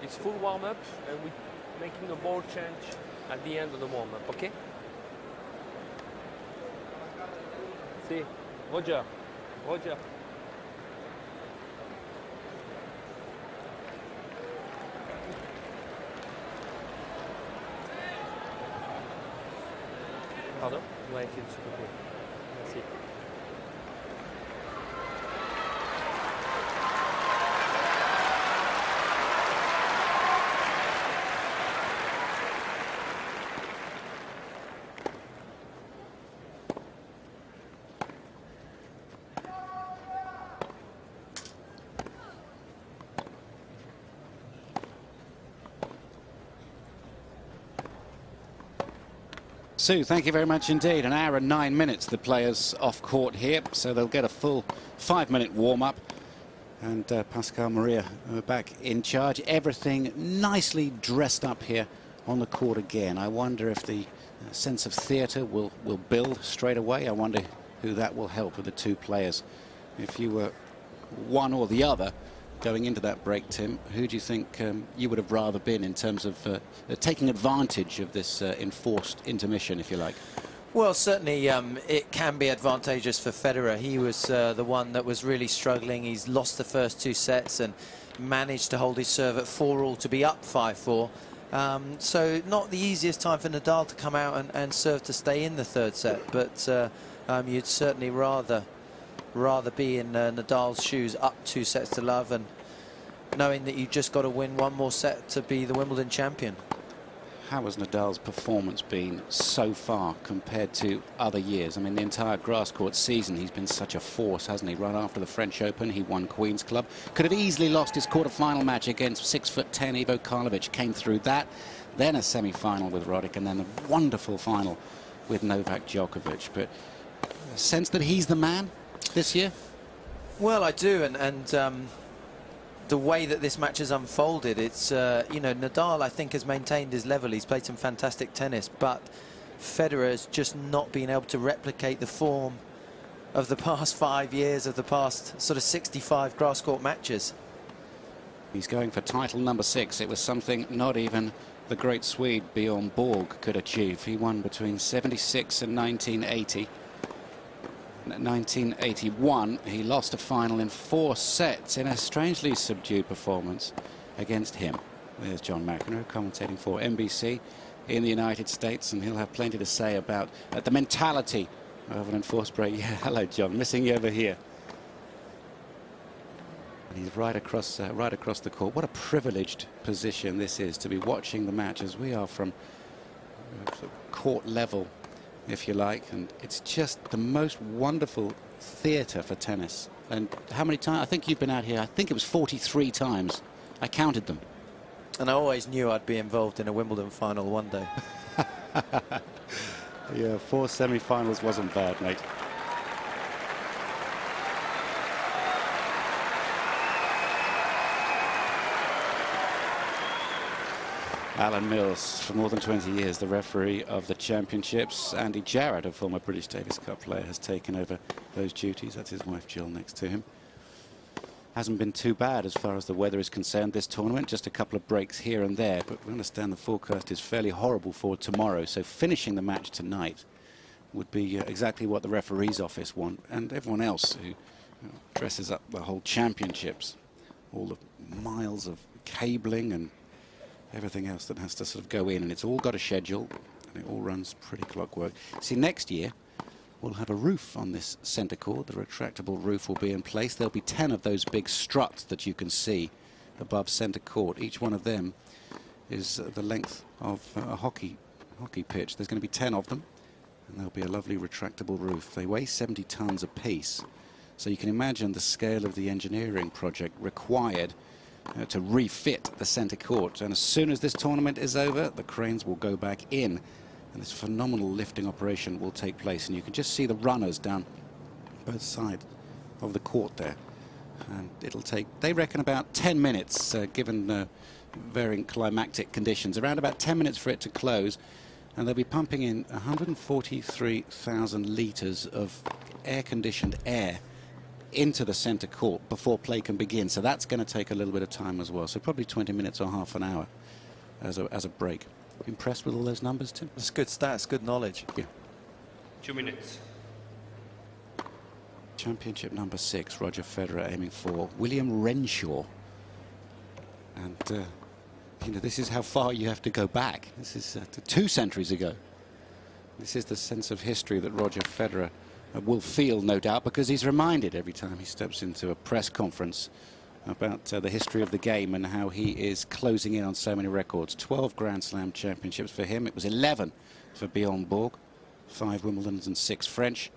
It's full warm-up, and we're making a ball change at the end of the warm-up, okay? See, Roger. Roger. Pardon? Ouais, s'il vous plaît. Merci. Sue, thank you very much indeed. An hour and 9 minutes the players off court here, so they'll get a full 5-minute warm-up. And Pascal Maria back in charge. Everything nicely dressed up here on the court again. I wonder if the sense of theatre will build straight away. I wonder who that will help with the two players. If you were one or the other going into that break, Tim, who do you think you would have rather been in terms of taking advantage of this enforced intermission, if you like? Well, certainly it can be advantageous for Federer. He was the one that was really struggling. He's lost the first 2 sets and managed to hold his serve at 4-all to be up 5-4. So not the easiest time for Nadal to come out and serve to stay in the 3rd set, but you'd certainly rather be in Nadal's shoes up 2 sets to love and knowing that you've just got to win 1 more set to be the Wimbledon champion. How has Nadal's performance been so far compared to other years? I mean, the entire grass court season, he's been such a force, hasn't he? Right after the French Open, he won Queen's Club. Could have easily lost his quarter-final match against 6'10" Ivo Karlovic. Came through that. Then a semi-final with Roddick, and then a wonderful final with Novak Djokovic. But a sense that he's the man this year? Well, I do, and the way that this match has unfolded, it's, you know, Nadal, I think, has maintained his level. He's played some fantastic tennis, but Federer has just not been able to replicate the form of the past 5 years, of the past sort of 65 grass court matches. He's going for title number 6. It was something not even the great Swede Bjorn Borg could achieve. He won between 76 and 1980. In 1981, he lost a final in 4 sets in a strangely subdued performance against him. There's John McEnroe commentating for NBC in the United States, and he'll have plenty to say about the mentality of an enforced break. Yeah, hello, John. Missing you over here. And he's right across the court. What a privileged position this is, to be watching the match as we are from court level, if you like, and it's just the most wonderful theatre for tennis. And how many times? I think you've been out here, I think it was 43 times. I counted them. And I always knew I'd be involved in a Wimbledon final one day. Yeah, 4 semi-finals wasn't bad, mate. Alan Mills, for more than 20 years, the referee of the championships. Andy Jarrett, a former British Davis Cup player, has taken over those duties. That's his wife, Jill, next to him. Hasn't been too bad as far as the weather is concerned this tournament. Just a couple of breaks here and there, but we understand the forecast is fairly horrible for tomorrow. So finishing the match tonight would be exactly what the referee's office want, and everyone else who dresses up the whole championships. All the miles of cabling and everything else that has to sort of go in, and it's all got a schedule, and it all runs pretty clockwork. See, next year we'll have a roof on this centre court. The retractable roof will be in place. There'll be 10 of those big struts that you can see above centre court. Each one of them is the length of a hockey pitch. There's going to be 10 of them, and there'll be a lovely retractable roof. They weigh 70 tons apiece, so you can imagine the scale of the engineering project required to refit the centre court. And as soon as this tournament is over, the cranes will go back in, and this phenomenal lifting operation will take place. And you can just see the runners down both sides of the court there. And it'll take, they reckon, about 10 minutes, given varying climactic conditions, around about 10 minutes for it to close. And they'll be pumping in 143,000 litres of air-conditioned air into the centre court before play can begin. So that's going to take a little bit of time as well. So probably 20 minutes or half an hour as a break. Impressed with all those numbers, Tim? That's good stats, good knowledge. Yeah. 2 minutes. Championship number 6, Roger Federer aiming for William Renshaw. And, you know, this is how far you have to go back. This is 2 centuries ago. This is the sense of history that Roger Federer will feel, no doubt, because he's reminded every time he steps into a press conference about the history of the game and how he is closing in on so many records. 12 Grand Slam championships for him. It was 11 for Bjorn Borg, 5 Wimbledons and 6 French.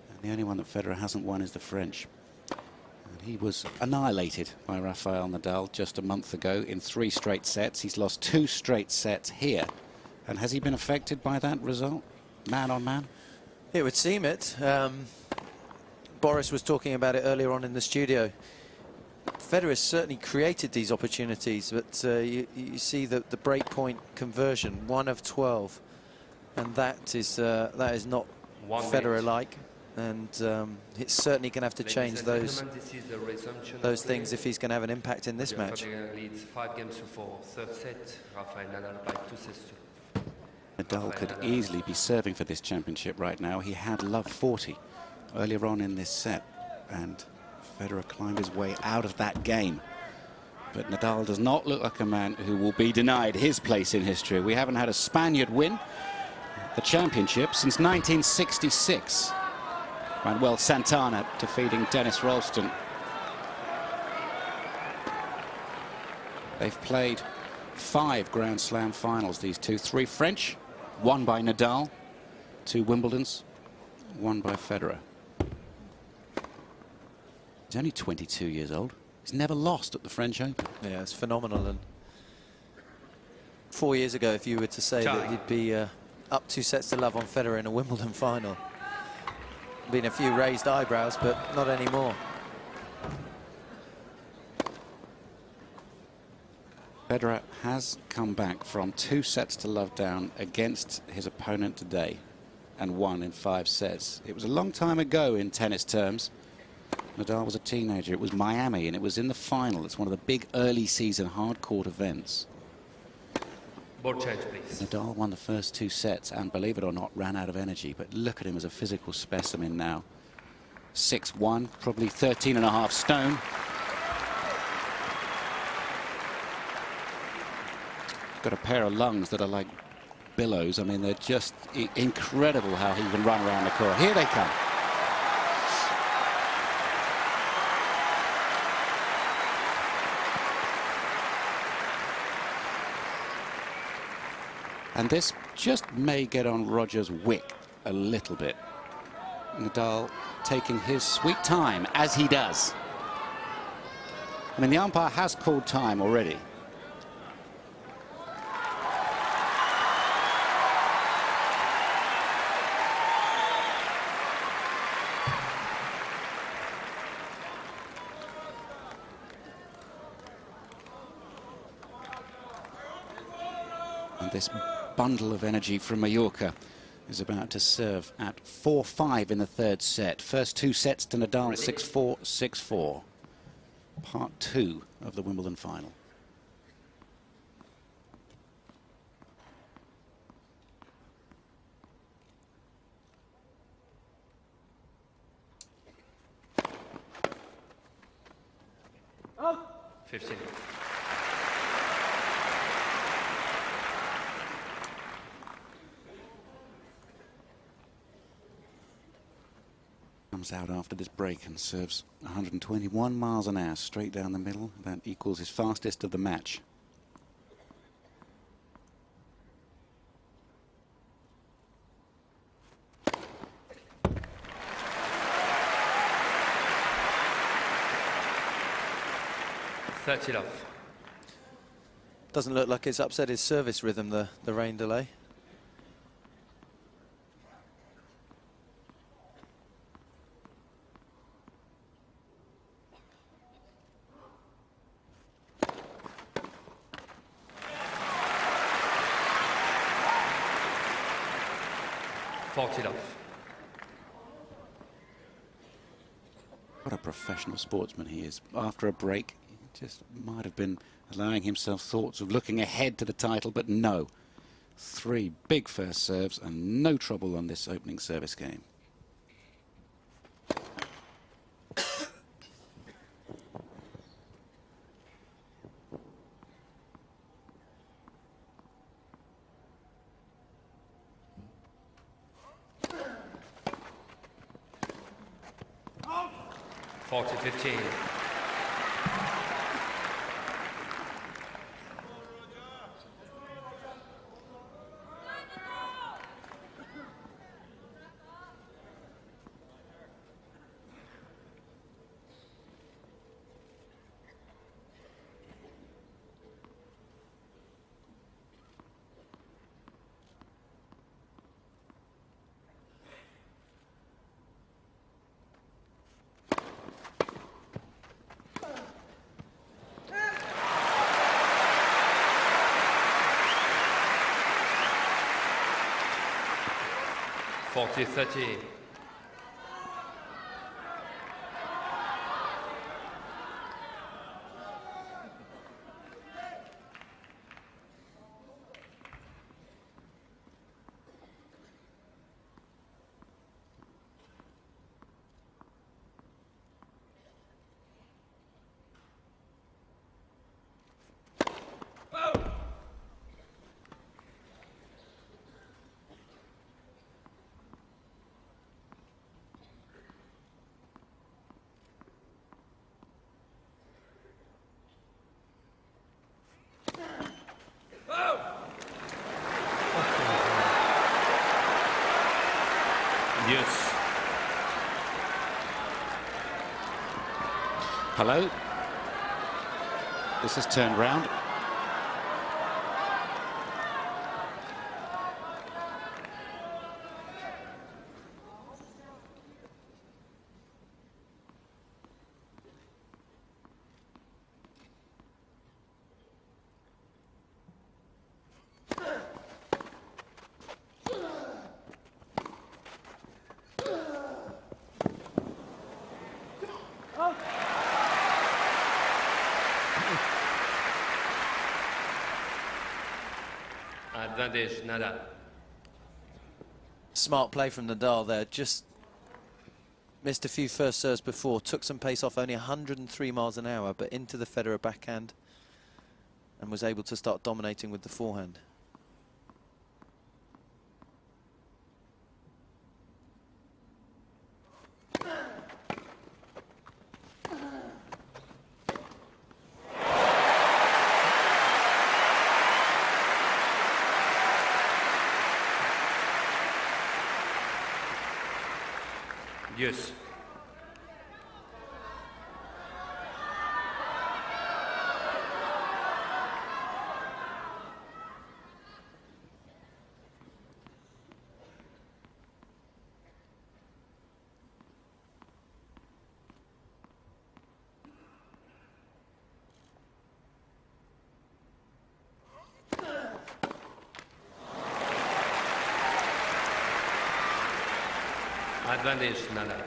And the only one that Federer hasn't won is the French. And he was annihilated by Rafael Nadal just a month ago in 3 straight sets. He's lost 2 straight sets here. And has he been affected by that result, man on man? It would seem it. Boris was talking about it earlier on in the studio. Federer certainly created these opportunities, but you see the breakpoint conversion, 1 of 12, and that is not Federer-like, and it's certainly going to have to change those things if he's going to have an impact in this match. Federer leads 5 games to 4. Third set, Rafael Nadal by 2 sets to 2. Nadal could easily be serving for this championship right now. He had love 40 earlier on in this set, and Federer climbed his way out of that game. But Nadal does not look like a man who will be denied his place in history. We haven't had a Spaniard win the championship since 1966. Manuel Santana defeating Dennis Ralston. They've played 5 Grand Slam finals, these two. 3 French, 1 by Nadal, 2 Wimbledons, 1 by Federer. He's only 22 years old. He's never lost at the French Open. Yeah, it's phenomenal. And 4 years ago, if you were to say that you'd be up 2 sets to love on Federer in a Wimbledon final, been a few raised eyebrows, but not anymore. Federer has come back from 2 sets to love down against his opponent today and won in 5 sets. It was a long time ago in tennis terms. Nadal was a teenager. It was Miami, and it was in the final. It's one of the big early season hard court events. Ball change, please. Nadal won the first 2 sets and, believe it or not, ran out of energy. But look at him as a physical specimen now. 6'1", probably 13.5 stone. Got a pair of lungs that are like billows. I mean, they're just incredible how he can run around the court. Here they come. And this just may get on Roger's wick a little bit. Nadal taking his sweet time, as he does. I mean, the umpire has called time already. And this bundle of energy from Mallorca is about to serve at 4-5 in the 3rd set. First 2 sets to Nadal at 6-4, 6-4. Part 2 of the Wimbledon final. Oh. 15. Comes out after this break and serves 121 miles an hour straight down the middle. That equals his fastest of the match. Love. Doesn't look like it's upset his service rhythm, the rain delay. Love. What a professional sportsman he is. After a break, he just might have been allowing himself thoughts of looking ahead to the title, but no. 3 big first serves and no trouble on this opening service game. Oh. 40-15. $40-30. Yes. Hello. This has turned round. Advantage Nadal. Smart play from Nadal there. Just missed a few first serves before. Took some pace off, only 103 miles an hour, but into the Federer backhand and was able to start dominating with the forehand. Yes. Advantage Nadal.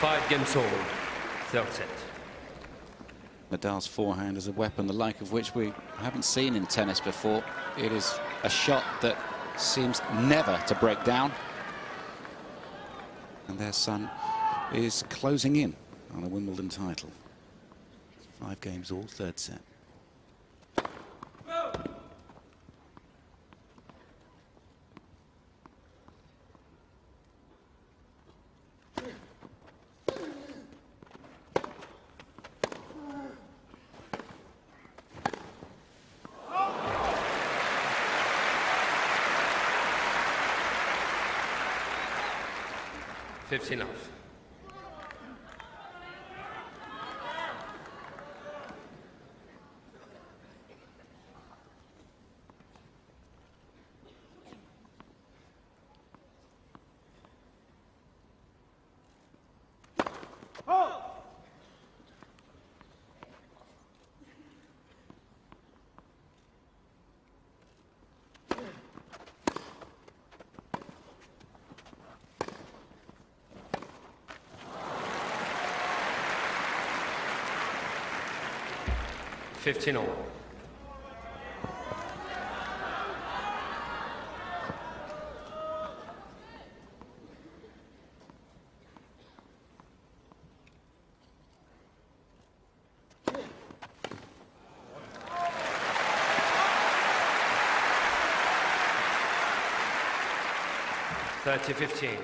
Five games all, third set. Nadal's forehand is a weapon the like of which we haven't seen in tennis before. It is a shot that seems never to break down. And their son is closing in on a Wimbledon title. 5 games all, third set. 15 love. $15 all. $30-15.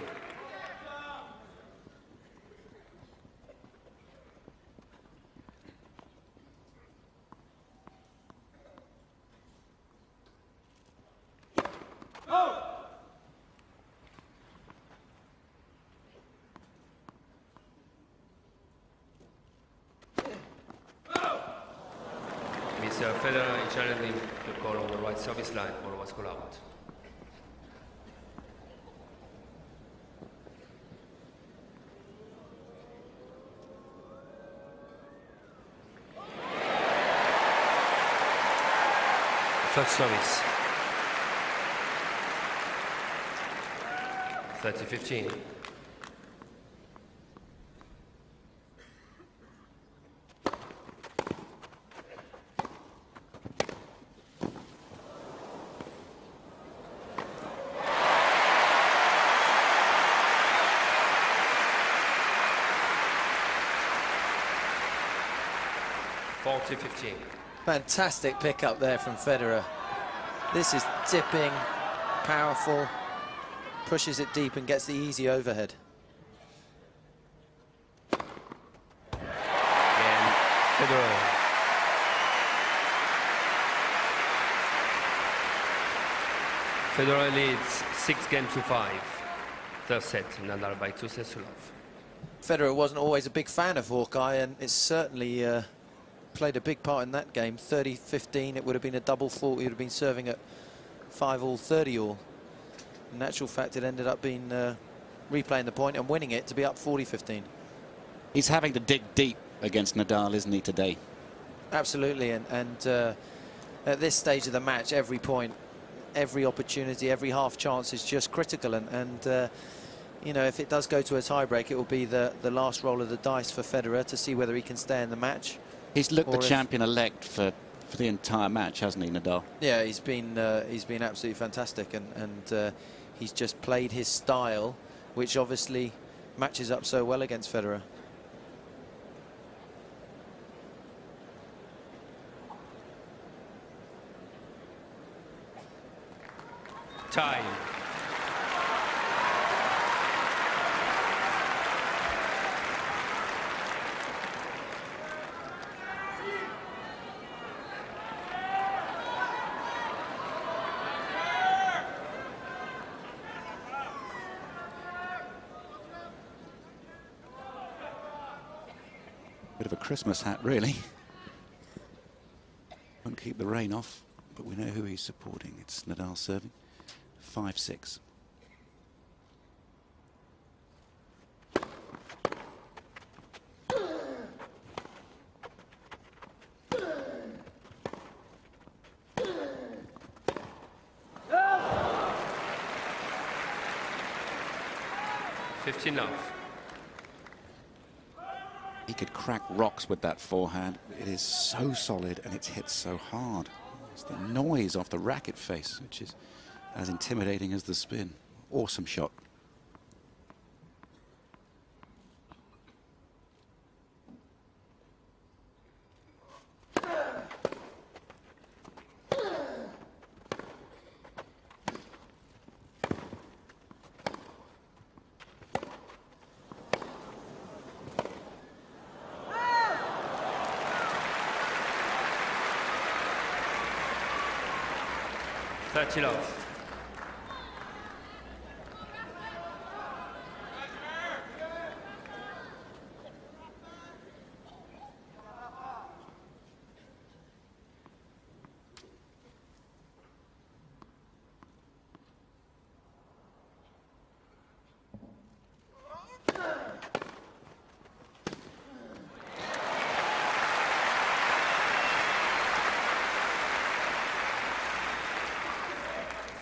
Mr. Federer is challenging the call on the right service line. Ball was called out. First service. 30-15. $40-15. Fantastic pickup there from Federer. This is tipping, powerful, pushes it deep and gets the easy overhead. Again, Federer. Federer leads 6-5. Third set, Nadal by 2 sets to love. Federer wasn't always a big fan of Hawkeye, and it's certainly played a big part in that game. 30-15, it would have been a double fault. He would have been serving at 5-all, 30-all. In actual fact, it ended up being replaying the point and winning it to be up 40-15. He's having to dig deep against Nadal, isn't he, today? Absolutely, and at this stage of the match, every point, every opportunity, every half chance is just critical, and you know, if it does go to a tiebreak, it will be the last roll of the dice for Federer to see whether he can stay in the match. He's looked the champion-elect for the entire match, hasn't he, Nadal? Yeah, he's been absolutely fantastic, and he's just played his style, which obviously matches up so well against Federer. Time. Bit of a Christmas hat, really. Won't keep the rain off, but we know who he's supporting. It's Nadal serving. 5-6. He could crack rocks with that forehand. It is so solid and it's hit so hard. It's the noise off the racket face, which is as intimidating as the spin. Awesome shot. $30.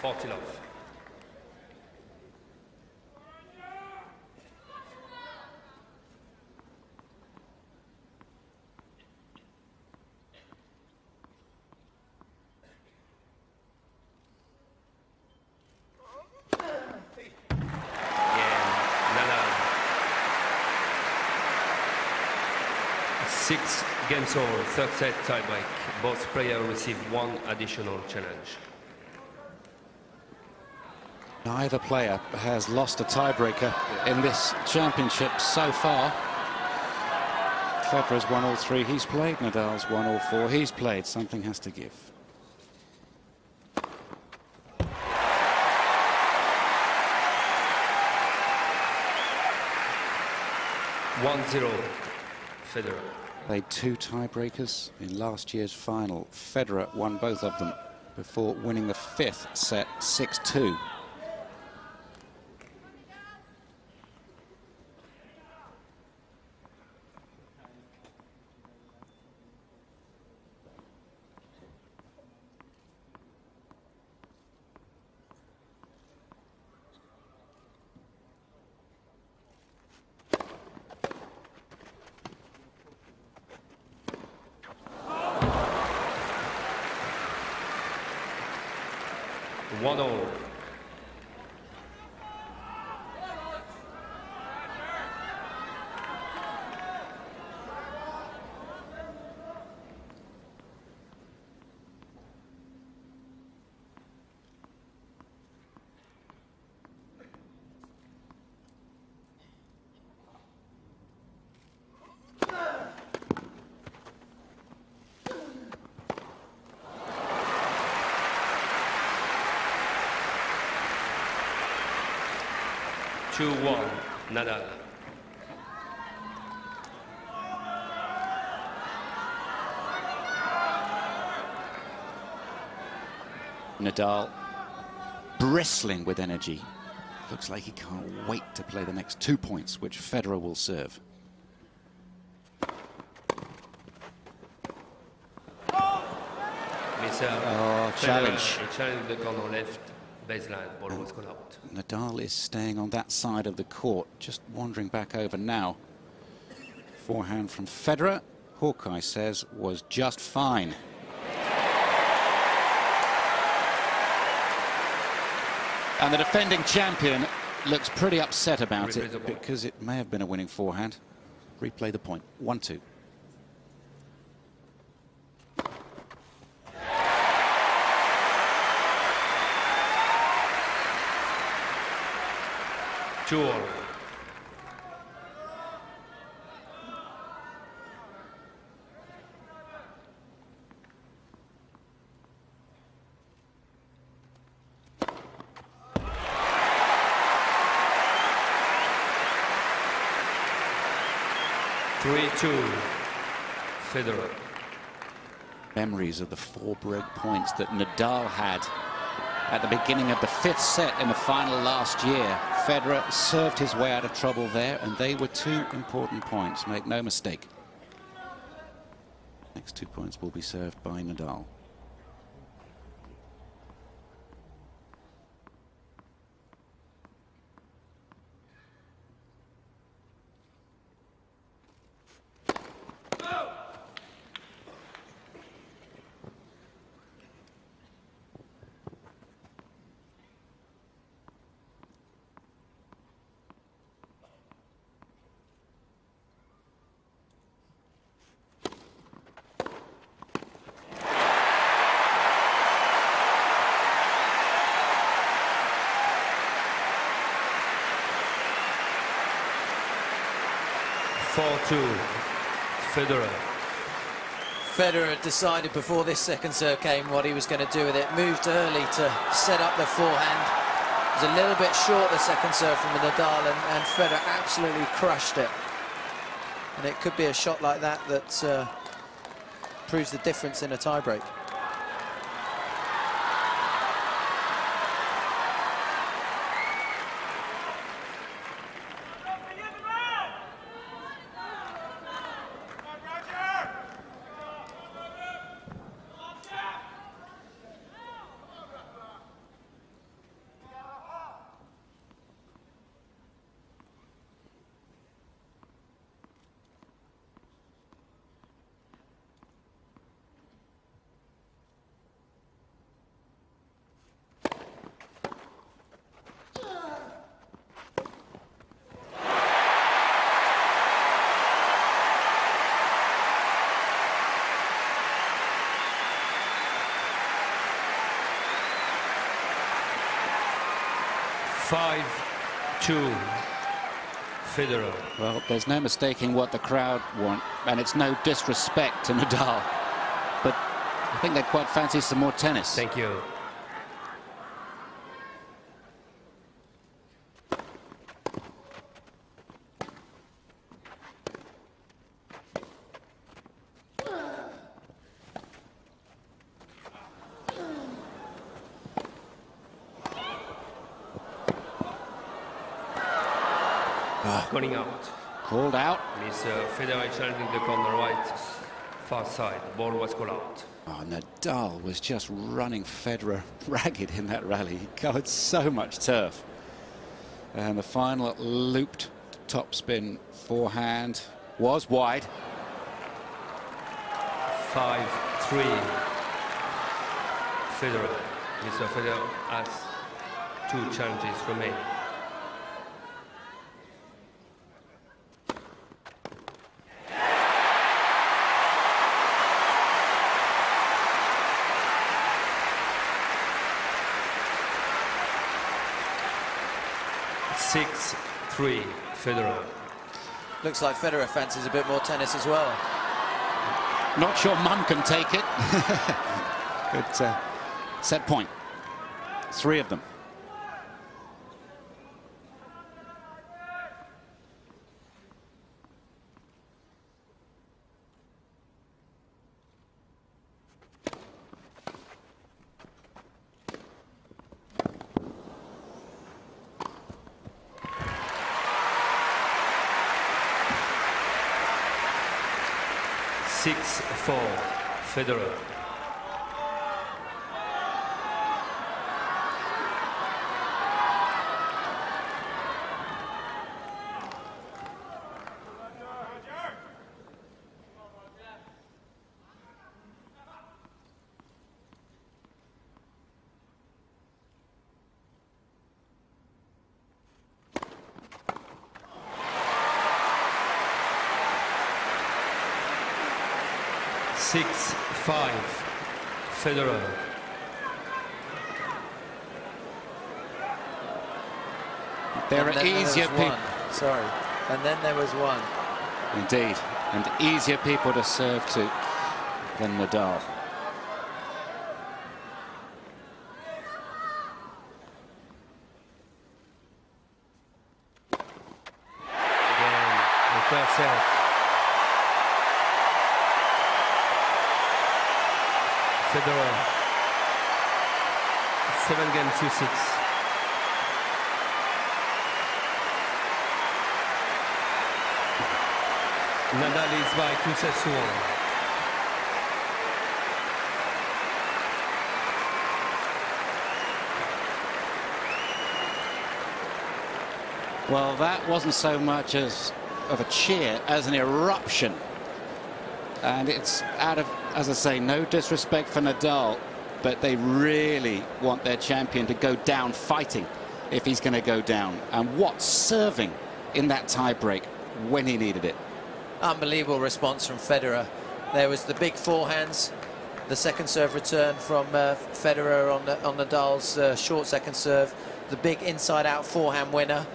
40 love. Six games all, third set tiebreak. Both players receive one additional challenge. Neither player has lost a tiebreaker in this championship so far. Federer's won all three he's played, Nadal's won all four he's played. Something has to give. One zero, Federer. Played two tiebreakers in last year's final. Federer won both of them before winning the fifth set 6-2. One all. Two one, Nadal. Nadal bristling with energy. Looks like he can't wait to play the next 2 points, which Federer will serve. Oh, challenge. Challenge the corner left baseline, ball was gone out. Nadal is staying on that side of the court, just wandering back over now. Forehand from Federer, Hawkeye says, was just fine. And the defending champion looks pretty upset about it because it may have been a winning forehand. Replay the point, 1-2. Two all. Three-two, Federer. Memories of the 4 break points that Nadal had at the beginning of the fifth set in the final last year. Federer served his way out of trouble there, and they were 2 important points, make no mistake. Next 2 points will be served by Nadal. Federer. Federer decided before this second serve came what he was going to do with it. Moved early to set up the forehand. It was a little bit short, the second serve from Nadal, and Federer absolutely crushed it. And it could be a shot like that that proves the difference in a tiebreak. 5-2. Federer. Well, there's no mistaking what the crowd want, and it's no disrespect to Nadal, but I think they'd quite fancy some more tennis. Thank you. Going out. Called out. Miss Federer challenging the corner right, far side. The ball was called out. Oh, Nadal was just running Federer ragged in that rally. He covered so much turf. And the final looped topspin forehand was wide. 5-3. Federer. Mr. Federer has 2 challenges remaining. Three, Federer. Looks like Federer fancies a bit more tennis as well. Not sure Mum can take it. Good set point. 3 of them. Federer. Federer. There are easier people. Sorry. And then there was one. Indeed. And easier people to serve to than Nadal. Again, the third set. Federer. 7-game 2-6. Nadal leads by 2-1. Well, that wasn't so much as of a cheer as an eruption. And it's out of, as I say, no disrespect for Nadal, but they really want their champion to go down fighting if he's going to go down. And what serving in that tie-break when he needed it. Unbelievable response from Federer. There was the big forehands, the second serve return from Federer on Nadal's short second serve, the big inside-out forehand winner,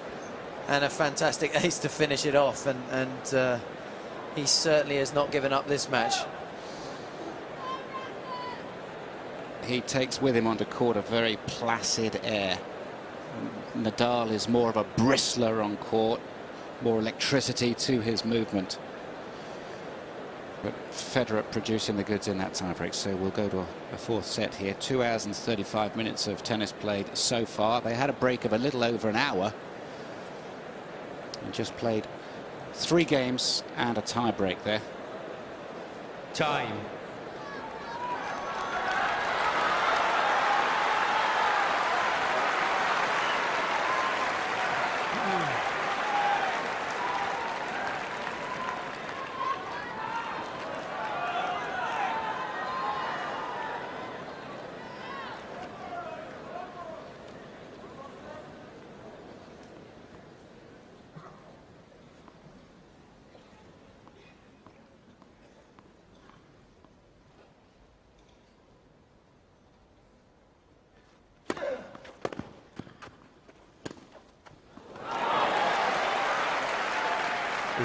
and a fantastic ace to finish it off. And he certainly has not given up this match. He takes with him onto court a very placid air. Nadal is more of a bristler on court, more electricity to his movement. But Federer producing the goods in that tiebreak, so we'll go to a 4th set here. 2 hours and 35 minutes of tennis played so far. They had a break of a little over an hour and just played 3 games and a tiebreak there. Time.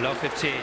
Love 15.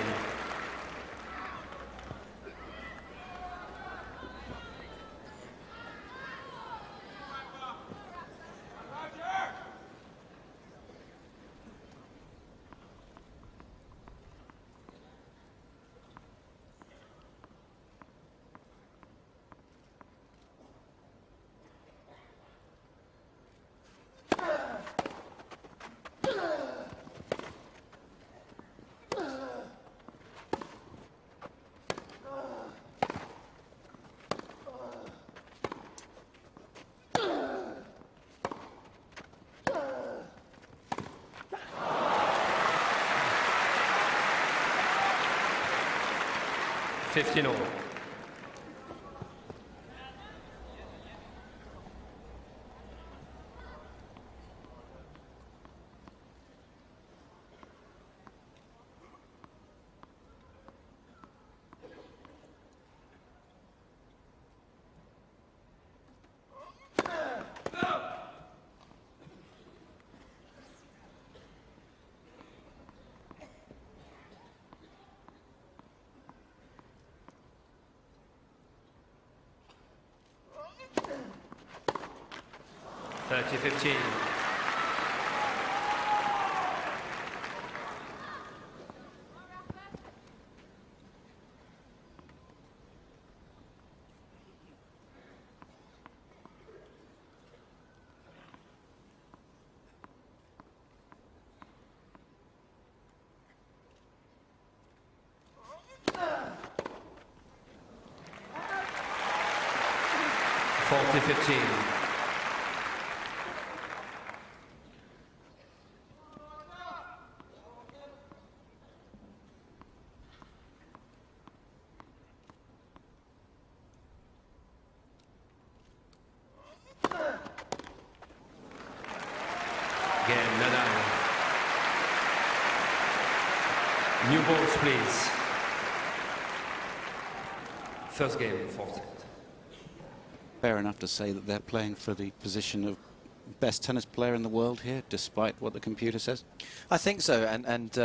$15 all. $30-15. $40-15. Again, Nadal. New balls, please. First game, fourth set. Fair enough to say that they're playing for the position of best tennis player in the world here, despite what the computer says? I think so, and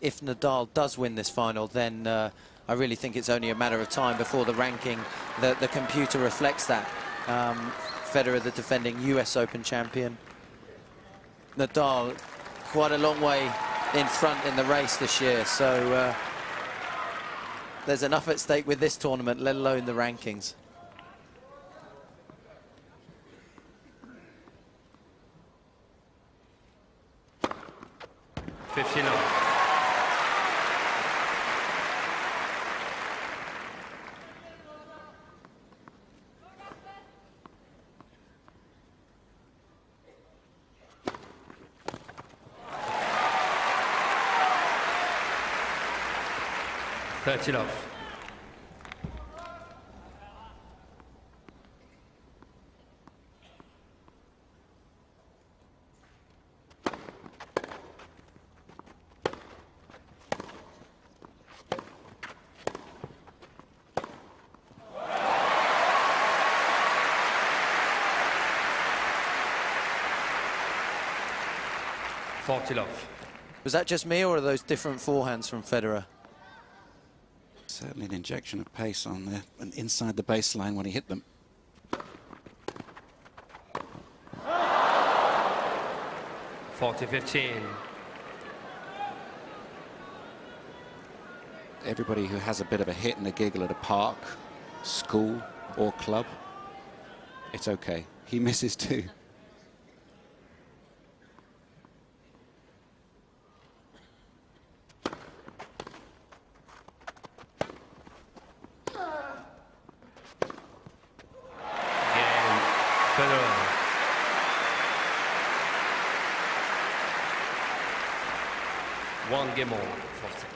if Nadal does win this final, then I really think it's only a matter of time before the ranking, the computer reflects that. Federer, the defending US Open champion. Nadal, quite a long way in front in the race this year, so there's enough at stake with this tournament, let alone the rankings. $30 love. $40 love. Was that just me, or are those different forehands from Federer? Certainly an injection of pace on there and inside the baseline when he hit them. $40-15. Everybody who has a bit of a hit and a giggle at a park, school or club, it's okay. He misses too. One game more, fourth set.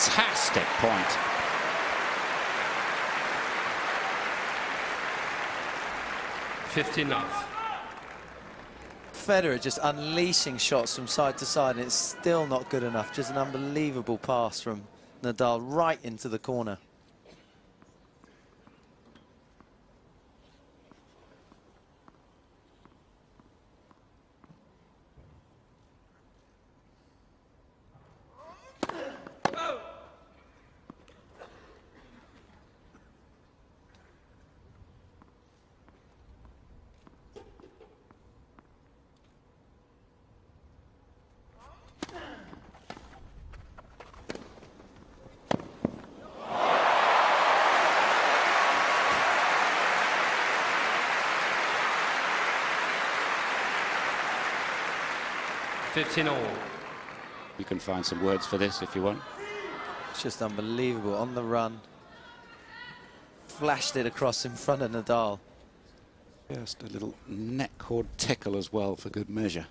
fantastic point. Federer just unleashing shots from side to side, and it's still not good enough. Just an unbelievable pass from Nadal right into the corner. You can find some words for this if you want. It's just unbelievable. On the run. Flashed it across in front of Nadal. Just a little neck cord tickle as well for good measure.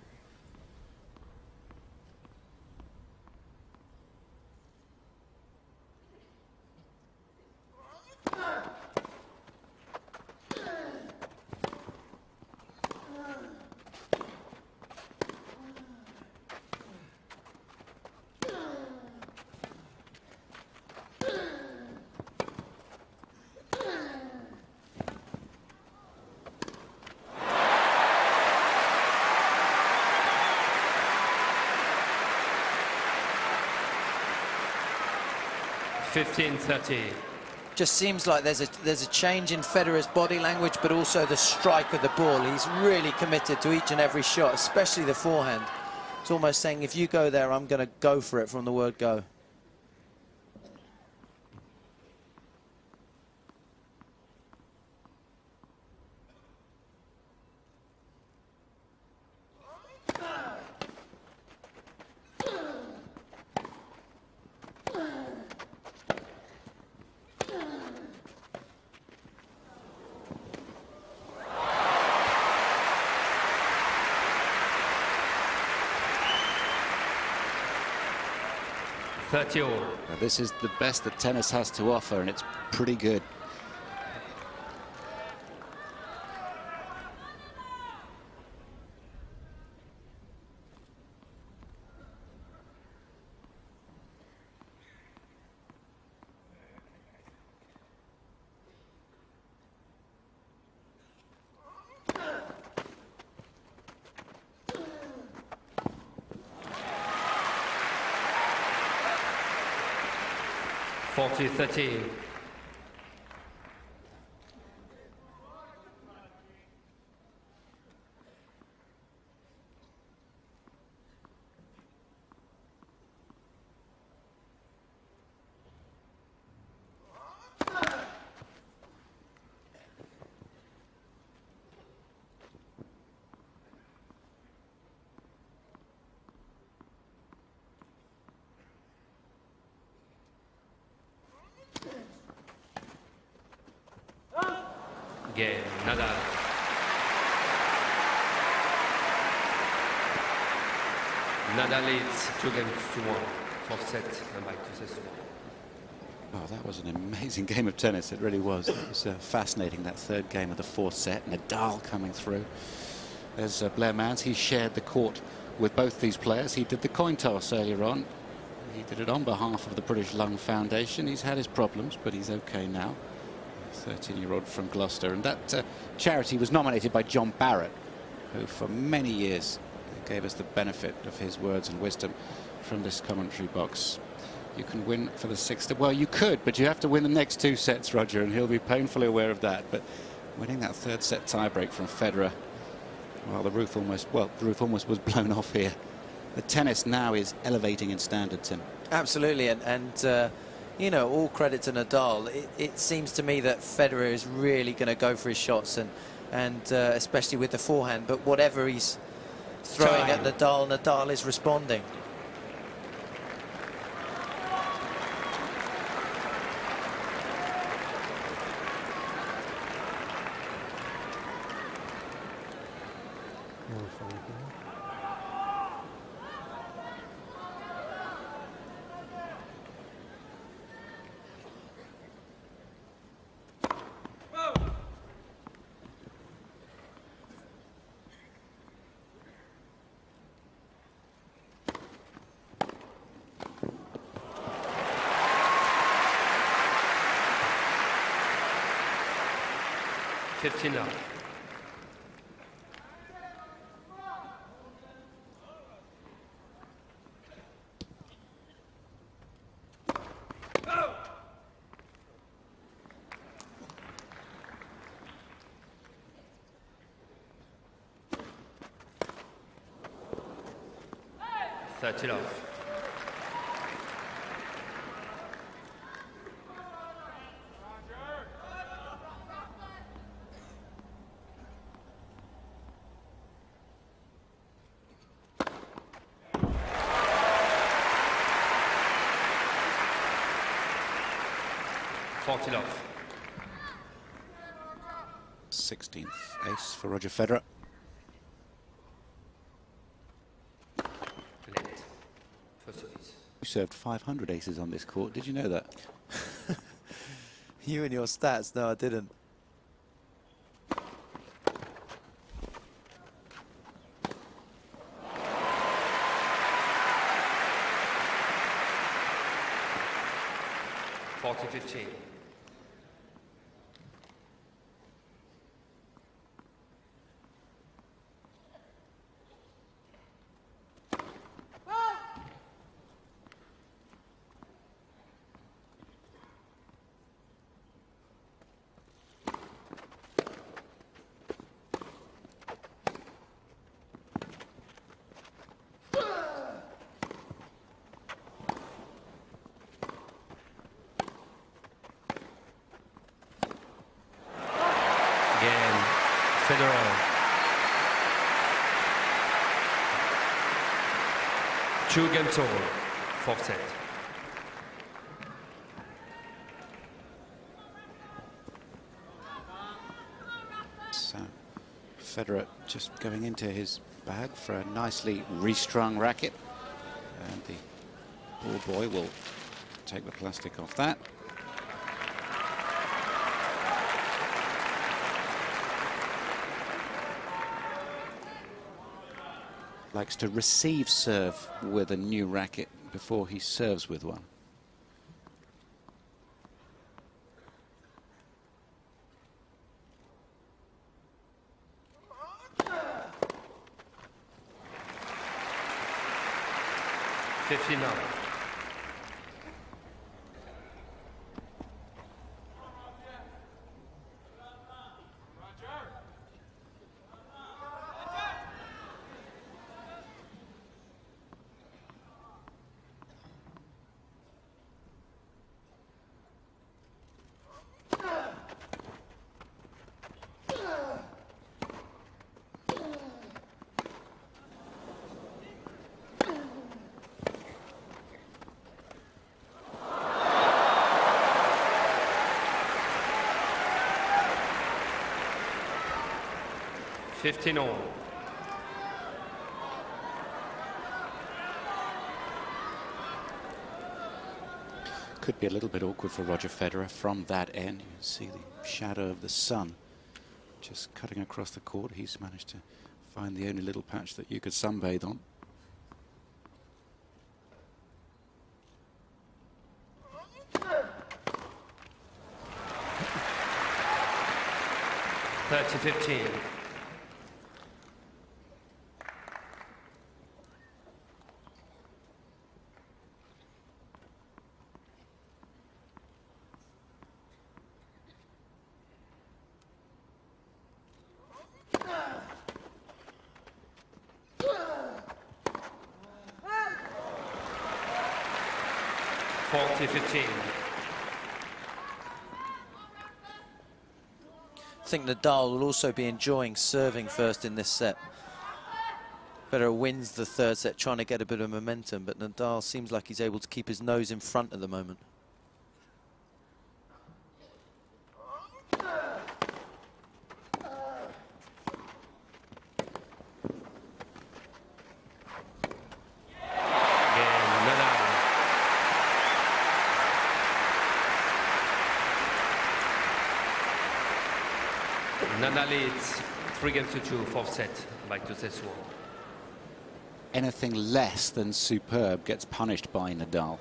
Just seems like there's a change in Federer's body language, but also the strike of the ball. He's really committed to each and every shot, especially the forehand. It's almost saying, if you go there, I'm going to go for it from the word go. Now, this is the best that tennis has to offer, and it's pretty good. Game, Nadal. Nadal leads 2-1, fourth set, and back to set. Oh, that was an amazing game of tennis. It really was. It was fascinating, that third game of the fourth set. Nadal coming through. There's Blair Mans. He shared the court with both these players. He did the coin toss earlier on. He did it on behalf of the British Lung Foundation. He's had his problems, but he's okay now. 13-year-old from Gloucester, and that charity was nominated by John Barrett, who for many years gave us the benefit of his words and wisdom from this commentary box. You can win for the sixth. Well, you could, but you have to win the next two sets, Roger, and he'll be painfully aware of that. But winning that third set tiebreak from Federer, well, the roof almost was blown off here. The tennis now is elevating in standard, Tim. Absolutely, and you know, all credit to Nadal. It seems to me that Federer is really going to go for his shots, and especially with the forehand. But whatever he's throwing at Nadal, Nadal is responding. 15 love. Love. Love. 16th ace for Roger Federer. You served 500 aces on this court. Did you know that? You and your stats. No, I didn't. $40-15. Federer. 2 games all, 4th set. So Federer just going into his bag for a nicely restrung racket, and the ball boy will take the plastic off that. Likes to receive serve with a new racket before he serves with one. $59. $15 all. Could be a little bit awkward for Roger Federer from that end. You can see the shadow of the sun just cutting across the court. He's managed to find the only little patch that you could sunbathe on. $30-15. $40-15. I think Nadal will also be enjoying serving first in this set. Federer wins the 3rd set, trying to get a bit of momentum, but Nadal seems like he's able to keep his nose in front at the moment. Nadal leads 3-2, 4th set by 2 sets to 1. Anything less than superb gets punished by Nadal.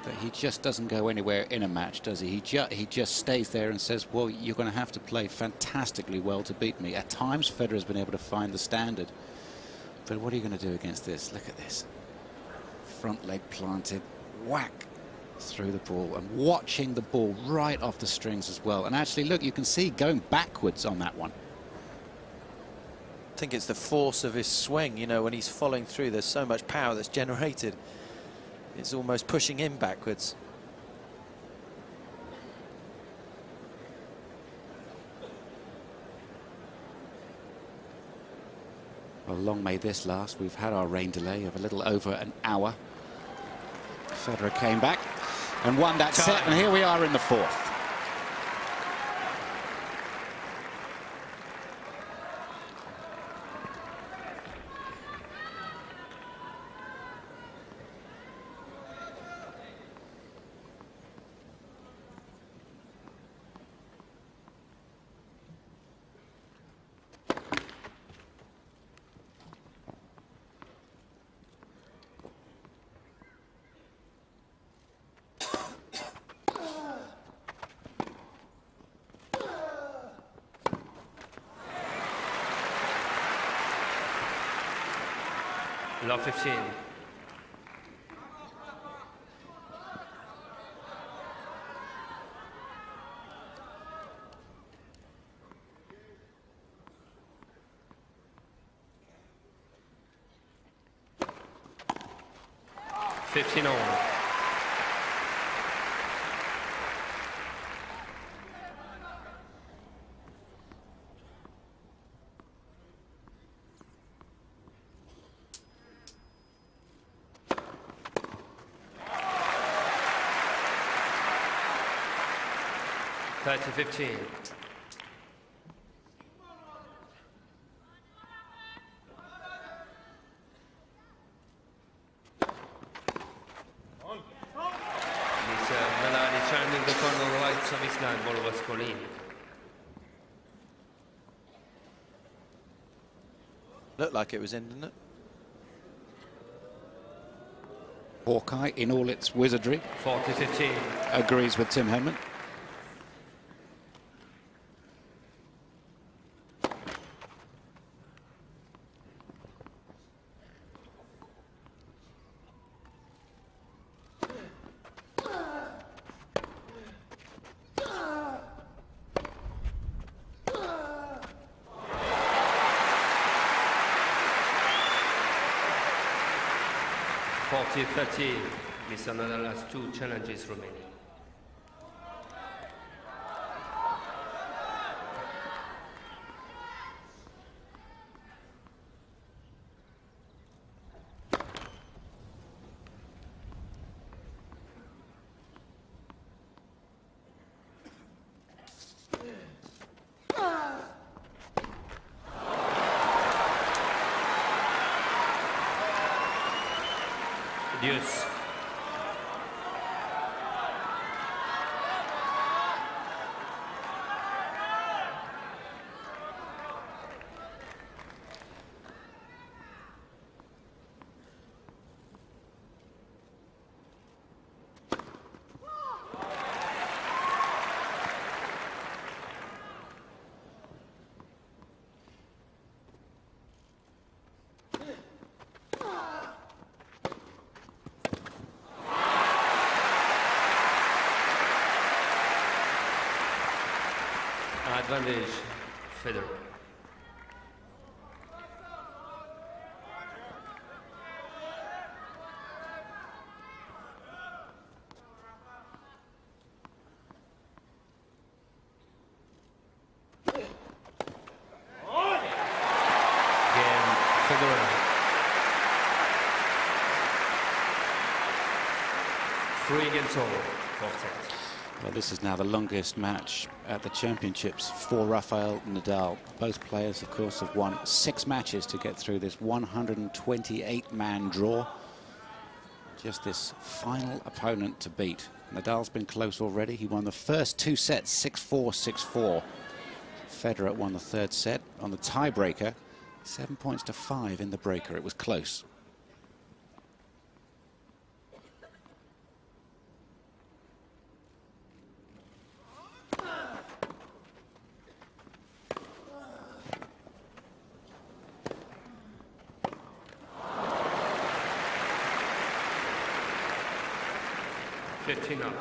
that he just doesn't go anywhere in a match, does he? He just stays there and says, well, you're going to have to play fantastically well to beat me. At times, Federer's been able to find the standard. But what are you going to do against this? Look at this. Front leg planted, whack through the ball, and watching the ball right off the strings as well. And actually, look, you can see going backwards on that one. I think it's the force of his swing, you know, when he's following through, there's so much power that's generated. It's almost pushing him backwards. Well, long may this last. We've had our rain delay of a little over an hour. Federer came back and won that set, and here we are in the fourth. Love 15. On. 30-15. Nadal is turning the corner right of his line, ball was gone in. Looked like it was in, didn't it? Hawkeye, in all its wizardry, 40-15. agrees with Tim Henman. Mr. Nadal has 2 challenges remaining. Deuce. Advantage, Federer. Again, Federer. 3-all, fourth set. Well, this is now the longest match at the championships for Rafael Nadal. Both players, of course, have won 6 matches to get through this 128-man draw. Just this final opponent to beat. Nadal's been close already. He won the first 2 sets, 6-4, 6-4. Federer won the 3rd set on the tiebreaker, 7 points to 5 in the breaker. It was close. 15 up.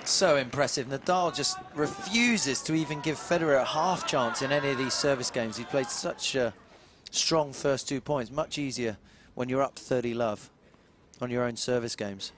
So impressive. Nadal just refuses to even give Federer a half chance in any of these service games. He played such a strong first 2 points. Much easier when you're up 30 love on your own service games.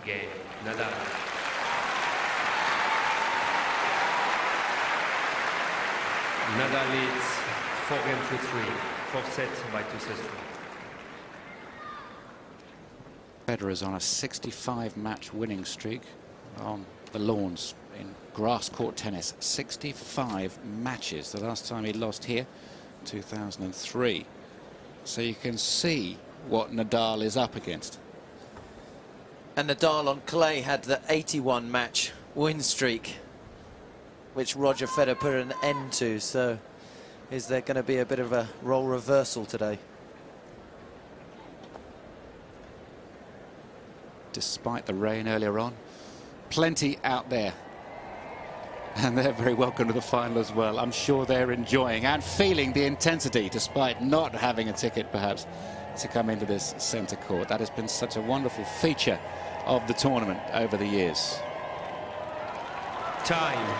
Game, Nadal. Nadal leads 4-3, 4th set by 2-3. Federer's on a 65-match winning streak on the lawns in grass court tennis. 65 matches. The last time he lost here, 2003. So you can see what Nadal is up against. And Nadal on clay had the 81 match win streak, which Roger Federer put an end to. So is there going to be a bit of a role reversal today? Despite the rain earlier on, plenty out there. And they're very welcome to the final as well. I'm sure they're enjoying and feeling the intensity, despite not having a ticket, perhaps, to come into this centre court. That has been such a wonderful feature of the tournament over the years. Time.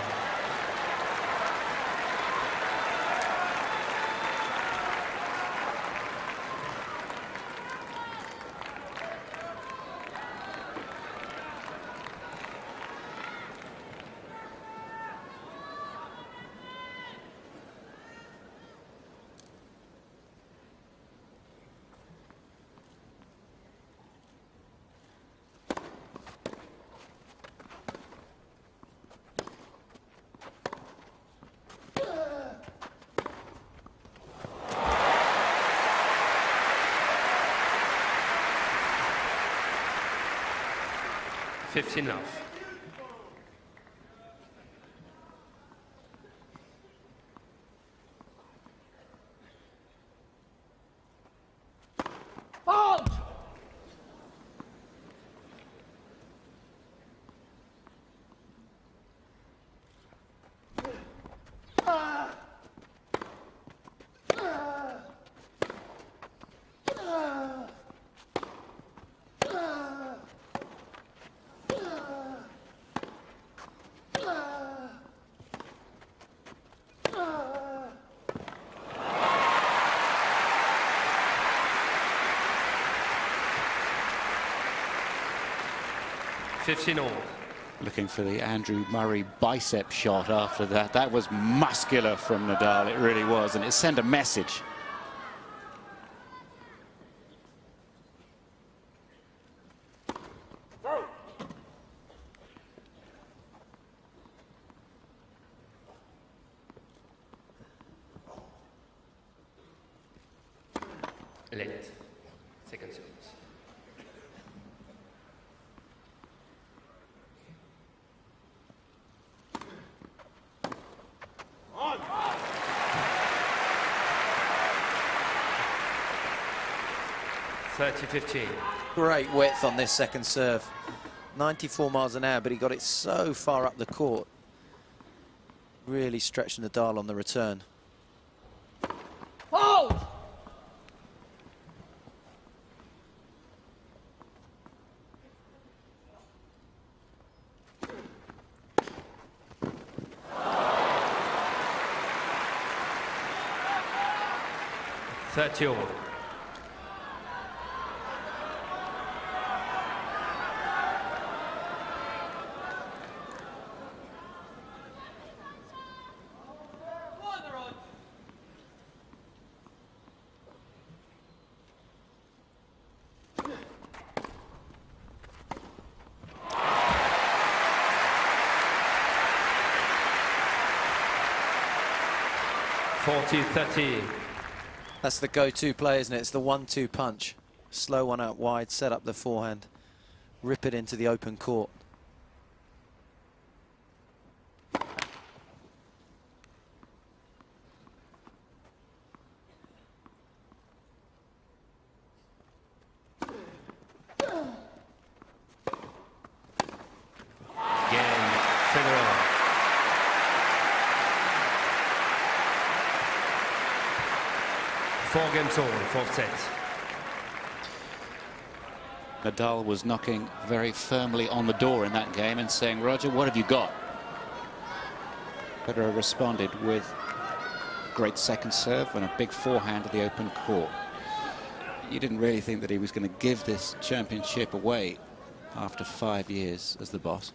Enough. Looking for the Andrew Murray bicep shot after that. That was muscular from Nadal, it really was, and it sent a message. Late. Second service. On. 30-15. Great width on this second serve. 94 miles an hour, but he got it so far up the court. Really stretching Nadal on the return. Oh! Thirty-all. That's the go-to play, isn't it? It's the 1-2 punch. Slow one out wide, set up the forehand, rip it into the open court. Again, Federer. Four games all, fourth set. Nadal was knocking very firmly on the door in that game and saying, Roger, what have you got? Federer responded with great second serve and a big forehand at the open court. You didn't really think that he was going to give this championship away after 5 years as the boss.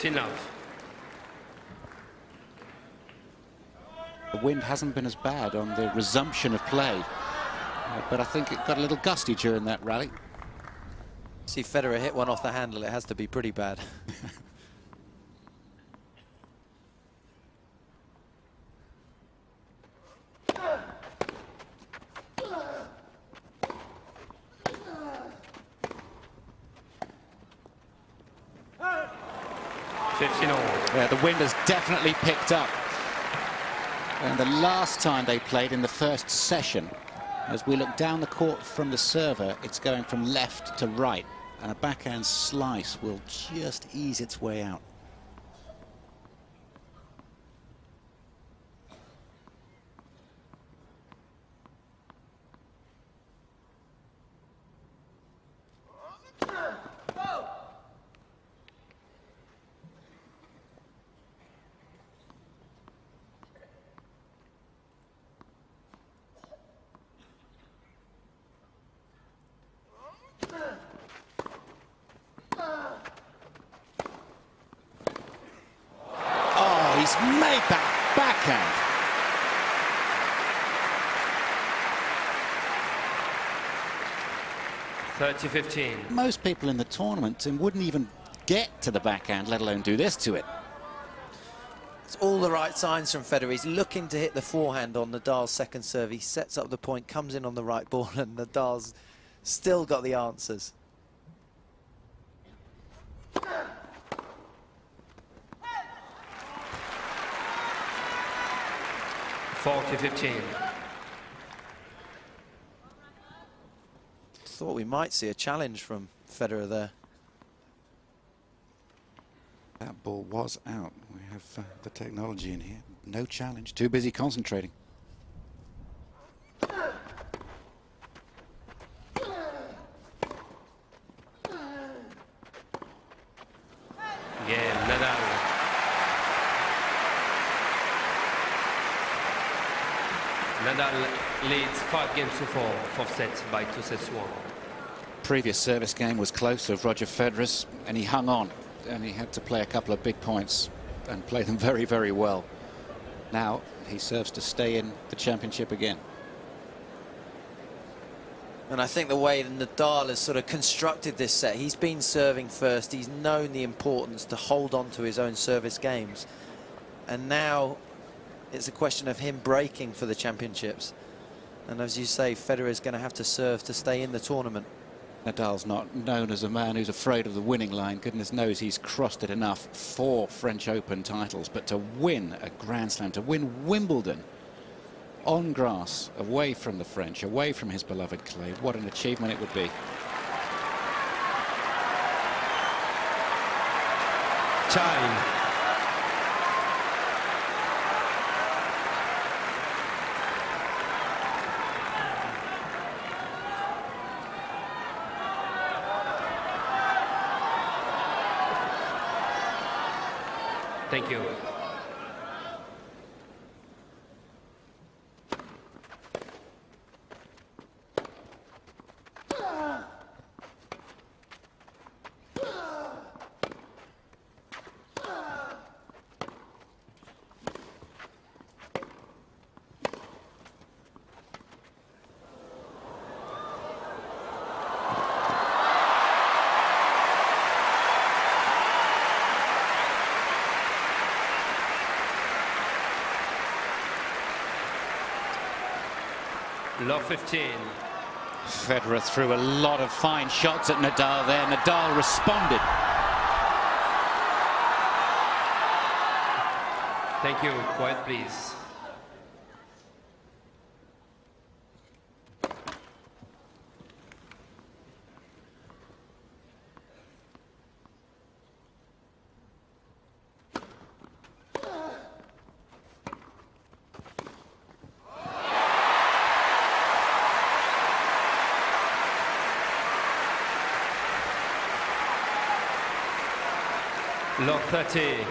Enough. The wind hasn't been as bad on the resumption of play, but I think it got a little gusty during that rally. See Federer hit one off the handle, it has to be pretty bad. Yeah, the wind has definitely picked up. And the last time they played in the first session, as we look down the court from the server, it's going from left to right, and a backhand slice will just ease its way out. He's made that backhand. Most people in the tournament wouldn't even get to the backhand, let alone do this to it. It's all the right signs from Federer. He's looking to hit the forehand on Nadal's second serve. He sets up the point, comes in on the right ball, and Nadal's still got the answers. 40-15. Thought we might see a challenge from Federer there. That ball was out. We have the technology in here. No challenge. Too busy concentrating. Again, Nadal. Nadal leads 5 games to 4, fourth set by 2-1. Previous service game was close of Roger Federer's, and he hung on, and he had to play a couple of big points and play them very, very well. Now he serves to stay in the championship again. And I think the way that Nadal has sort of constructed this set, he's been serving first, he's known the importance to hold on to his own service games. And now it's a question of him breaking for the championships. And as you say, Federer is going to have to serve to stay in the tournament. Nadal's not known as a man who's afraid of the winning line. Goodness knows he's crossed it enough for French Open titles. But to win a Grand Slam, to win Wimbledon on grass, away from the French, away from his beloved clay, what an achievement it would be. Time. Thank you. Love 15. Federer threw a lot of fine shots at Nadal there. Nadal responded. Thank you. Quiet, please. Love 30.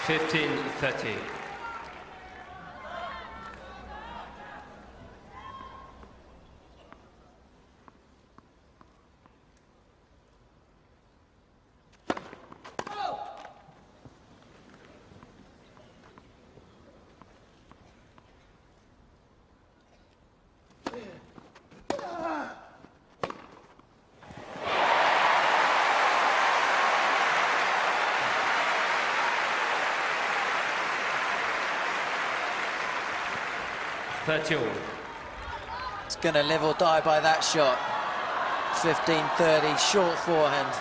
$15-30. It's going to live or die by that shot. 15-30, short forehand.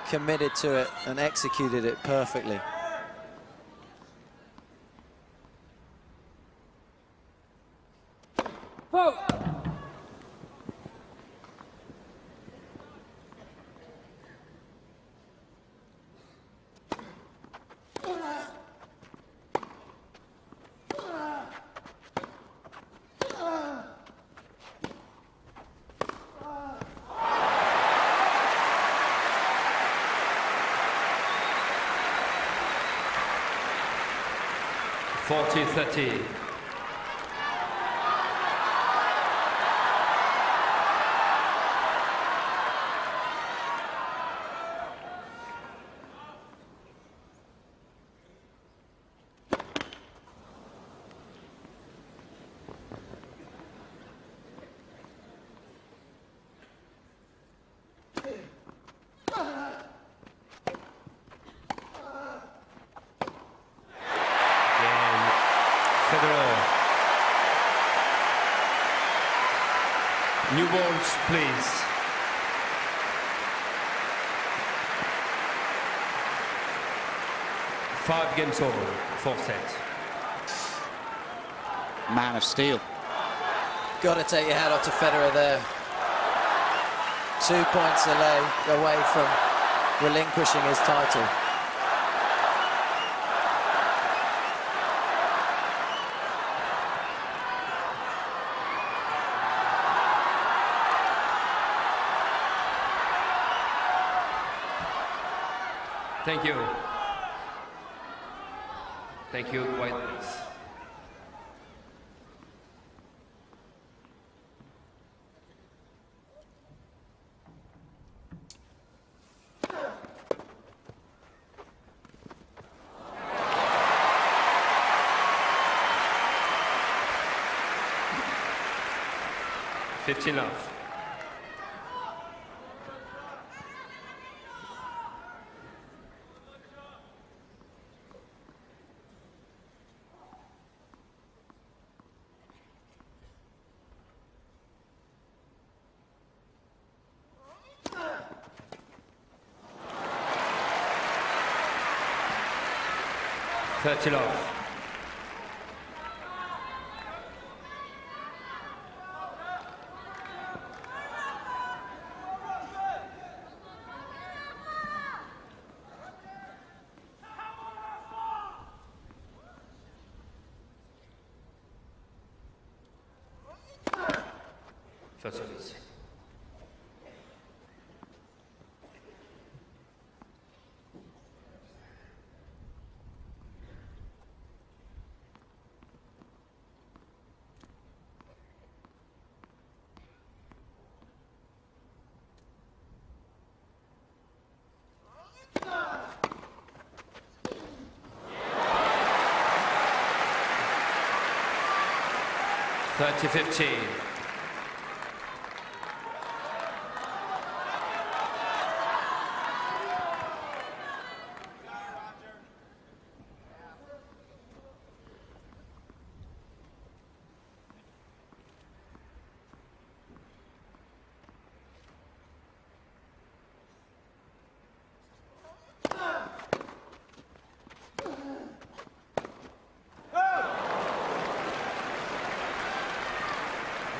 Committed to it and executed it perfectly. Whoa. $40-30. Federer. New balls, please. Five games all, fourth set. Man of steel. Got to take your hat off to Federer there. 2 points away from relinquishing his title. Thank you. Thank you, quite nice. Love. Love. First service. (30-15).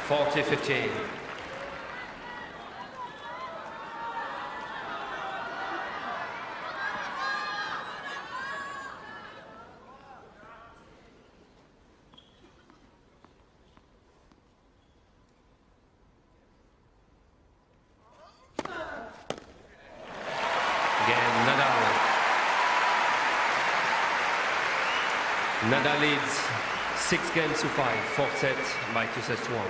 (40-15). Again, Nadal. Nadal leads 6-5, fourth set by 2-1.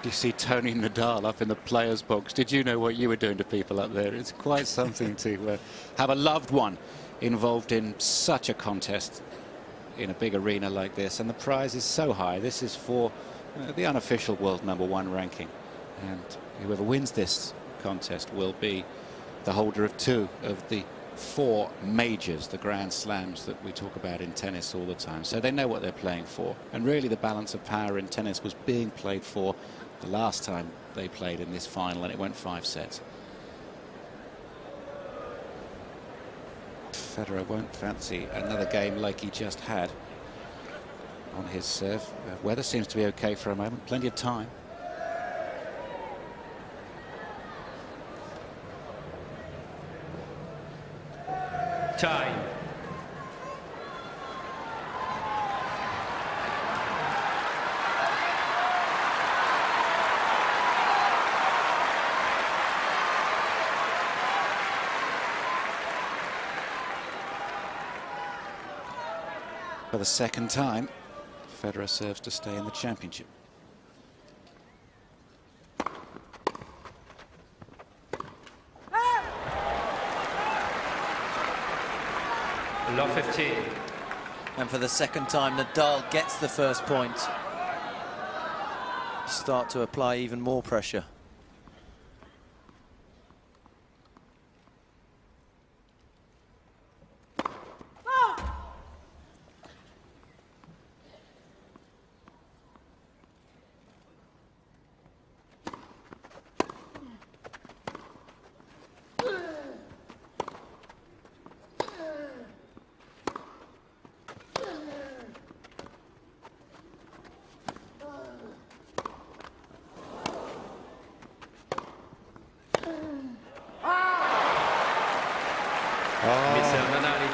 You see Tony Nadal up in the players' box. Did you know what you were doing to people up there? It's quite something to have a loved one involved in such a contest in a big arena like this. And the prize is so high. This is for the unofficial world #1 ranking. And whoever wins this contest will be the holder of 2 of the 4 majors, the Grand Slams that we talk about in tennis all the time. So they know what they're playing for. And really the balance of power in tennis was being played for the last time they played in this final, and it went 5 sets. Federer won't fancy another game like he just had on his serve. Weather seems to be okay for a moment, plenty of time. Time. For the second time, Federer serves to stay in the championship. Love 15. And for the second time, Nadal gets the first point. Start to apply even more pressure.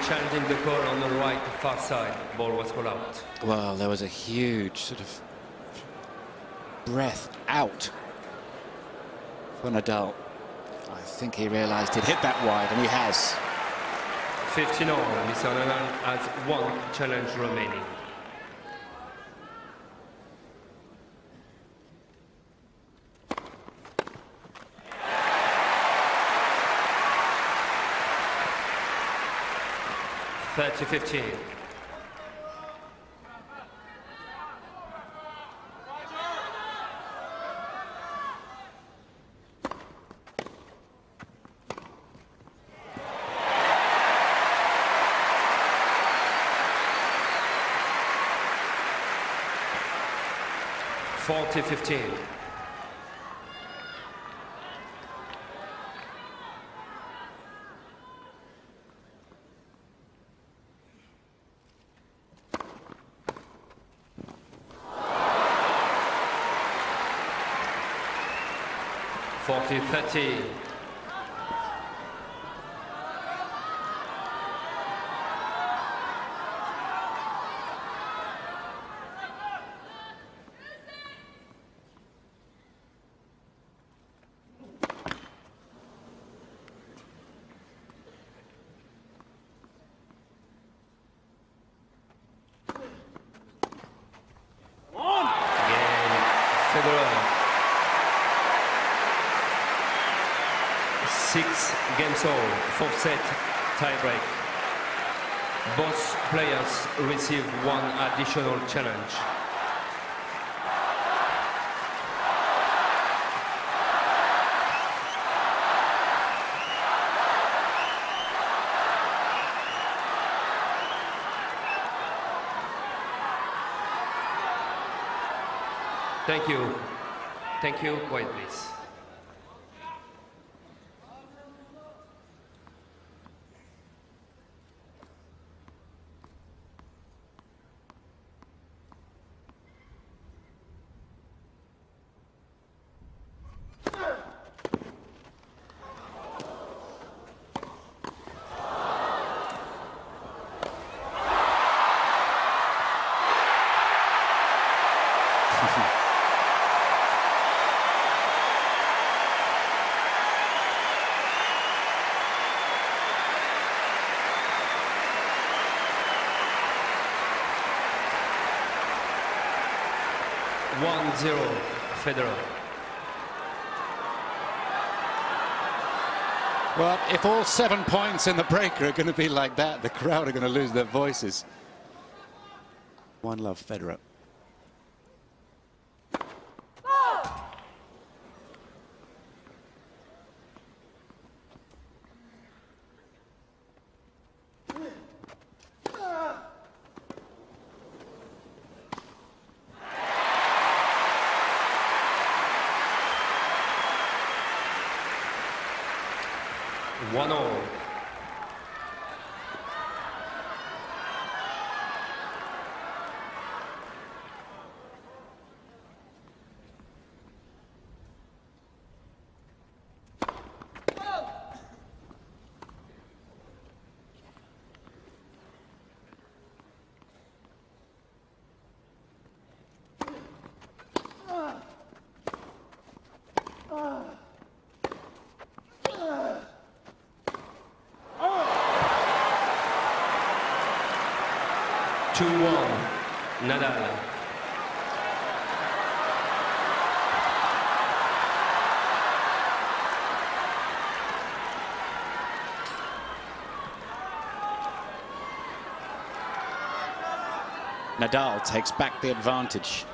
Challenging the call on the right far side. Ball was called out. Well, there was a huge sort of breath out for Nadal. I think he realised he'd hit that wide, and he has. 15 all. Mr. Nadal has one challenge remaining. (30-15). (40-15). (40-30). Federer. 6 games all, 4th set tiebreak. Both players receive one additional challenge. Thank you. Thank you. Quiet, please. Federer. Well, if all 7 points in the break are going to be like that, the crowd are going to lose their voices. 1-love, Federer. One all. Nadal. Nadal takes back the advantage.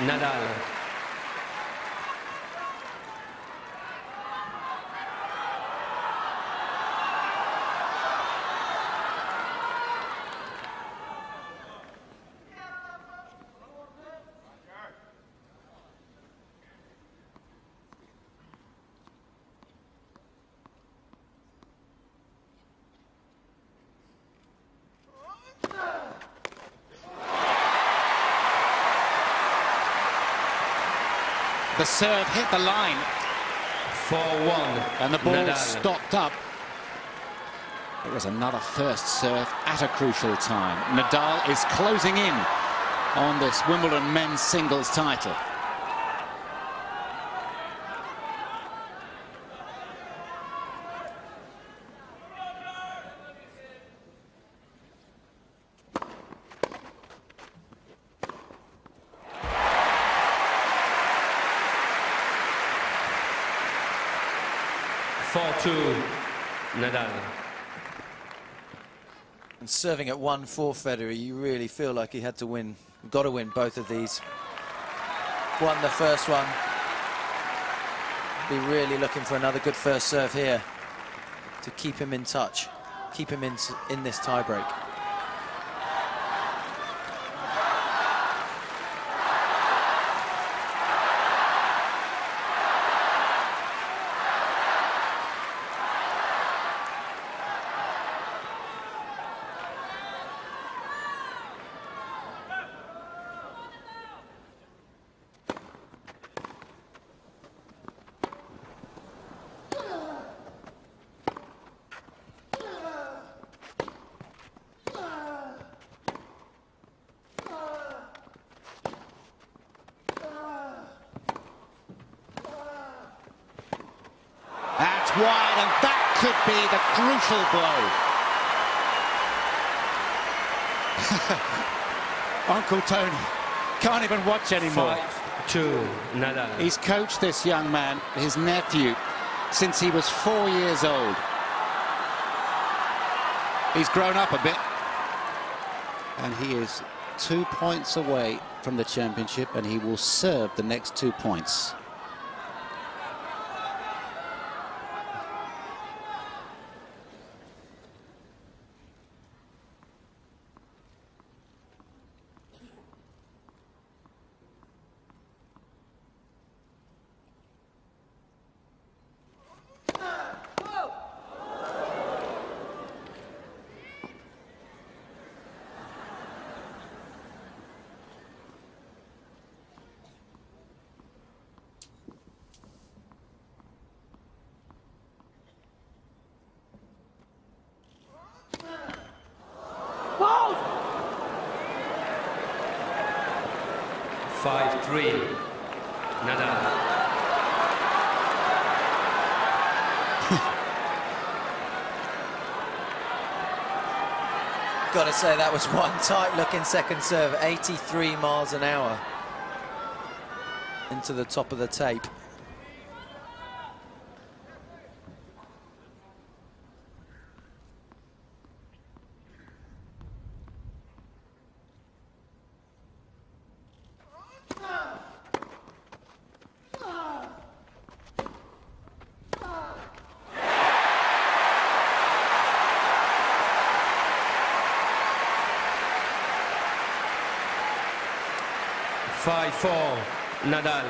Nadal. The serve hit the line. 4-1. And the ball Nadal. stopped up. It was another first serve at a crucial time. Nadal is closing in on this Wimbledon men's singles title. Nadal. And serving at 1-4 Federer, you really feel like he had to win, got to win both of these. Won the first one. Be really looking for another good first serve here to keep him in touch, keep him in this tiebreak. That's wide, and that could be the crucial blow. Uncle Tony can't even watch anymore. 5-2, Nadal. He's coached this young man, his nephew, since he was 4 years old. He's grown up a bit. And he is 2 points away from the championship, and he will serve the next 2 points. Whoa! 5-3, Nadal. Got to say that was one tight-looking second serve, 83 miles an hour into the top of the tape. Nadal.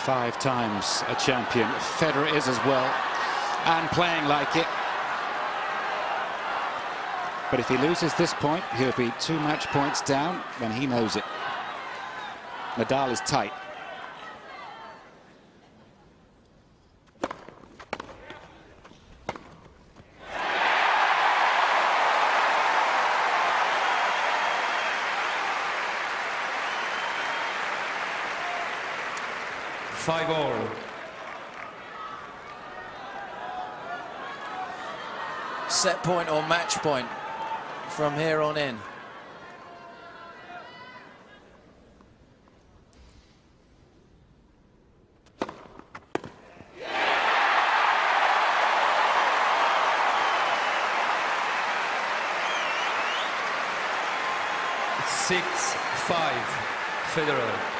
5 times a champion. Federer is as well, and playing like it. But if he loses this point, he'll be 2 match points down when he knows it. Nadal is tight. Set point or match point from here on in. Six, 5, Federer.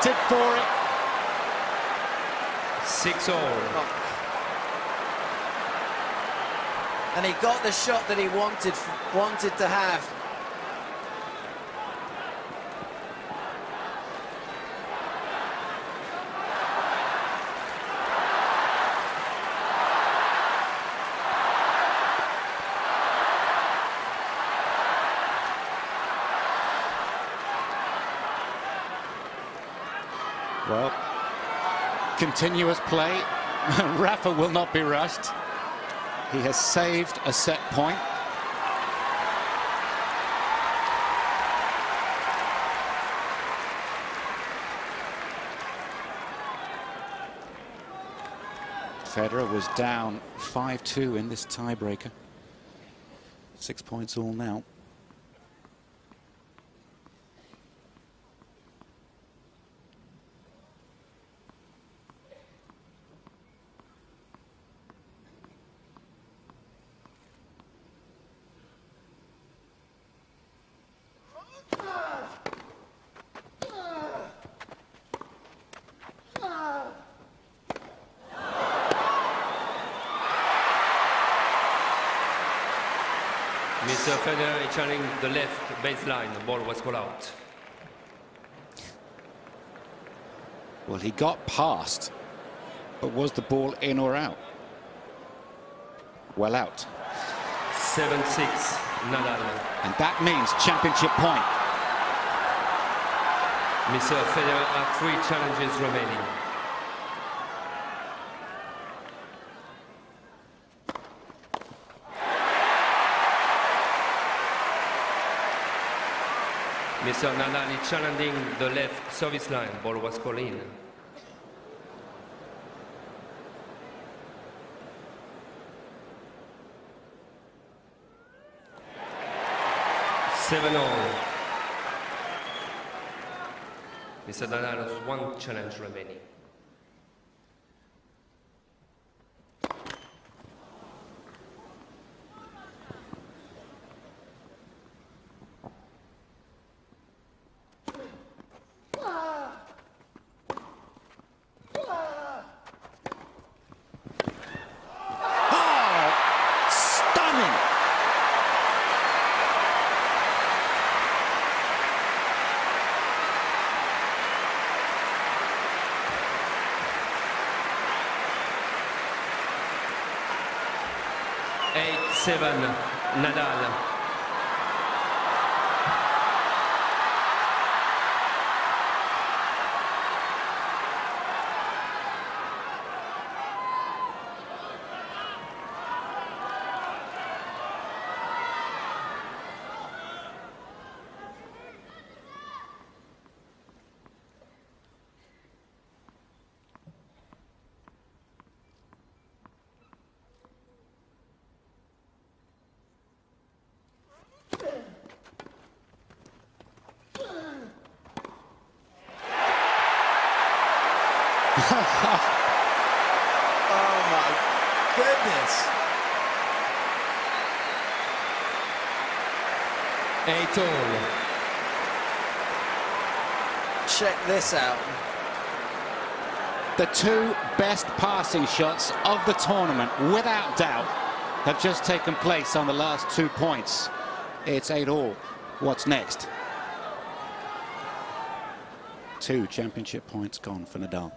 waited for it. 6-all. And he got the shot that he wanted to have. Well, continuous play. Rafa will not be rushed. He has saved a set point. Federer was down 5-2 in this tiebreaker. 6 points all now. Mr. Federer challenging the left baseline. The ball was called out. Well, he got past, but was the ball in or out? Well, out. 7-6, Nadal. And that means championship point. Mr. Federer has 3 challenges remaining. Mr. Nadal is challenging the left service line. Ball was called in. Seven all. Mr. Nadal has 1 challenge remaining. Seven, Nadal. Oh my goodness. 8-all. Check this out. The 2 best passing shots of the tournament, without doubt, have just taken place on the last 2 points. It's 8-all. What's next? 2 championship points gone for Nadal.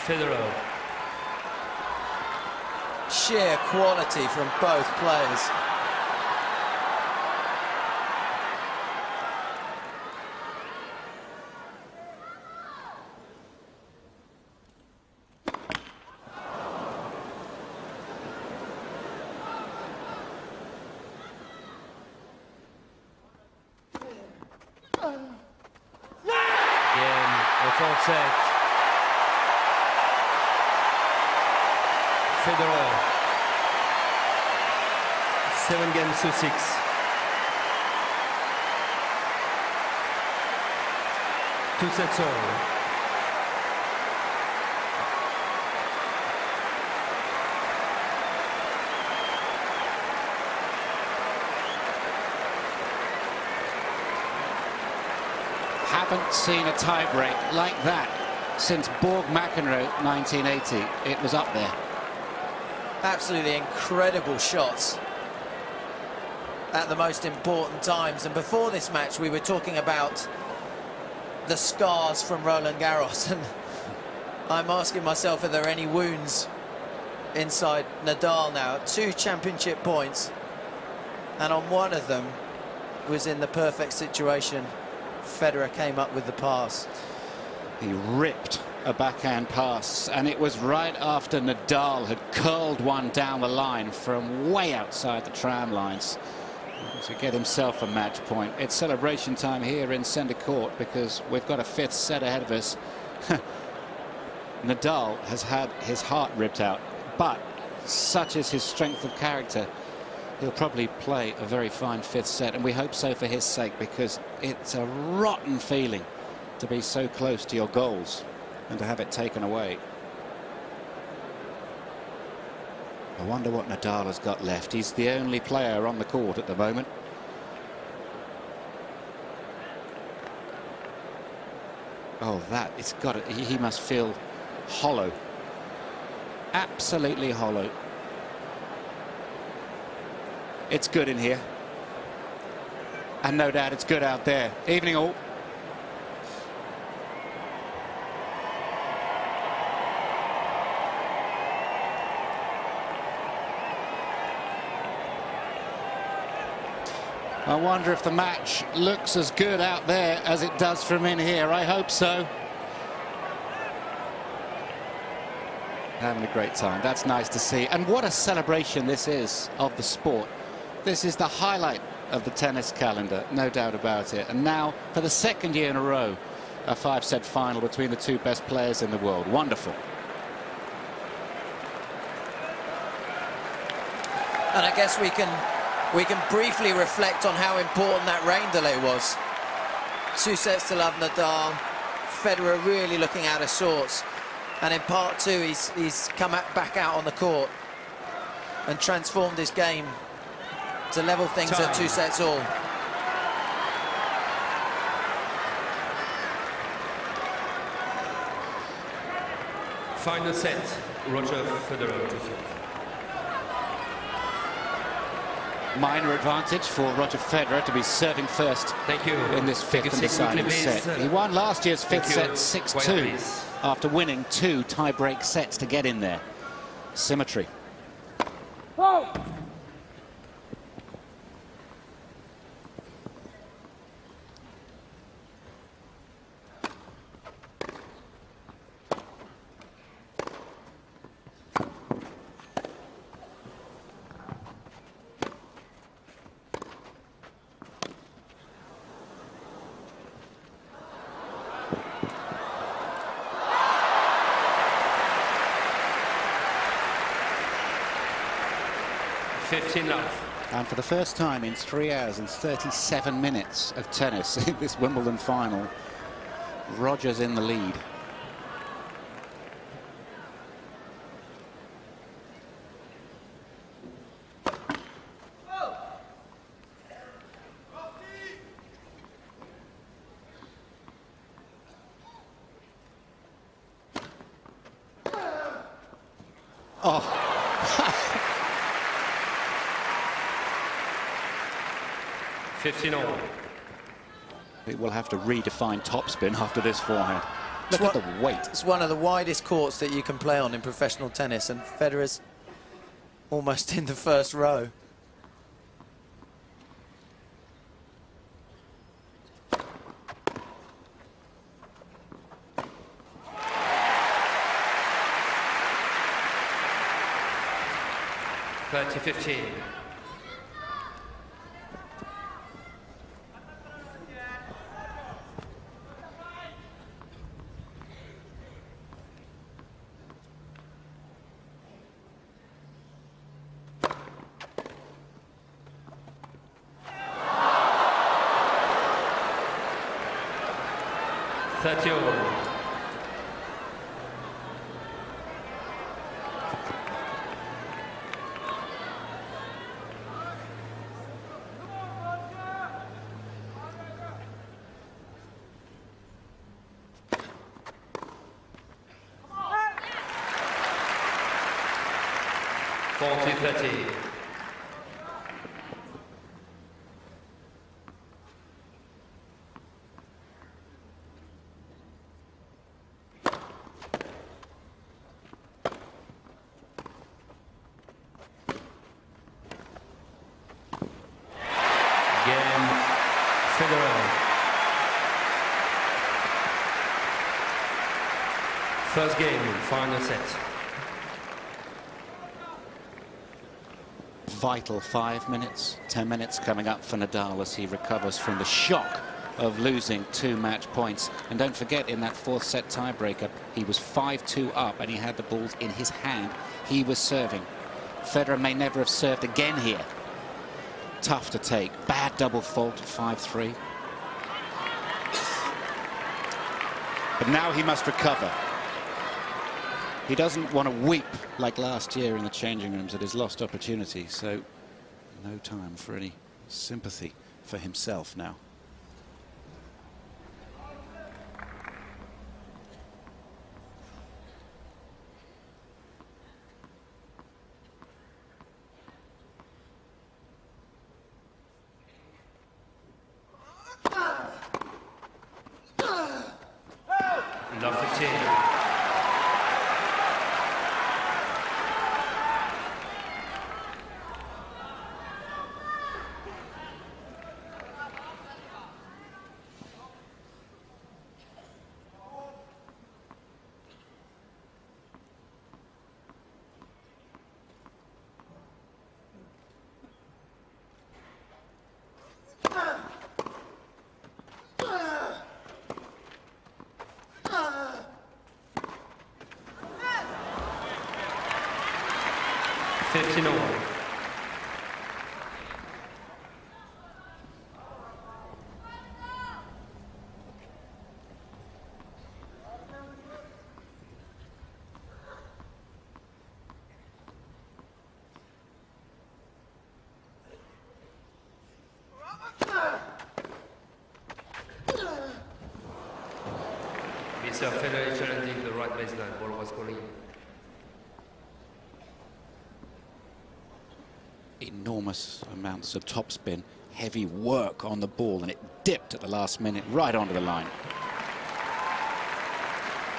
Federer. Sheer quality from both players. fourth set. Federer. 7 games to 6. Two sets all. Haven't seen a tie-break like that since Borg-McEnroe 1980. It was up there. Absolutely incredible shots at the most important times. And before this match, we were talking about the scars from Roland Garros, and I'm asking myself, are there any wounds inside Nadal now? 2 championship points, and on one of them was in the perfect situation. Federer came up with the pass. He ripped a backhand pass, and it was right after Nadal had curled one down the line from way outside the tram lines to get himself a match point. It's celebration time here in centre court because we've got a 5th set ahead of us. Nadal has had his heart ripped out, but such is his strength of character, he'll probably play a very fine 5th set, and we hope so for his sake, because it's a rotten feeling to be so close to your goals and to have it taken away. I wonder what Nadal has got left. He's the only player on the court at the moment. Oh, that, it's got it. He must feel hollow. Absolutely hollow. It's good in here. And no doubt it's good out there. Evening all. I wonder if the match looks as good out there as it does from in here. I hope so. Having a great time. That's nice to see. And what a celebration this is of the sport. This is the highlight of the tennis calendar, no doubt about it. And now, for the 2nd year in a row, a 5-set final between the 2 best players in the world. Wonderful. And I guess we can briefly reflect on how important that rain delay was. 2 sets to love Nadal. Federer really looking out of sorts. And in part 2, he's come back out on the court and transformed his game to level things at 2 sets all. Final set, Roger Federer to serve. Minor advantage for Roger Federer to be serving first. Thank you. In this 5th and deciding set. He won last year's 5th set 6-2 after winning 2 tie-break sets to get in there. Symmetry. Oh. And for the first time in 3 hours and 37 minutes of tennis in this Wimbledon final, Roger's in the lead. Oh. He will have to redefine topspin after this forehand. Look at the weight. It's one of the widest courts that you can play on in professional tennis, and Federer's almost in the first row. (30-15). 30 all. Federer. First game, final set. Vital 5 minutes, 10 minutes coming up for Nadal as he recovers from the shock of losing 2 match points. And don't forget, in that 4th set tiebreaker, he was 5-2 up and he had the balls in his hand. He was serving. Federer may never have served again here. Tough to take. Bad double fault, 5-3. But now he must recover. He doesn't want to weep like last year in the changing rooms at his lost opportunity, so no time for any sympathy for himself now. Love 15. Mr. Federer challenging the right baseline. Ball was calling. Enormous amounts of topspin, heavy work on the ball, and it dipped at the last minute right onto the line.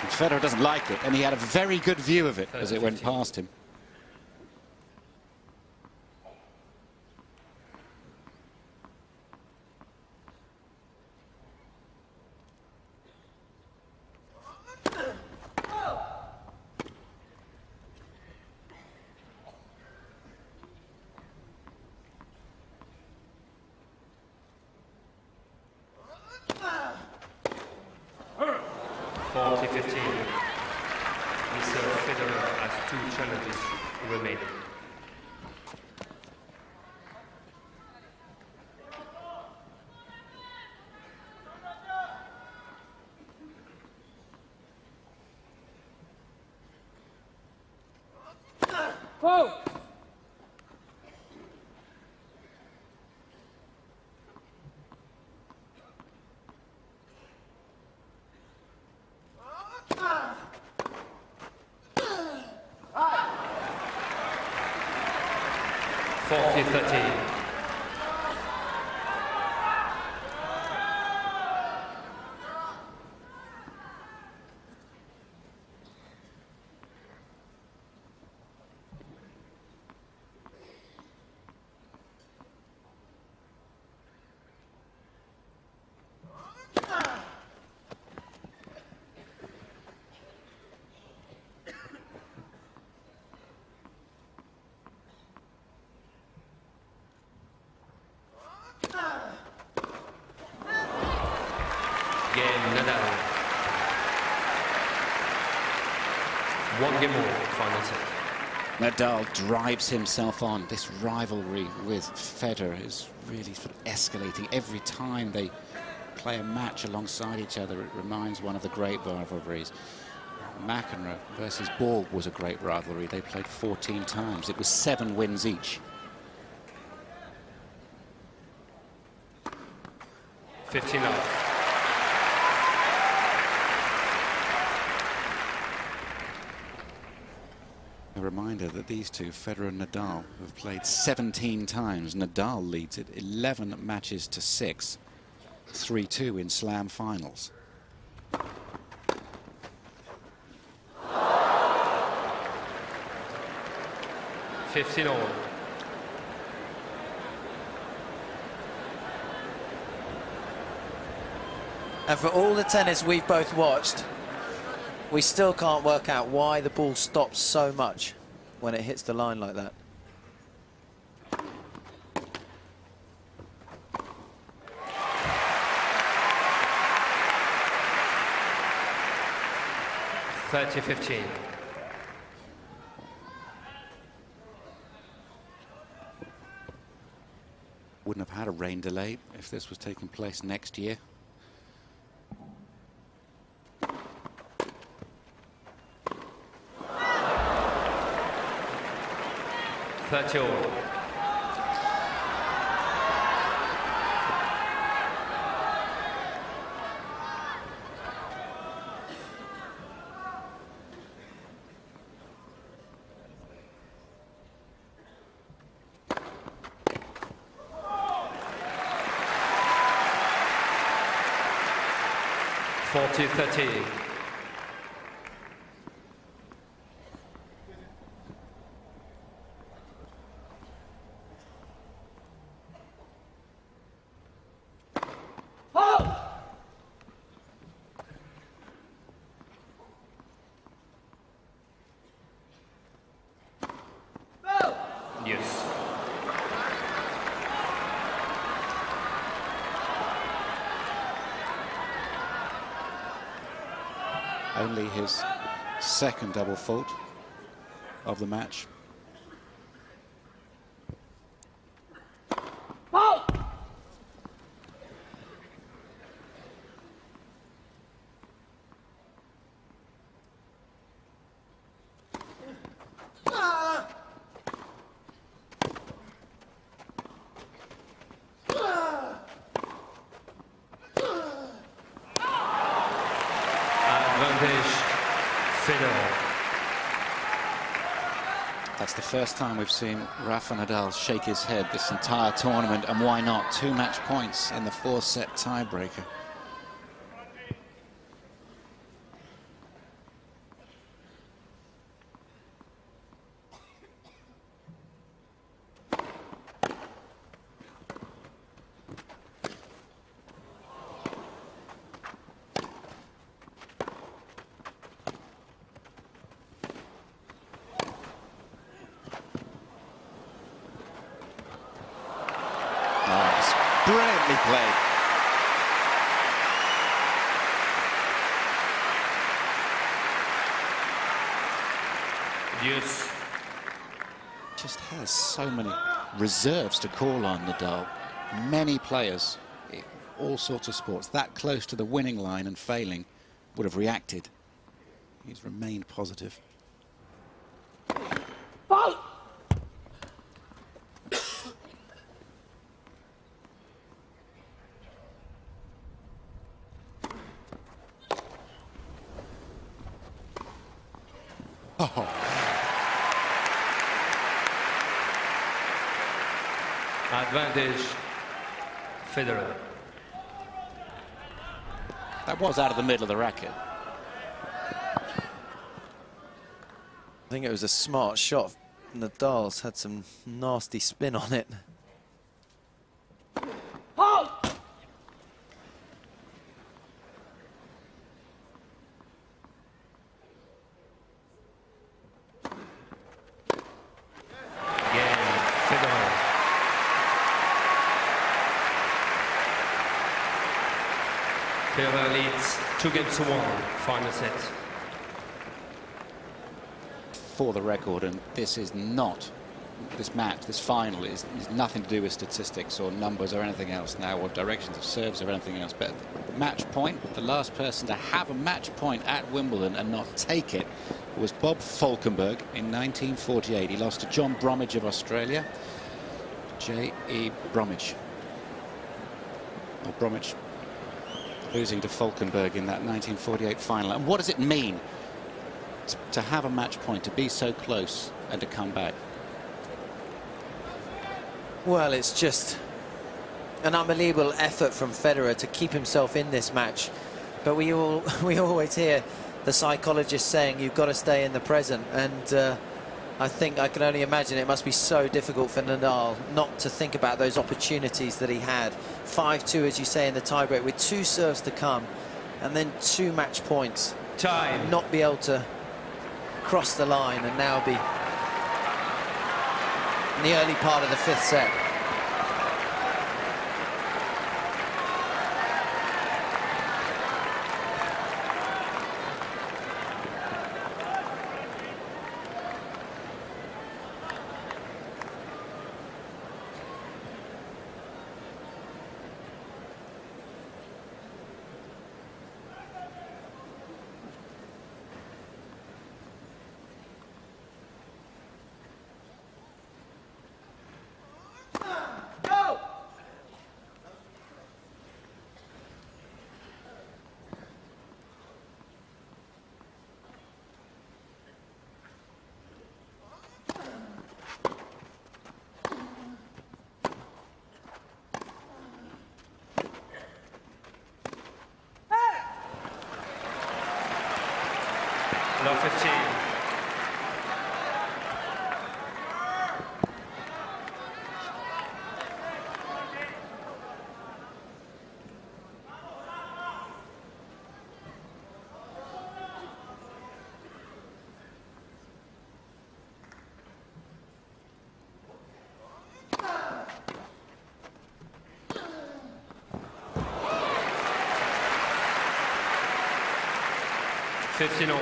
And Federer doesn't like it, and he had a very good view of it as it went past him. Whoa! Nadal. 1 game more, final set. Nadal drives himself on. This rivalry with Federer is really sort of escalating every time they play a match alongside each other. It reminds one of the great rivalries. McEnroe versus Ball was a great rivalry. They played 14 times. It was 7 wins each. 59. A reminder that these two, Federer and Nadal, have played 17 times. Nadal leads it 11 matches to 6, 3-2 in Slam finals. all. And for all the tennis we've both watched, we still can't work out why the ball stops so much when it hits the line like that. (30-15). Wouldn't have had a rain delay if this was taking place next year. all. (40-13). Yes. Only his second double fault of the match. Federer. That's the first time we've seen Rafael Nadal shake his head this entire tournament, and why not? 2 match points in the 4-set tiebreaker. Brilliantly played. Yes. Just has so many reserves to call on, Nadal. Many players, all sorts of sports, that close to the winning line and failing, would have reacted. He's remained positive. Oh. Advantage, Federer. That was out of the middle of the racket. I think it was a smart shot. Nadal's had some nasty spin on it. Federer leads 2-1, final set. For the record, and this is not this match, this final, is nothing to do with statistics or numbers or anything else now, or directions of serves or anything else. But match point, the last person to have a match point at Wimbledon and not take it was Bob Falkenberg in 1948. He lost to John Bromwich of Australia. J.E. Bromwich. Or Bromwich losing to Falkenberg in that 1948 final. And what does it mean to have a match point, to be so close and to come back? Well, it's just an unbelievable effort from Federer to keep himself in this match. But we always hear the psychologist saying you've got to stay in the present, and I think I can only imagine it must be so difficult for Nadal not to think about those opportunities that he had. 5-2, as you say, in the tiebreak with 2 serves to come, and then 2 match points. Time. Not be able to cross the line and now be in the early part of the 5th set. Love 15. all.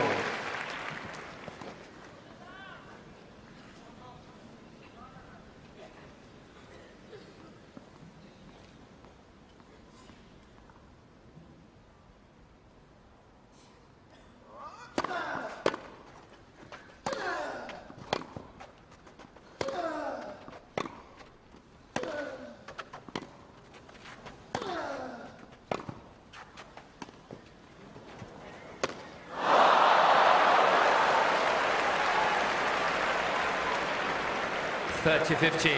(30-15).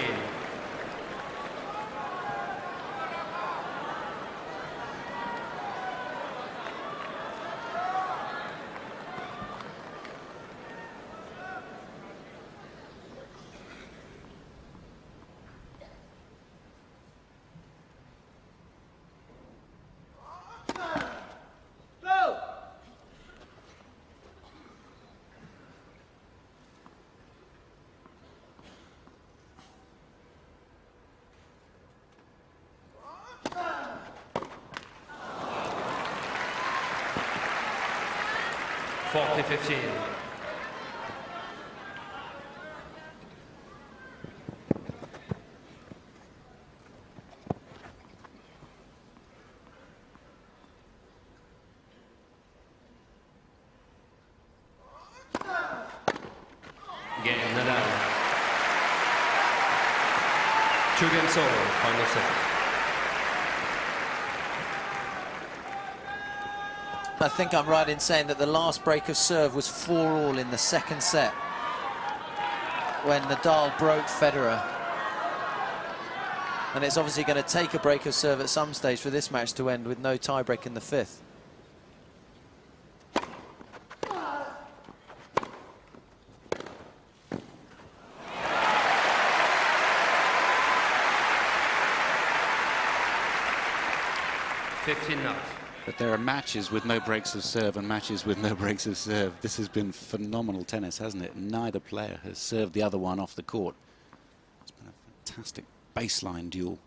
(40-15). Game Nadal. 2 games over, final set. I think I'm right in saying that the last break of serve was 4-all in the second set when Nadal broke Federer. And it's obviously going to take a break of serve at some stage for this match to end with no tiebreak in the 5th. But there are matches with no breaks of serve and matches with no breaks of serve. This has been phenomenal tennis, hasn't it? Neither player has served the other one off the court. It's been a fantastic baseline duel.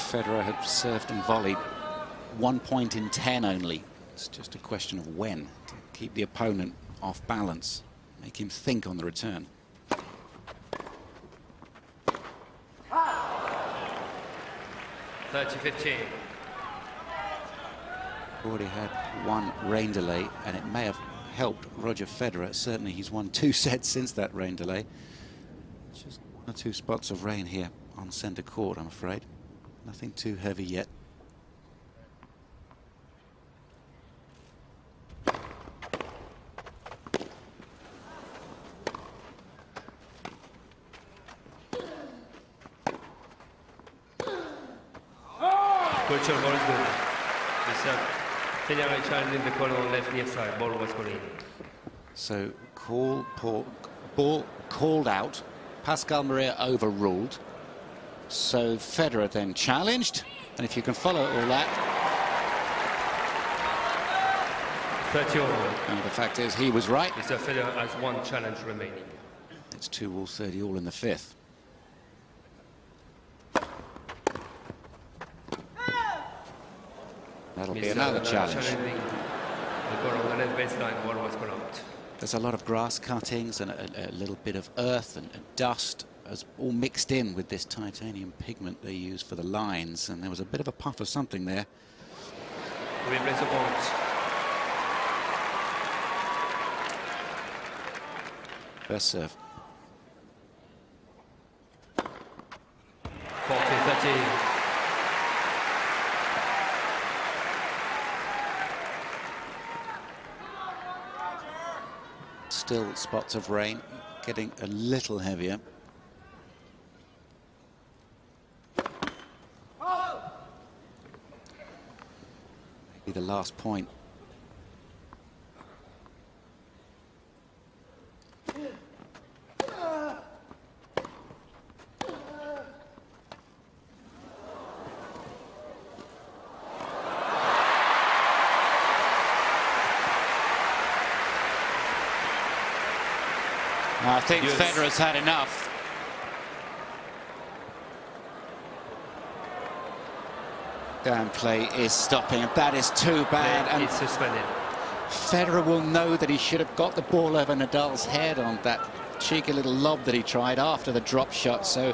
Federer had served and volleyed 1 point in 10 only. It's just a question of when to keep the opponent off balance, make him think on the return. Already had one rain delay, and it may have helped Roger Federer. Certainly he's won 2 sets since that rain delay. Just 1 or 2 spots of rain here on centre court, I'm afraid. Nothing too heavy yet. Culture ball is good. Federer challenging the call on left near side. Ball was going in. So ball called out. Pascal Maria overruled. So Federer then challenged. And if you can follow all that. 30 all. And the fact is he was right. Mr. Federer has 1 challenge remaining. It's 2 all 30 all in the 5th. That'll be another challenge. The ball on the left baseline, ball was gone out. There's a lot of grass cuttings and a little bit of earth and dust as all mixed in with this titanium pigment they use for the lines, and there was a bit of a puff of something there. Replace the points. First serve. 40-30. Still spots of rain, getting a little heavier. Maybe the last point. I think Federer's had enough. And play is stopping, and that is too bad. And it's suspended. Federer will know that he should have got the ball over Nadal's head on that cheeky little lob that he tried after the drop shot. So,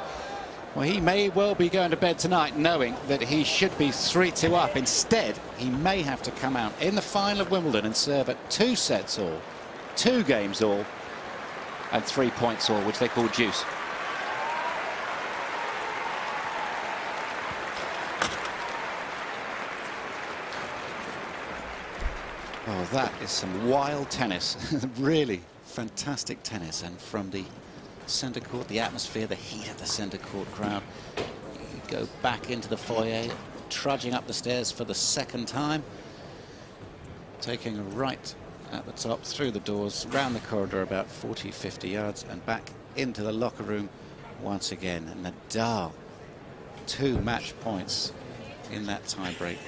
well, he may well be going to bed tonight knowing that he should be 3-2 up. Instead, he may have to come out in the final of Wimbledon and serve at 2 sets all, 2 games all, and 3 points all, which they call deuce. Oh, that is some wild tennis. Really fantastic tennis. And from the centre court, the atmosphere, the heat of the centre court crowd, you go back into the foyer, trudging up the stairs for the 2nd time, taking a right at the top, through the doors, round the corridor about 40-50 yards, and back into the locker room once again. And Nadal, 2 match points in that tie break.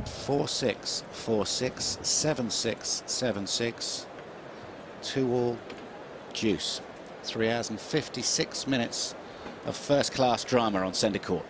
4-6, 4-6, 7-6, 7-6, 2 all, deuce. 3 hours and 56 minutes of first-class drama on centre court.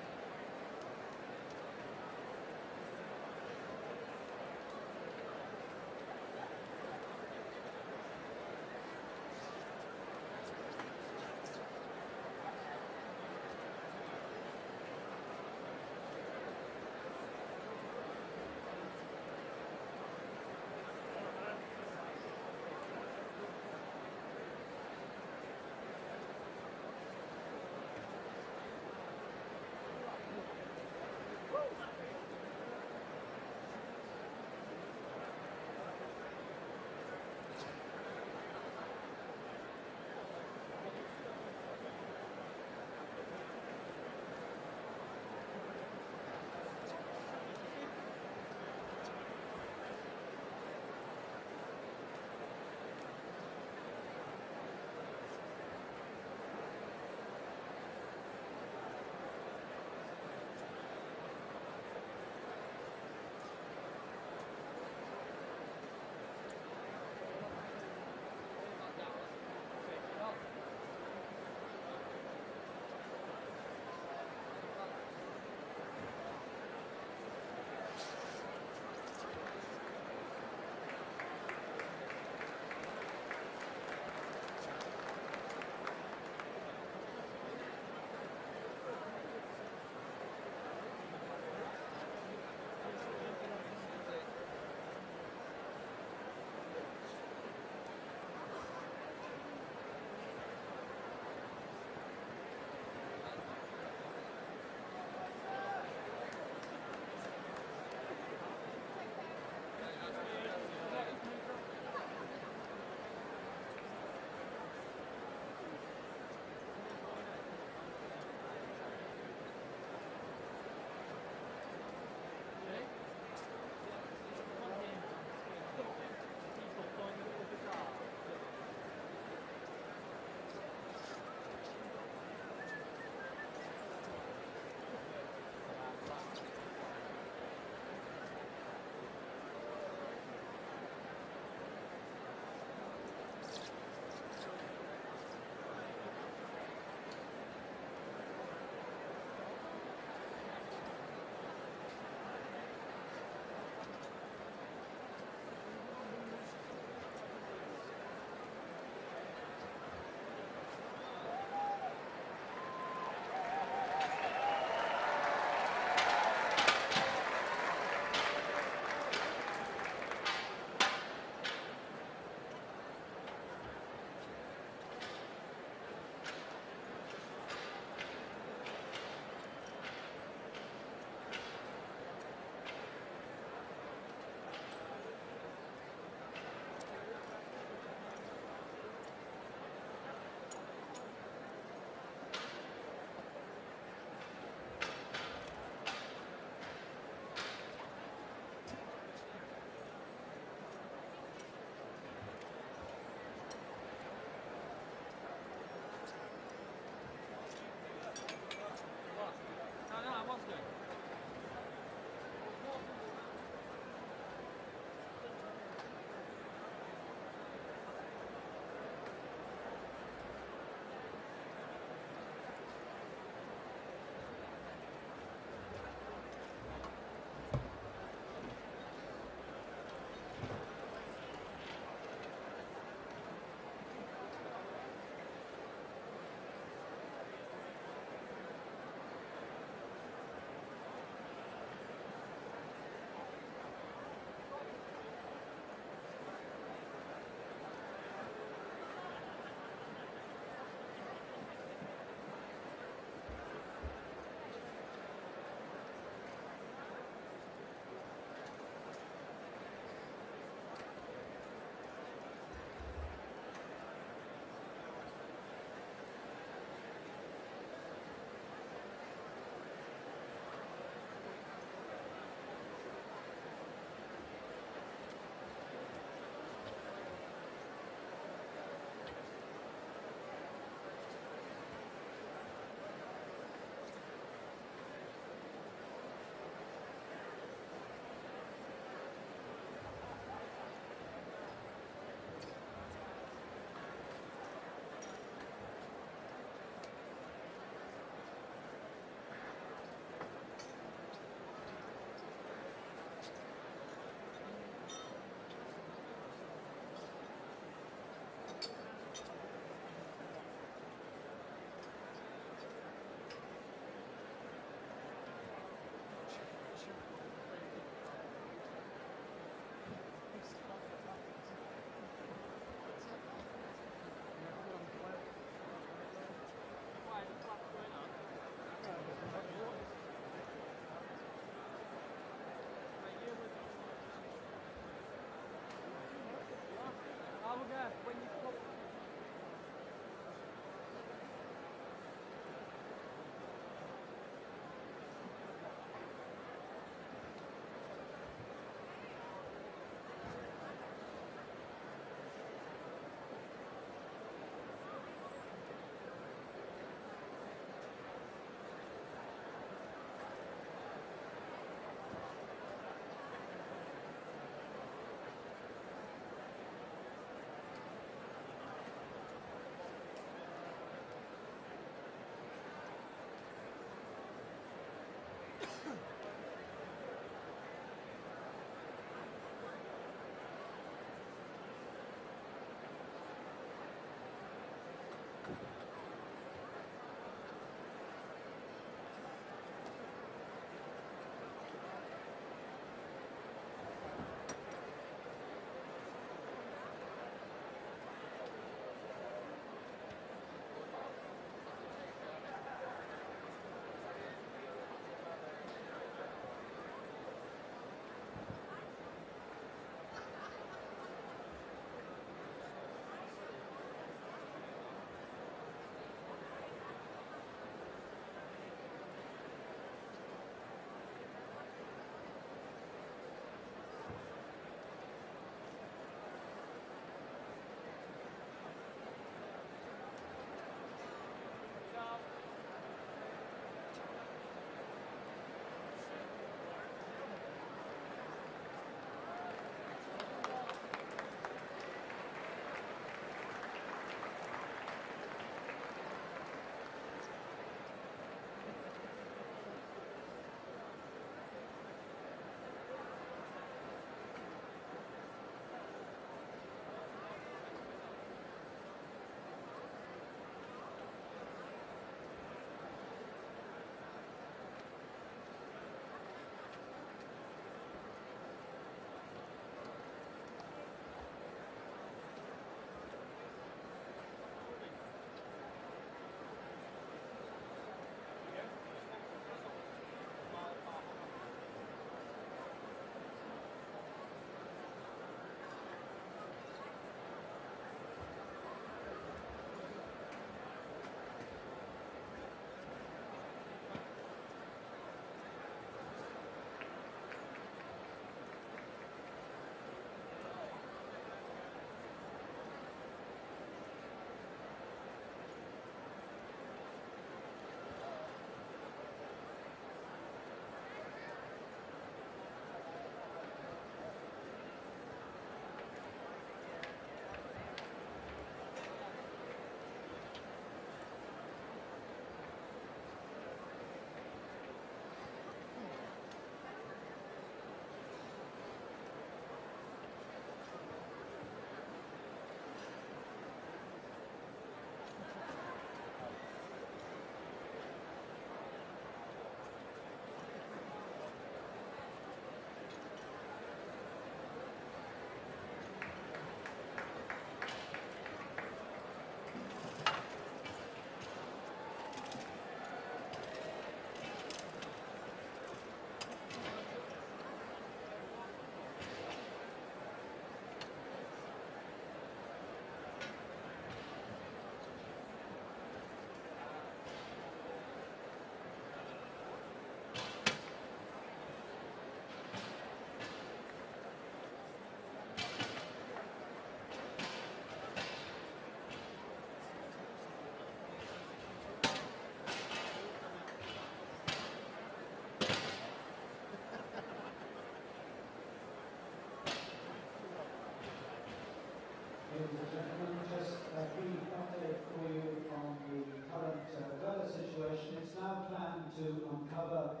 Ladies and gentlemen, just a brief update for you on the current weather situation. It's now planned to uncover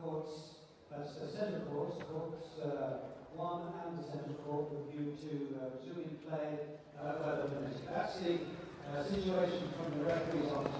courts, centre courts, courts 1 and the centre court, with view to resuming play further permitting. That's the situation from the referee's office.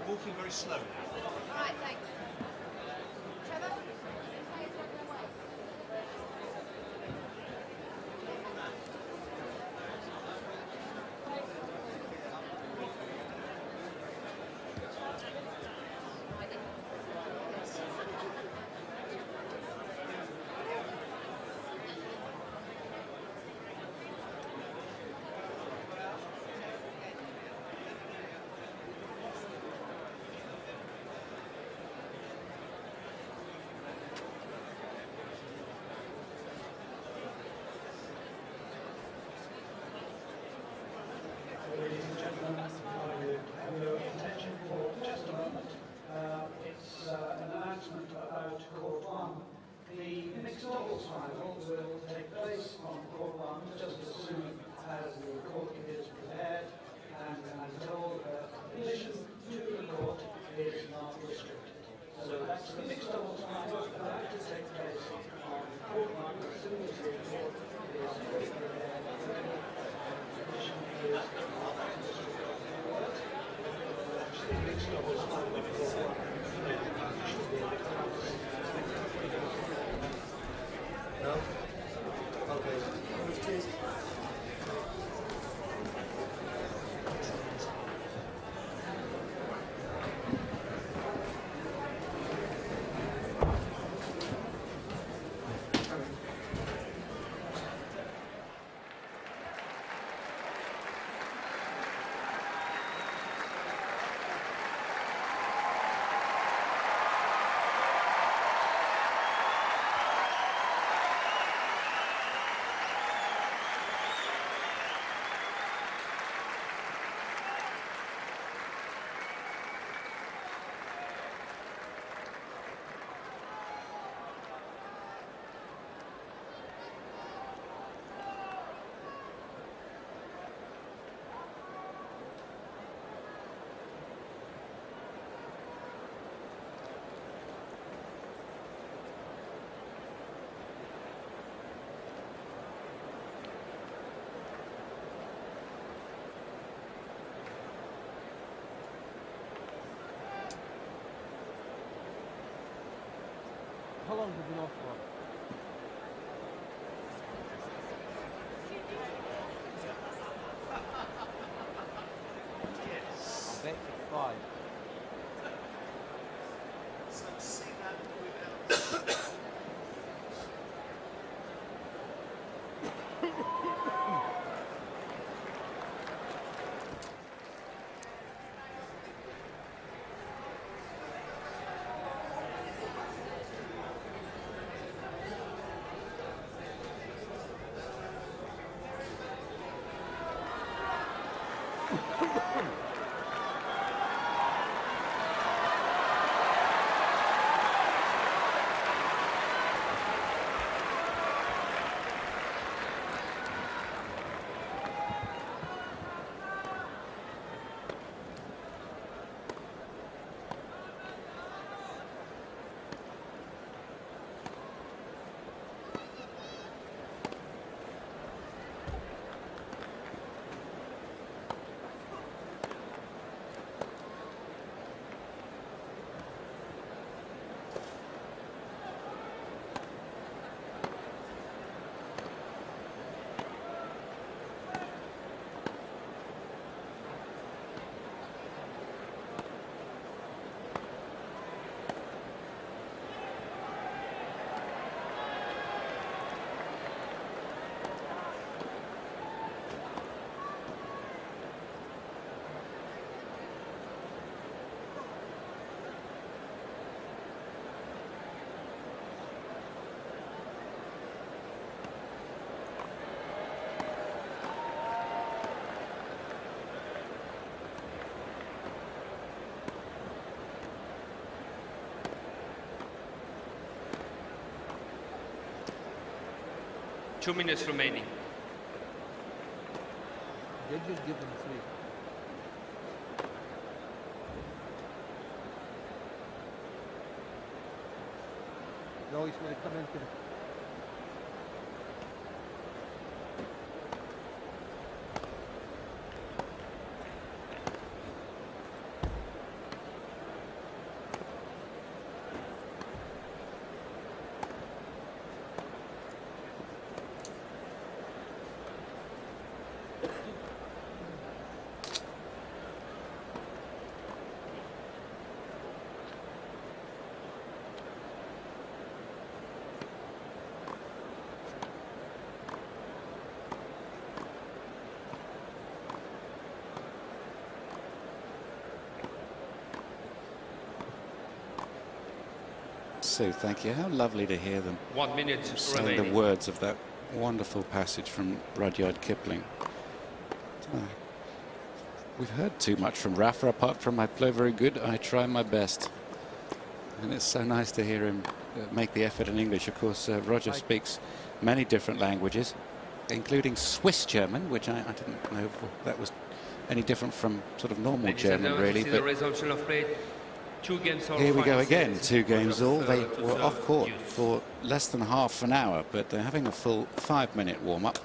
Walking very slowly. All right, thanks. Trevor? Ladies and gentlemen, I would have your attention for just a moment. It's an announcement about Court 1. The mixed doubles final will take place on Court 1 just as soon as the court is prepared, and I'm told that admission to the court is not restricted. So that's the mixed doubles final about to take place on Court 1 as soon as the court is prepared. Admission is No? Okay. long is enough for? I bet it's 5. Two minutes remaining. They just give them 3. No, it's my commentary. Sue, thank you. How lovely to hear them 1 minute saying remaining. the words of that wonderful passage from Rudyard Kipling. We've heard too much from Rafa, apart from "I play very good, I try my best." And it's so nice to hear him make the effort in English. Of course, Roger speaks many different languages, including Swiss German, which I didn't know that was any different from sort of normal German, really. The But resumption of play. 2 games all. here we go 5 again, sets. 2 games all. They to were serve off court youth. for less than half an hour, but they're having a full 5-minute warm-up.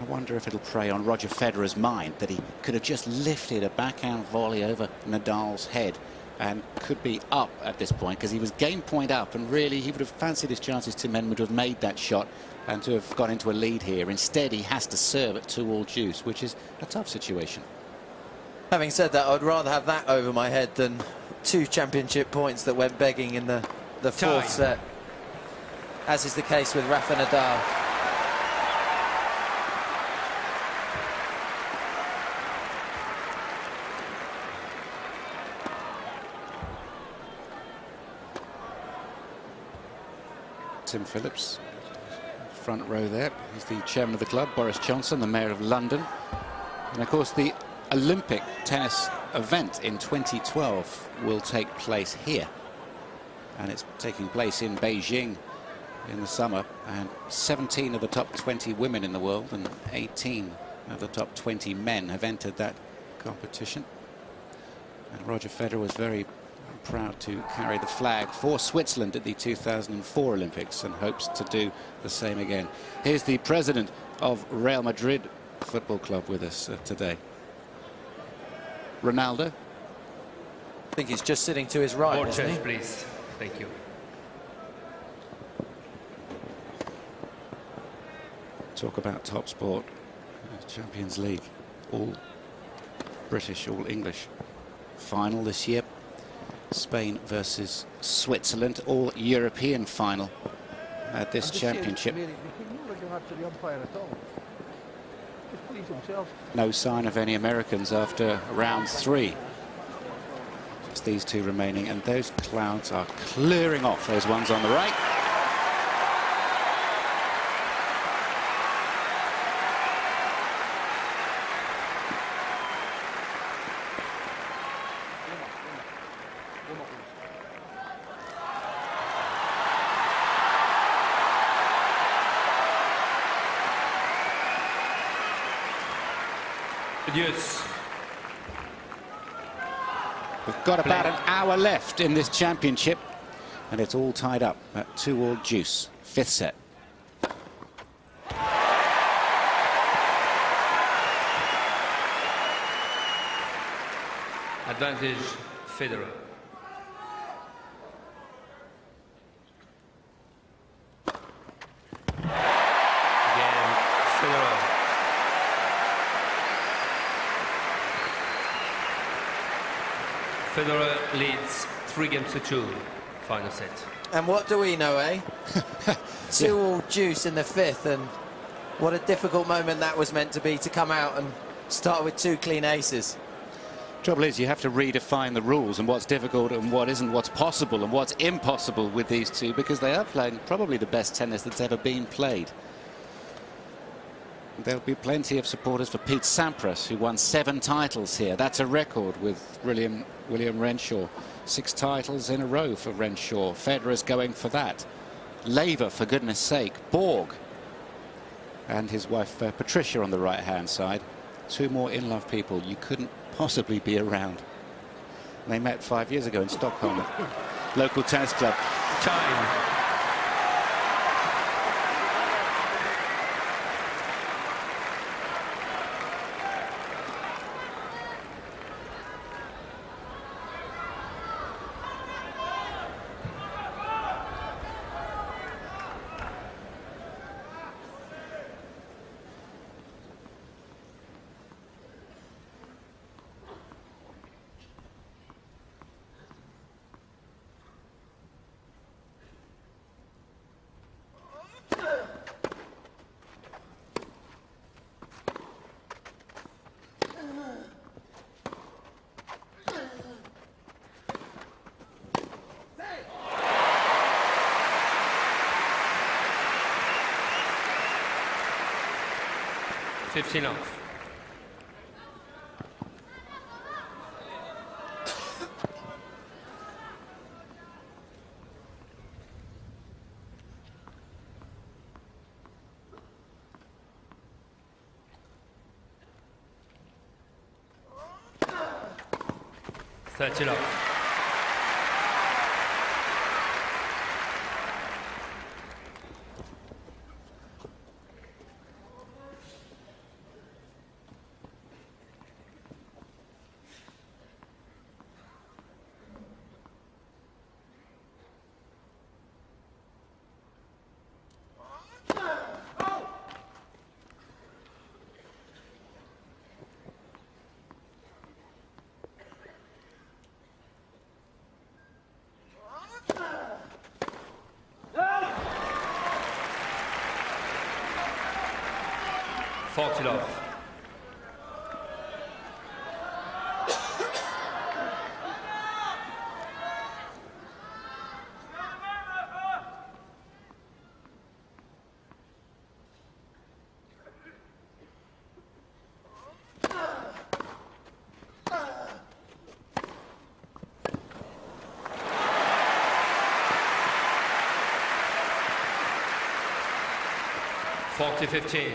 I wonder if it'll prey on Roger Federer's mind that he could have just lifted a backhand volley over Nadal's head and could be up at this point, because he was game point up, and really he would have fancied his chances. Tim Henman would have made that shot and to have got into a lead here. Instead, he has to serve at 2-all juice, which is a tough situation. Having said that, I'd rather have that over my head than 2 championship points that went begging in the 4th set, as is the case with Rafa Nadal. Tim Phillips, front row there. He's the chairman of the club. Boris Johnson, the mayor of London. And of course, the Olympic tennis event in 2012 will take place here. And it's taking place in Beijing in the summer. And 17 of the top 20 women in the world and 18 of the top 20 men have entered that competition. And Roger Federer was very proud to carry the flag for Switzerland at the 2004 Olympics and hopes to do the same again. Here's the president of Real Madrid Football Club with us today. Ronaldo. think he's just sitting to his right, More isn't he? chairs, please. Thank you. Talk about top sport. Champions League. All British, all English. Final this year. Spain versus Switzerland. All European final at this championship. Really, he can never go after the umpire at all. Just please himself. No sign of any Americans after round 3. Just these two remaining, and those clouds are clearing off, those ones on the right. Yes. We've got about an hour left in this championship, and it's all tied up at 2-all juice. 5th set. Advantage, Federer. Again, Federer. Federer leads 3-2, final set. And what do we know, eh? 2-all juice in the 5th, and what a difficult moment that was meant to be, to come out and start with 2 clean aces. Trouble is, you have to redefine the rules and what's difficult and what isn't, what's possible and what's impossible with these two, because they are playing probably the best tennis that's ever been played. There'll be plenty of supporters for Pete Sampras, who won 7 titles here. That's a record with William Renshaw. 6 titles in a row for Renshaw. Federer's going for that. Laver, for goodness sake. Borg. And his wife Patricia on the right-hand side. 2 more in-love people you couldn't possibly be around. They met 5 years ago in Stockholm, local tennis club. Time. Off. Off. 40 off. Forty 15.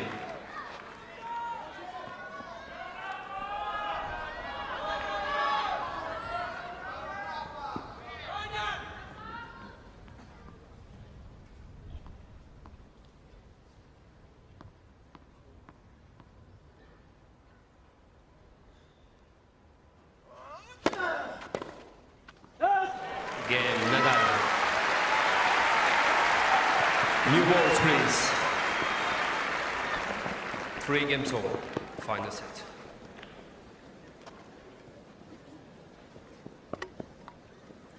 New balls, please. 3 games all. Final set.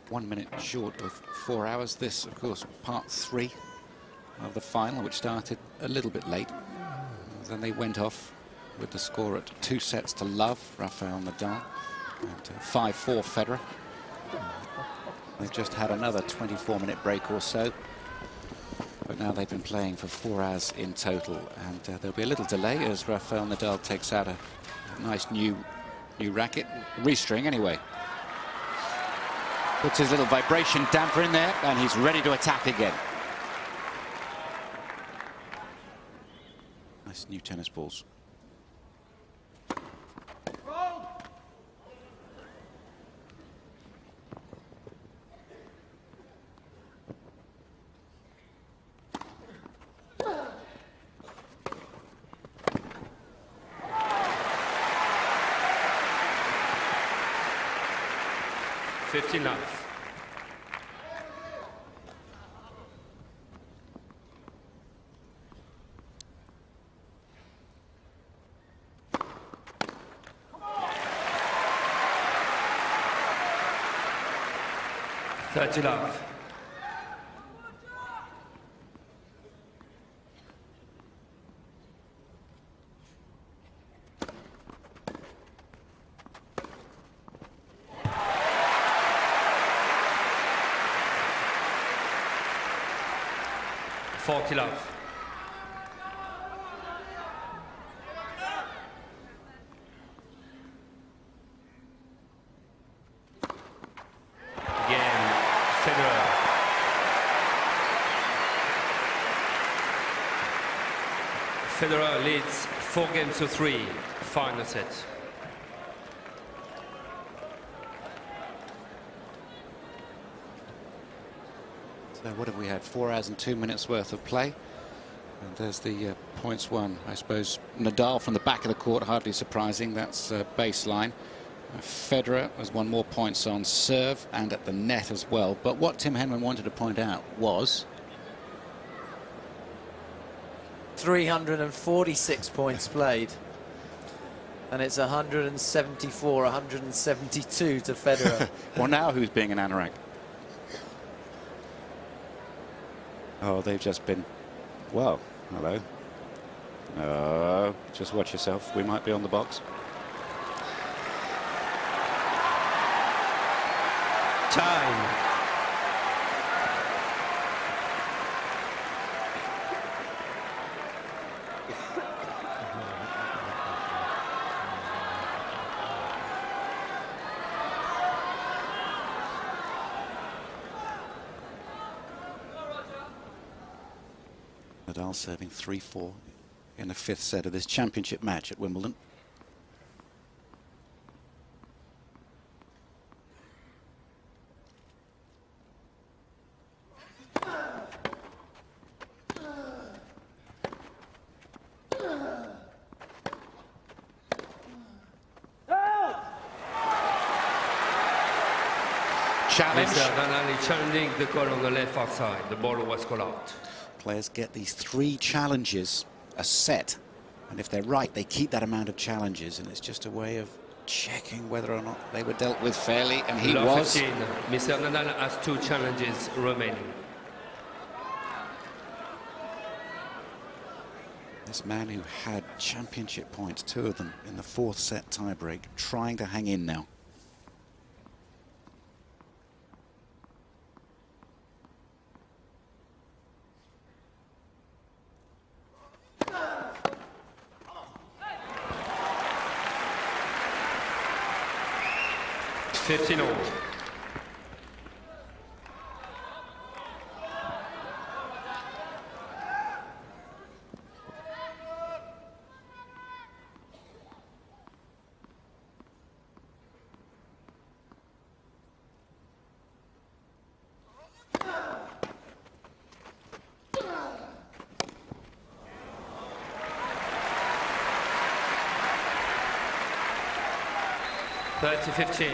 One minute short of 4 hours. This, of course, part 3 of the final, which started a little bit late. Then they went off with the score at 2-0 Rafael Nadal, and 5-4 Federer. They've just had another 24-minute break or so, but now they've been playing for 4 hours in total, and there'll be a little delay as Rafael Nadal takes out a nice new racket, restring anyway. Puts his little vibration damper in there, and he's ready to attack again. Nice new tennis balls. Enough. Love. Love. Again, Federer. Federer leads 4-3, final set. So what have we had? 4 hours and 2 minutes worth of play. And there's the points won. I suppose Nadal from the back of the court, hardly surprising. That's baseline. Federer has won more points on serve and at the net as well. But what Tim Henman wanted to point out was 346 points played. And it's 174, 172 to Federer. Well, now who's being an anorak? Oh, they've just been, well, hello. Just watch yourself. We might be on the box. Time. Nadal serving 3-4 in the 5th set of this championship match at Wimbledon. Challenge. Challenging the call on the left outside. The ball was called out. Players get these 3 challenges a set, and if they're right, they keep that amount of challenges, and it's just a way of checking whether or not they were dealt with fairly, and he was. 15. Mr. Nadal has 2 challenges remaining. This man who had championship points, 2 of them in the 4th set tiebreak, trying to hang in now. all. To 15.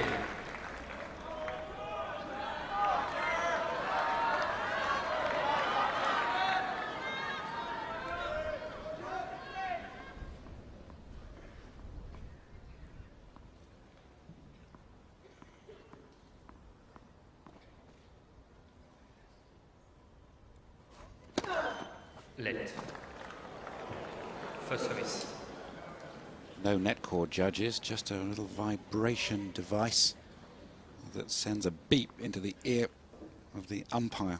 Let. First service. No net cord judges, just a little vibration device that sends a beep into the ear of the umpire.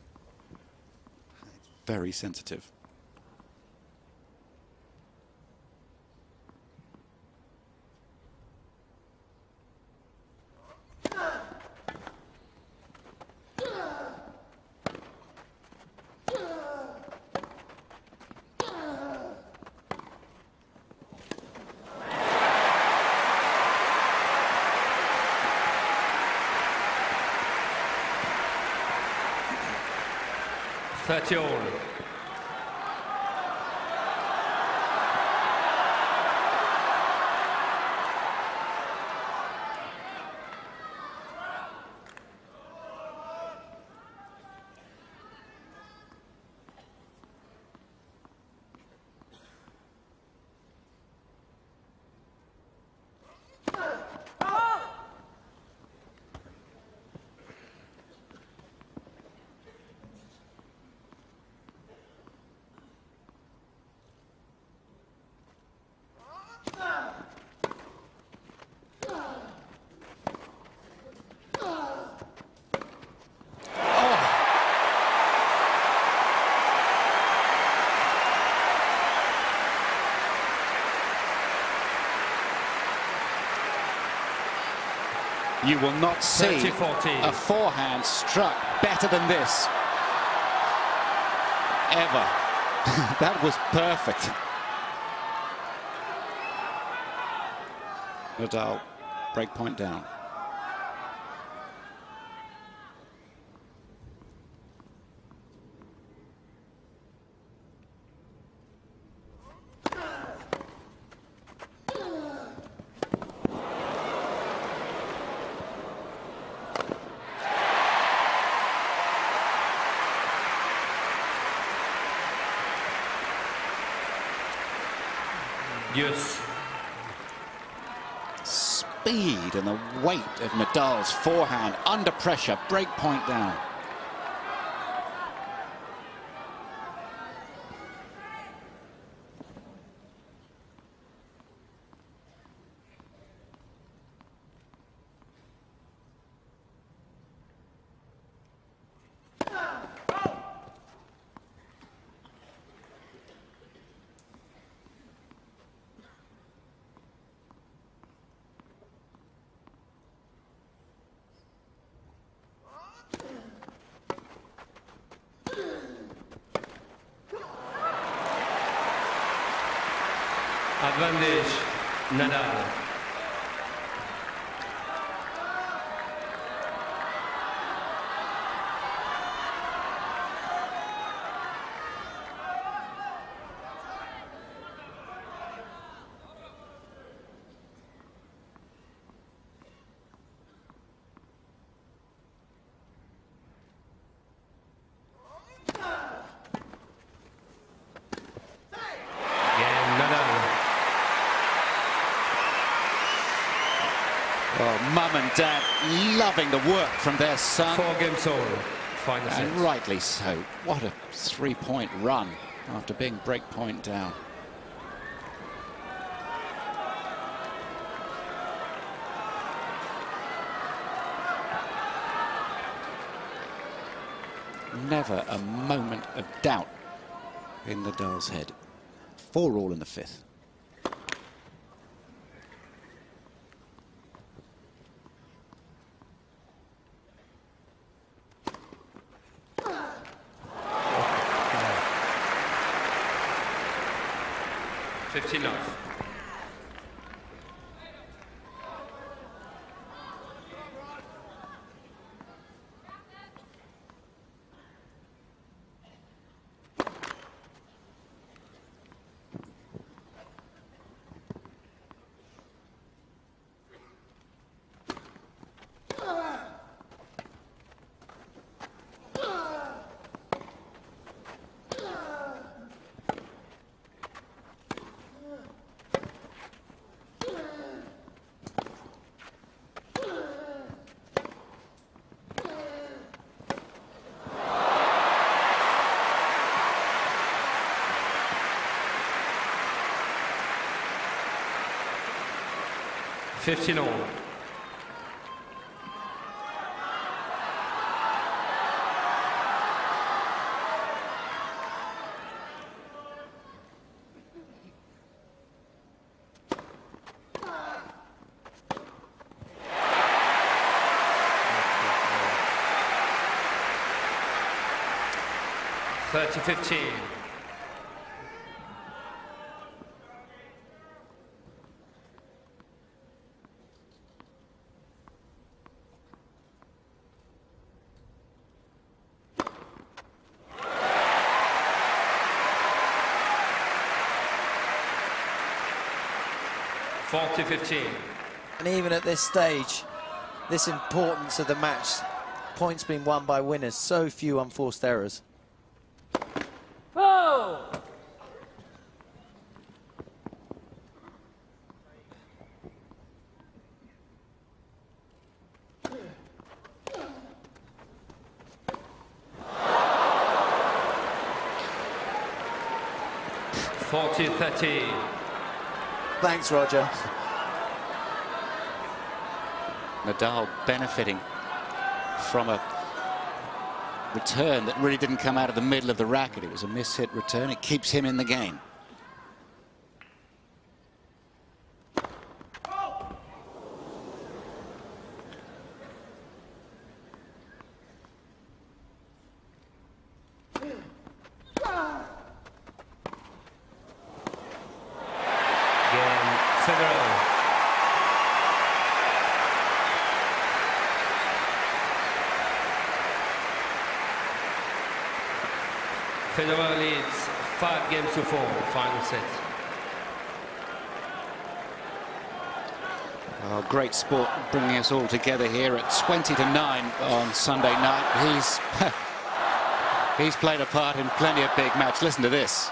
Very sensitive. All. You will not see 30-14. a forehand struck better than this. Ever. That was perfect. Nadal, break point down. Yes. Speed and the weight of Nadal's forehand under pressure, break point down. Advantage, Nadal. Again, Nadal. Oh, mum and dad loving the work from their son. 4 games all. Final set. And rightly so. What a 3-point run after being break point down. Never a moment of doubt in Nadal's head. 4 all in the 5th. Enough. 15 all. Thirty 15. And even at this stage, this importance of the match, points being won by winners, so few unforced errors. Oh! Thanks, Roger. Nadal benefiting from a return that really didn't come out of the middle of the racket. It was a mishit return. It keeps him in the game. Federer leads 5 games to 4, final set. Oh, great sport bringing us all together here at 20-9 on Sunday night. He's played a part in plenty of big matches. Listen to this.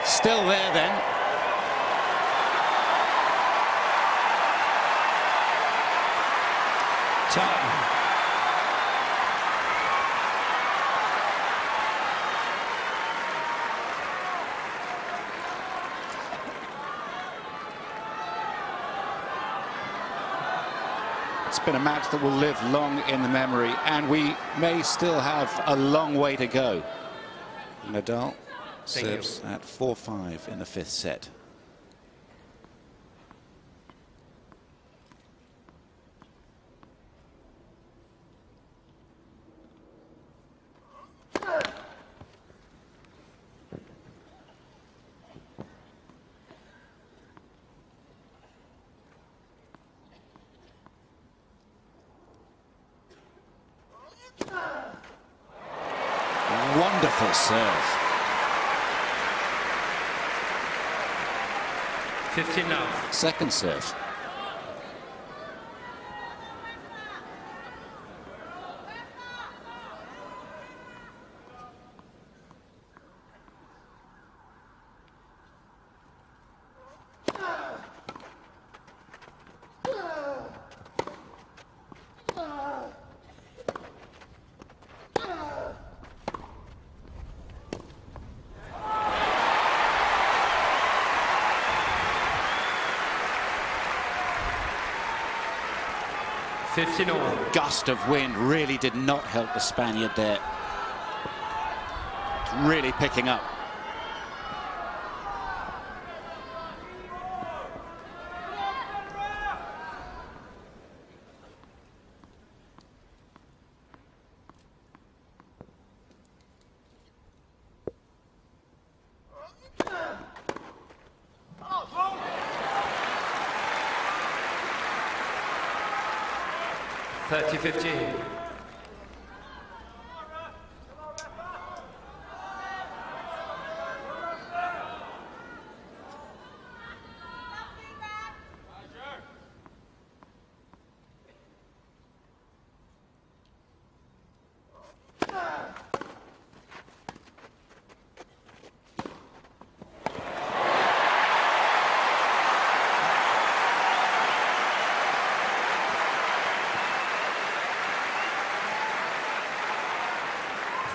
Still there then. Time. It's been a match that will live long in the memory, and we may still have a long way to go. Nadal serves at 4-5 in the 5th set. Wonderful serve. 15 now. Second serve. Gust of wind really did not help the Spaniard there. It's really picking up.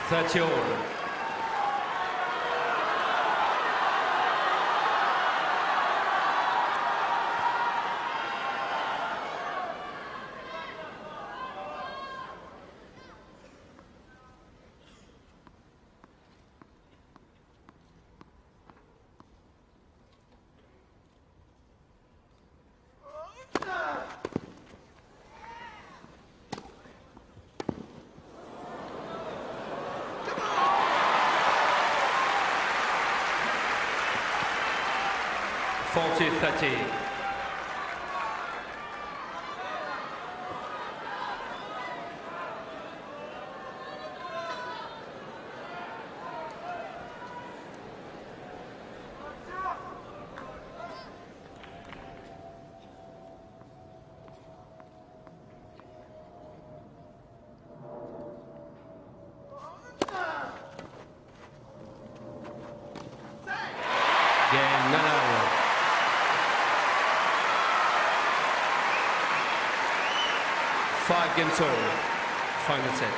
30 all. .30. Game Nadal. Five games all. Final set.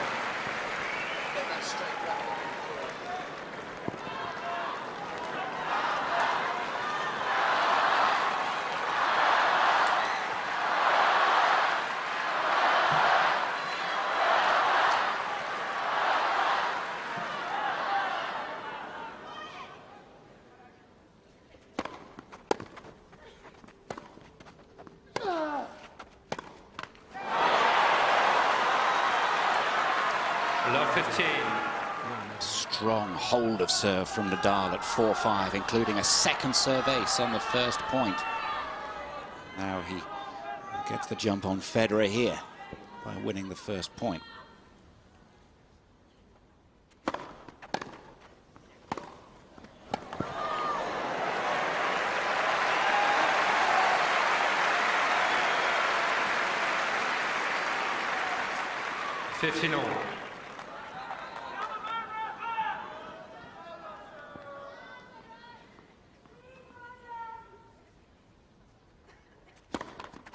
Love 15. Strong hold of serve from Nadal at 4-5, including a second serve ace on the first point. Now he gets the jump on Federer here by winning the first point. $15 all.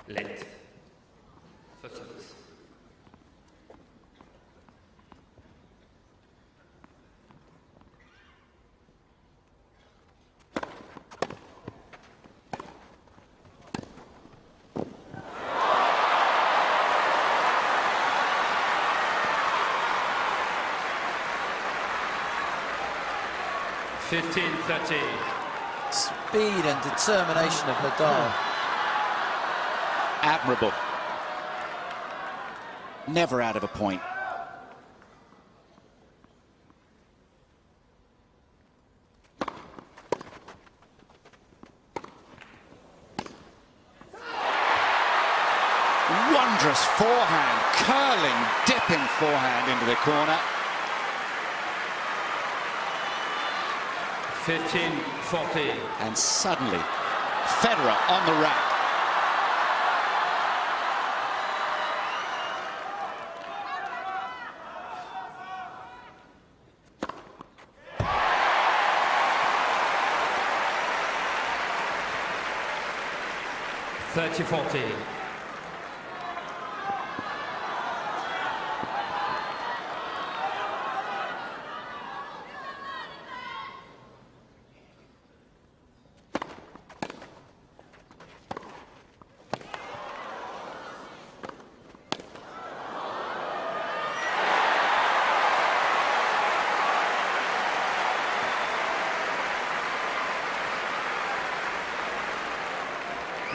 Let. First service. $15-13. Speed and determination of Nadal. Admirable. Never out of a point. Wondrous forehand, curling, dipping forehand into the corner. 15-14. And suddenly, Federer on the rack. $30-14.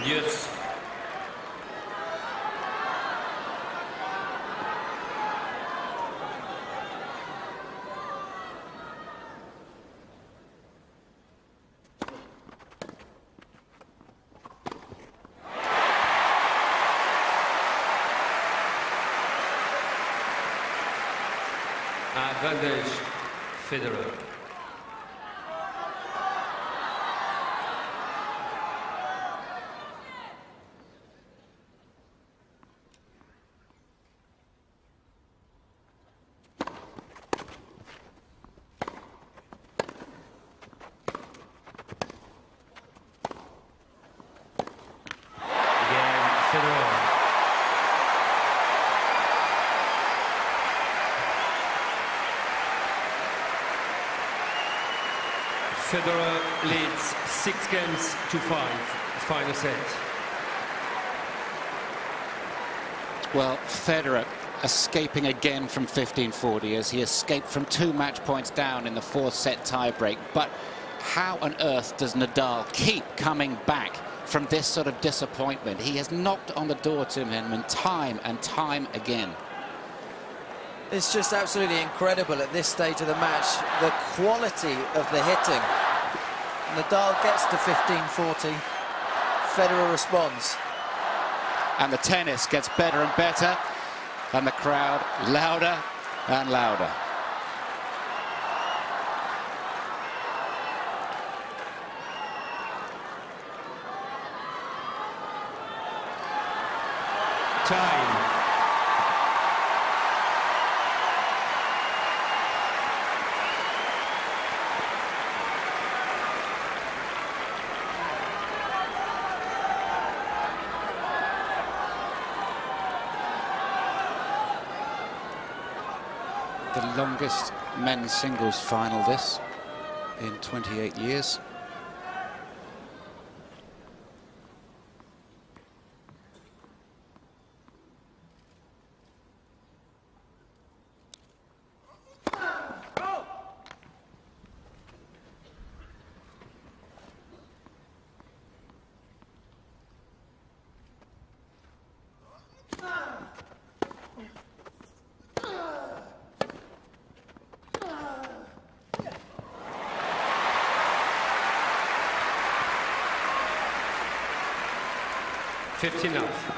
Yes. Advantage, Federer. Federer leads 6 games to 5. Final set. Well, Federer escaping again from 1540 as he escaped from 2 match points down in the 4th set tiebreak. But how on earth does Nadal keep coming back from this sort of disappointment? He has knocked on the door to him time and time again. It's just absolutely incredible at this stage of the match, the quality of the hitting. Nadal gets to 1540, Federer responds. And the tennis gets better and better, and the crowd louder and louder. Time. The longest men's singles final this in 28 years. Enough.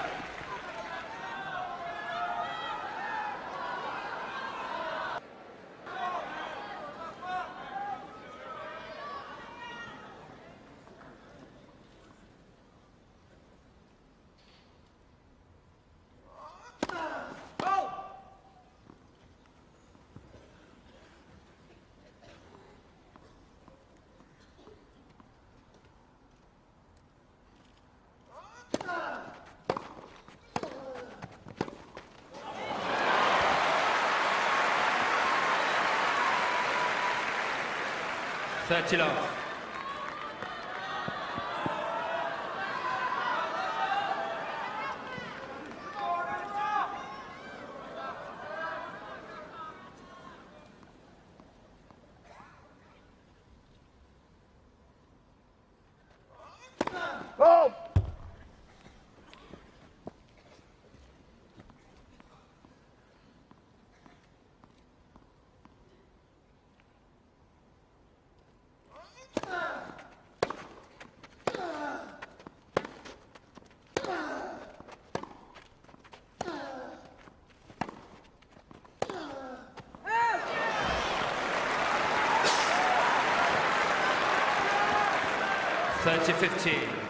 Love. Oh! .30-15.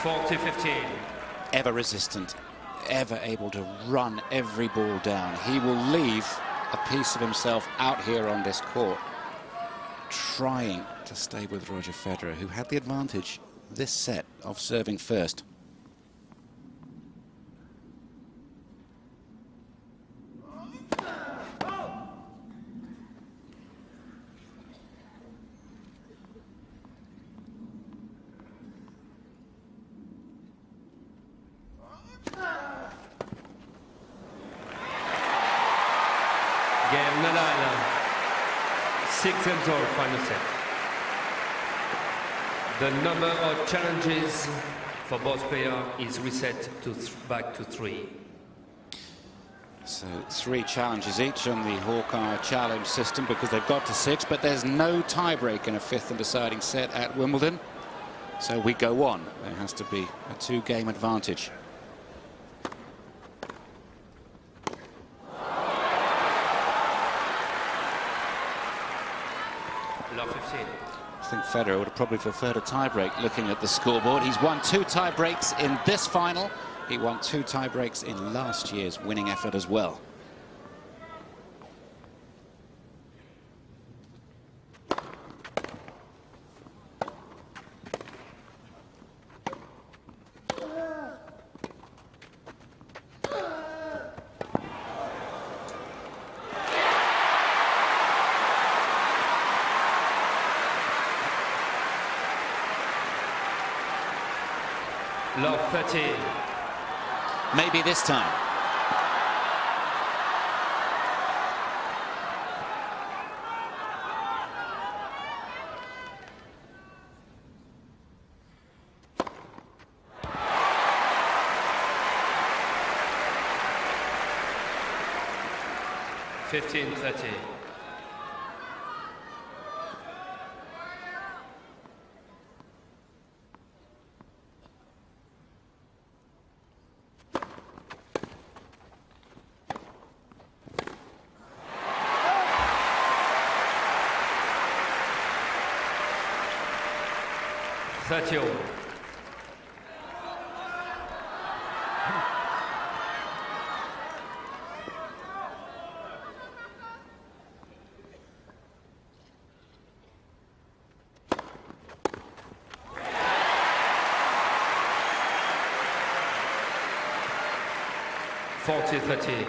.40-15. Ever resistant, ever able to run every ball down. He will leave a piece of himself out here on this court, trying to stay with Roger Federer, who had the advantage this set of serving first. Game Nadal, 6 games all, final set. The number of challenges for both players is reset to back to 3. So 3 challenges each on the Hawkeye challenge system because they've got to 6, but there's no tiebreak in a 5th and deciding set at Wimbledon. So we go on. There has to be a 2-game advantage. Federer would have probably preferred a tie-break looking at the scoreboard. He's won 2 tie-breaks in this final. He won 2 tie-breaks in last year's winning effort as well. Love 13. Maybe this time. Fifteen 30. Forty 30.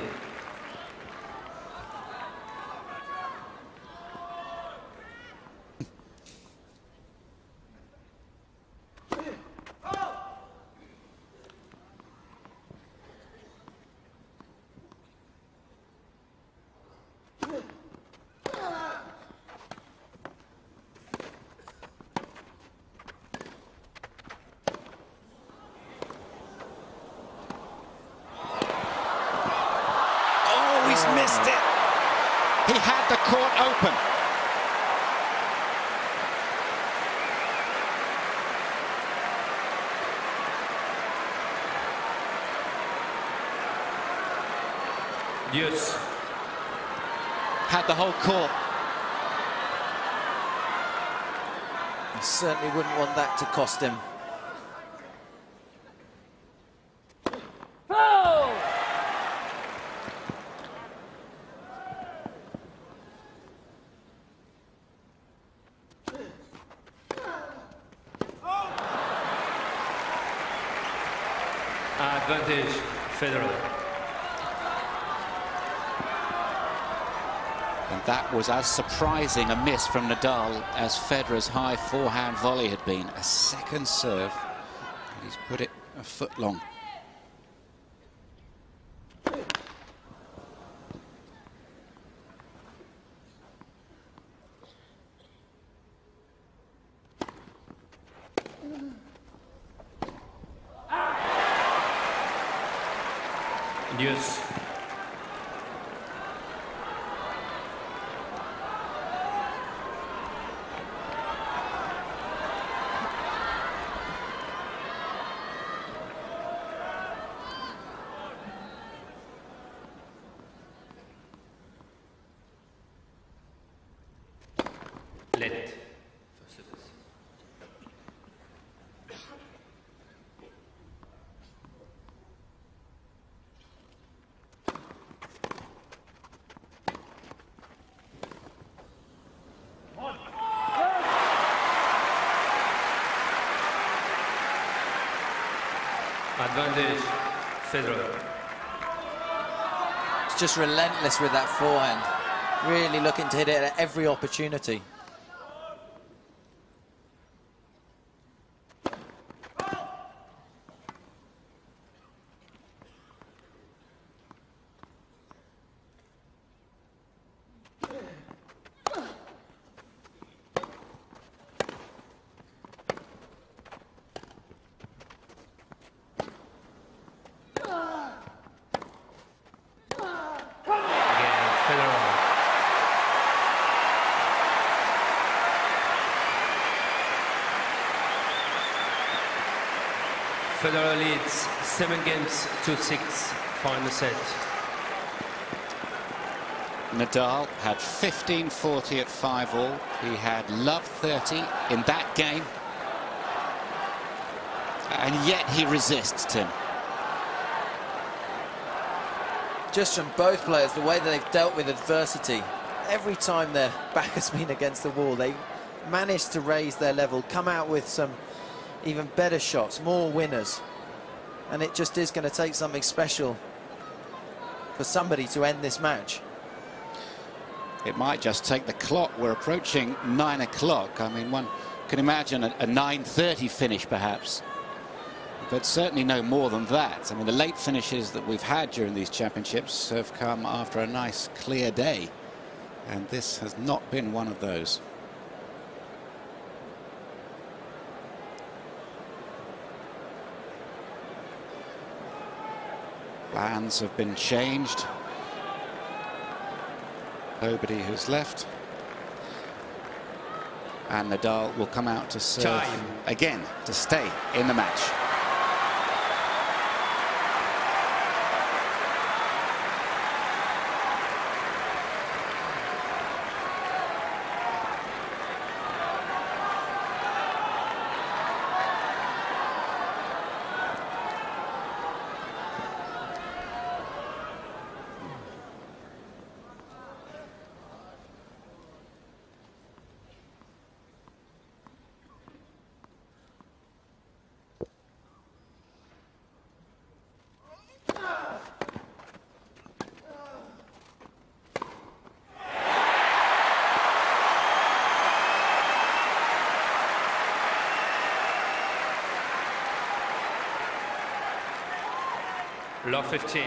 He's missed it. He had the court open. Yes. Had the whole court. I certainly wouldn't want that to cost him. Advantage, Federer. And that was as surprising a miss from Nadal as Federer's high forehand volley had been. A second serve, and he's put it a foot long. Yes. Let. Advantage, Federer. It's just relentless with that forehand. Really looking to hit it at every opportunity. Federer leads 7 games to 6, final set. Nadal had 15-40 at 5-all. He had love 30 in that game. And yet he resists, Tim. Just from both players, the way that they've dealt with adversity. Every time their back has been against the wall, they managed to raise their level, come out with some even better shots, more winners. And it just is going to take something special for somebody to end this match. It might just take the clock. We're approaching 9 o'clock. I mean, one can imagine a 9:30 finish, perhaps. But certainly no more than that. I mean, the late finishes that we've had during these championships have come after a nice, clear day. And this has not been one of those. Plans have been changed. Nobody has left. And Nadal will come out to serve again to stay in the match. Love 15.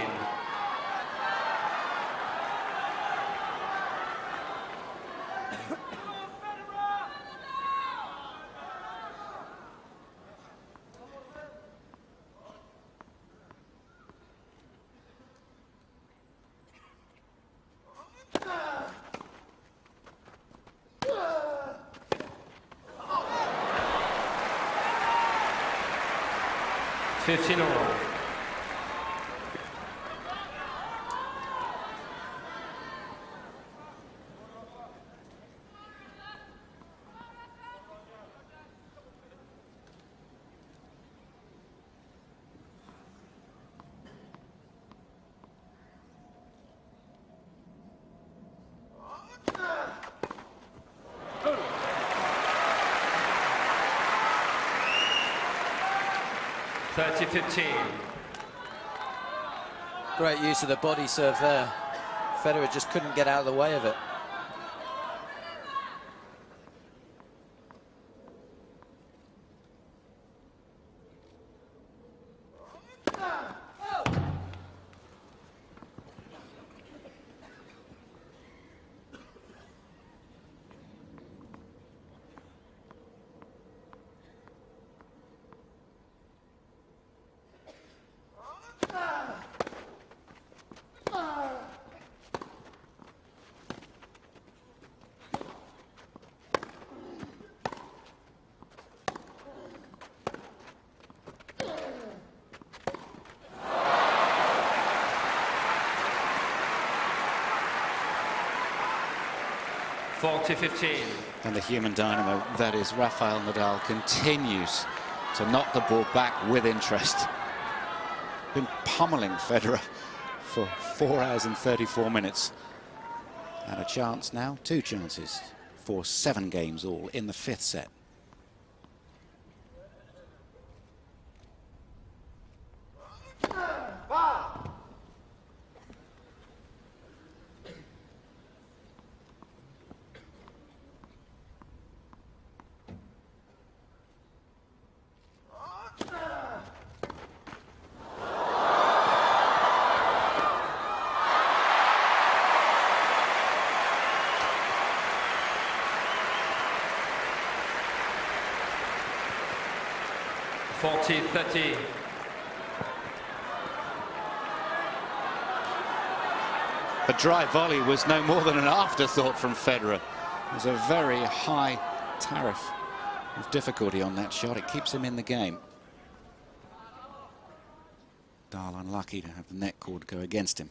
$15. $30-15. Great use of the body serve there. Federer just couldn't get out of the way of it. $40-15. And the human dynamo, that is Rafael Nadal, continues to knock the ball back with interest. Been pummeling Federer for 4 hours and 34 minutes. And a chance now, 2 chances for 7 games all in the 5th set. $40-30. The dry volley was no more than an afterthought from Federer. There's a very high tariff of difficulty on that shot. It keeps him in the game. Nadal unlucky to have the net cord go against him.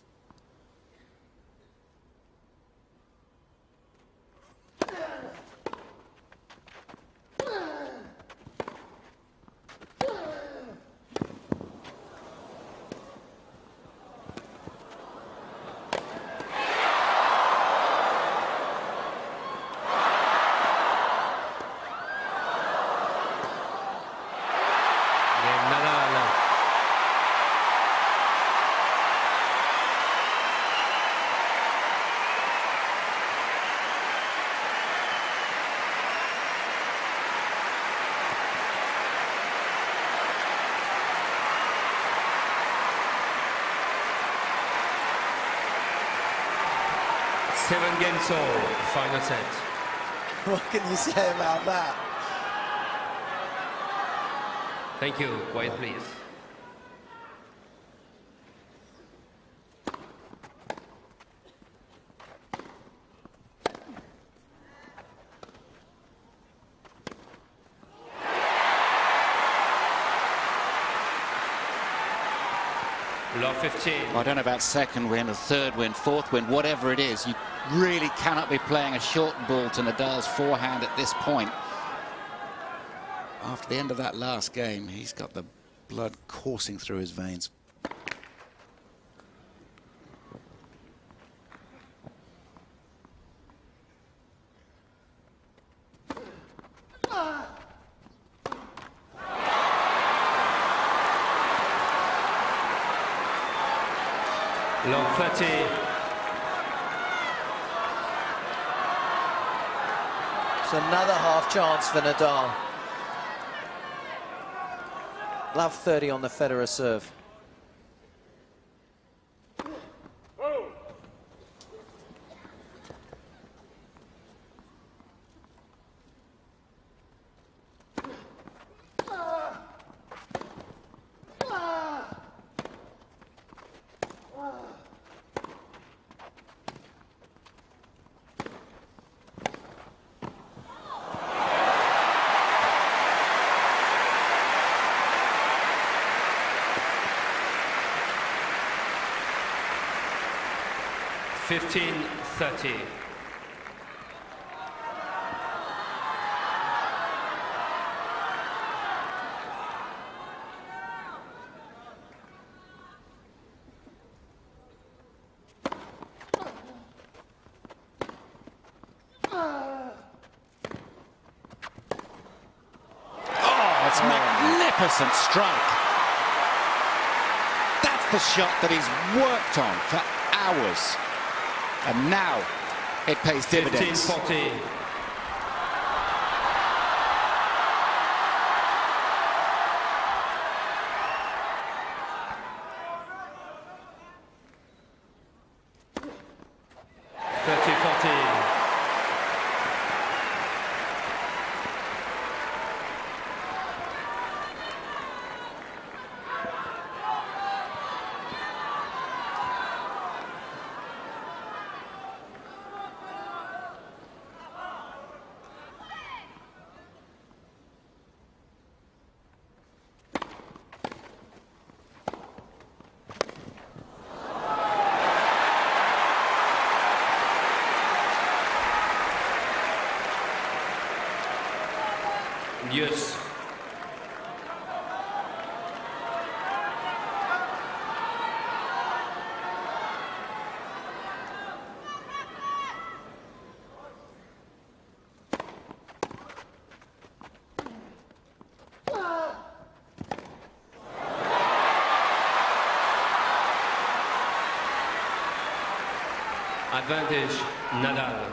7 games all, final set. What can you say about that? Thank you. Quiet, please. Love 15. I don't know about second win, a third win, fourth win, whatever it is. You really cannot be playing a short ball to Nadal's forehand at this point. After the end of that last game, he's got the blood coursing through his veins. Long 30. It's another half chance for Nadal. Love 30 on the Federer serve. Fifteen 30. It's a magnificent strike. That's the shot that he's worked on for hours. And now it pays dividends. 15-40. Yes. Advantage, Nadal.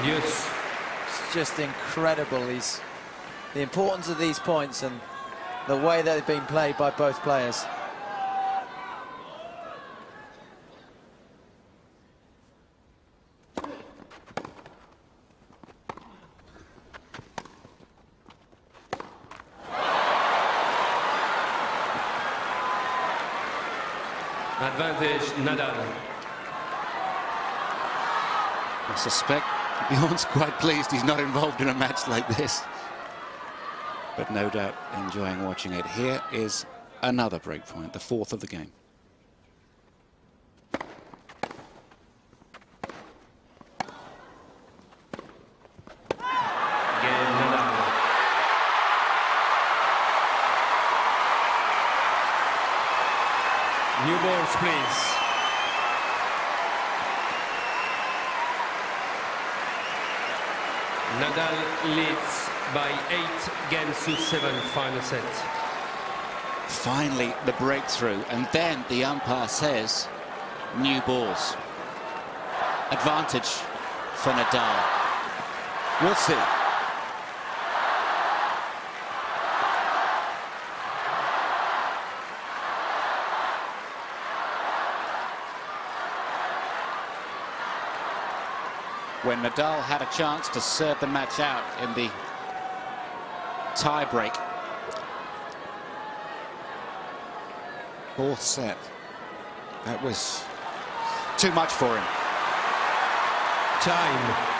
Yes. It's just incredible. The importance of these points and the way that they've been played by both players. Advantage, Nadal. I suspect Bjorn's quite pleased he's not involved in a match like this. But no doubt enjoying watching it. Here is another break point, the fourth of the game. New balls, please. Nadal leads by 8 games to 7, final set. Finally, the breakthrough, and then the umpire says, new balls. Advantage for Nadal. We'll see. When Nadal had a chance to serve the match out in the tie-break. Fourth set. That was too much for him. Time.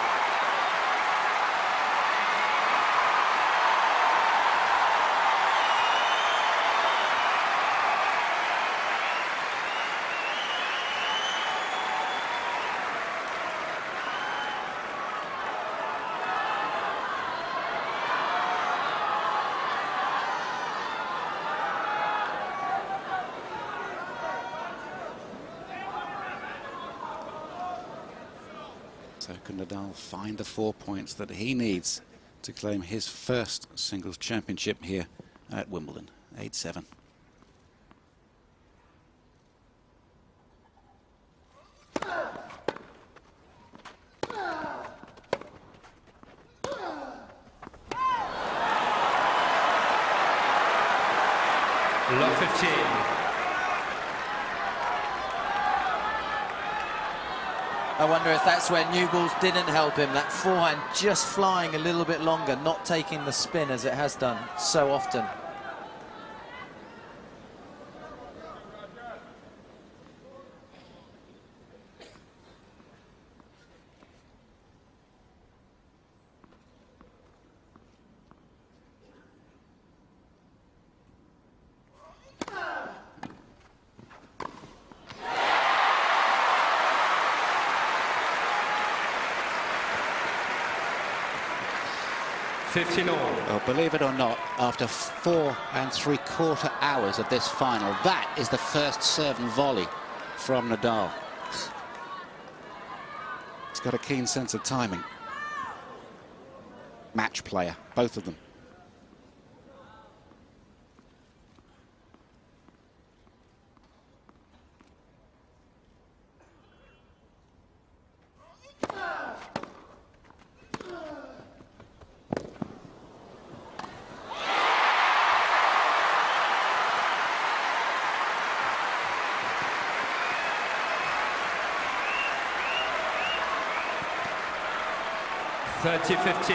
So can Nadal find the 4 points that he needs to claim his first singles championship here at Wimbledon? 8-7. Love 15. I wonder if that's where new balls didn't help him. That forehand just flying a little bit longer, not taking the spin as it has done so often. Well, believe it or not, after 4 3/4 hours of this final, that is the first serve and volley from Nadal. He's got a keen sense of timing. Match player, both of them. (30-15).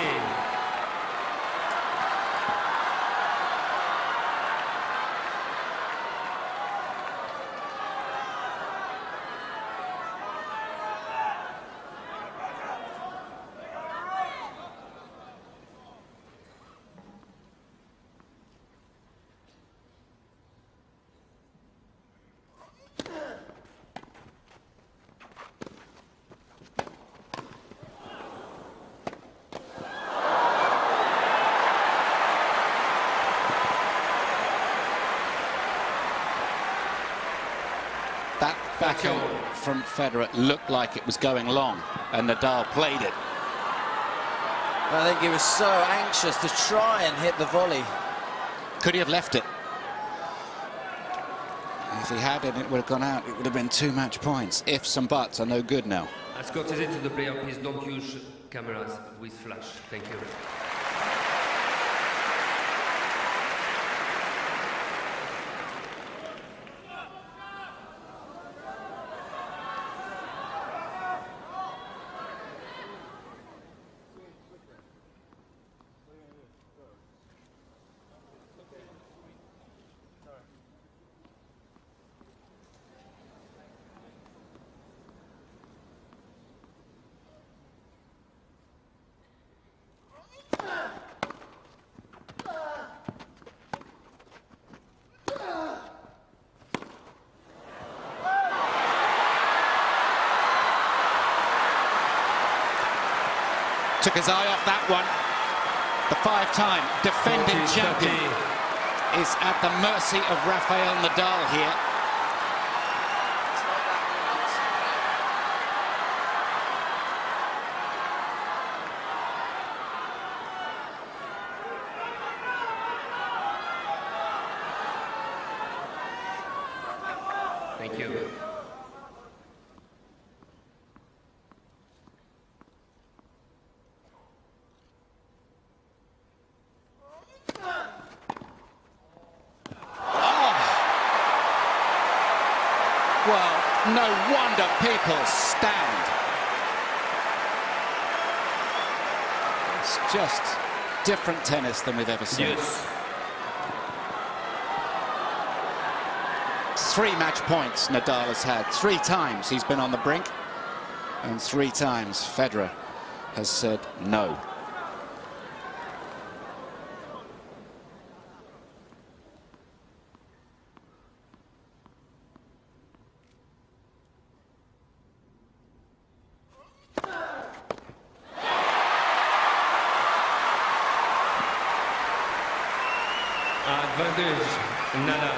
That backhand from Federer looked like it was going long, and Nadal played it. I think he was so anxious to try and hit the volley. Could he have left it? If he had it, it would have gone out. It would have been 2 match points. Ifs and buts are no good now. As courtesy to the player, please don't use cameras with flash. Thank you. Took his eye off that one. The 5-time defending champion is at the mercy of Rafael Nadal here. Thank you. Well, no wonder people stand. It's just different tennis than we've ever seen. Yes. 3 match points Nadal has had. 3 times he's been on the brink, and 3 times Federer has said no. Advantage, Nadal.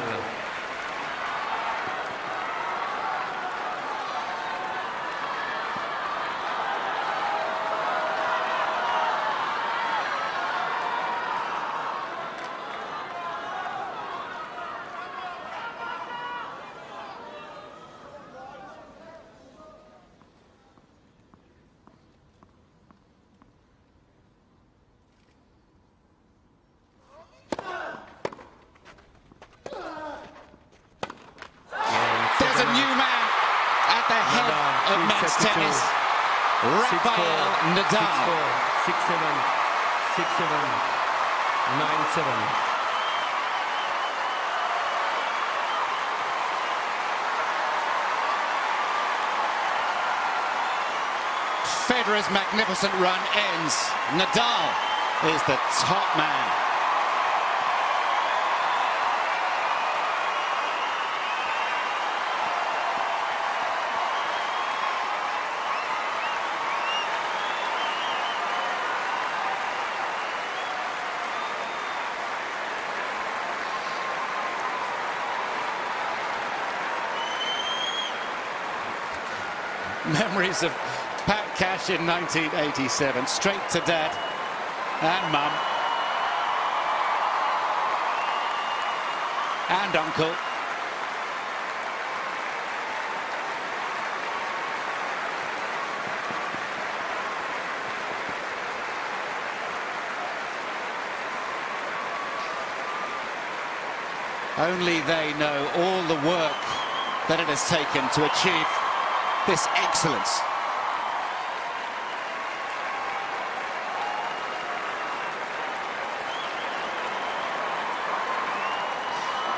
There's a new man at the head of men's tennis, Rafael Nadal. 6-4, 6-7, 6-7, 9-7. Federer's magnificent run ends. Nadal is the top man. Memories of Pat Cash in 1987, straight to Dad and Mum and Uncle. Only they know all the work that it has taken to achieve this excellence.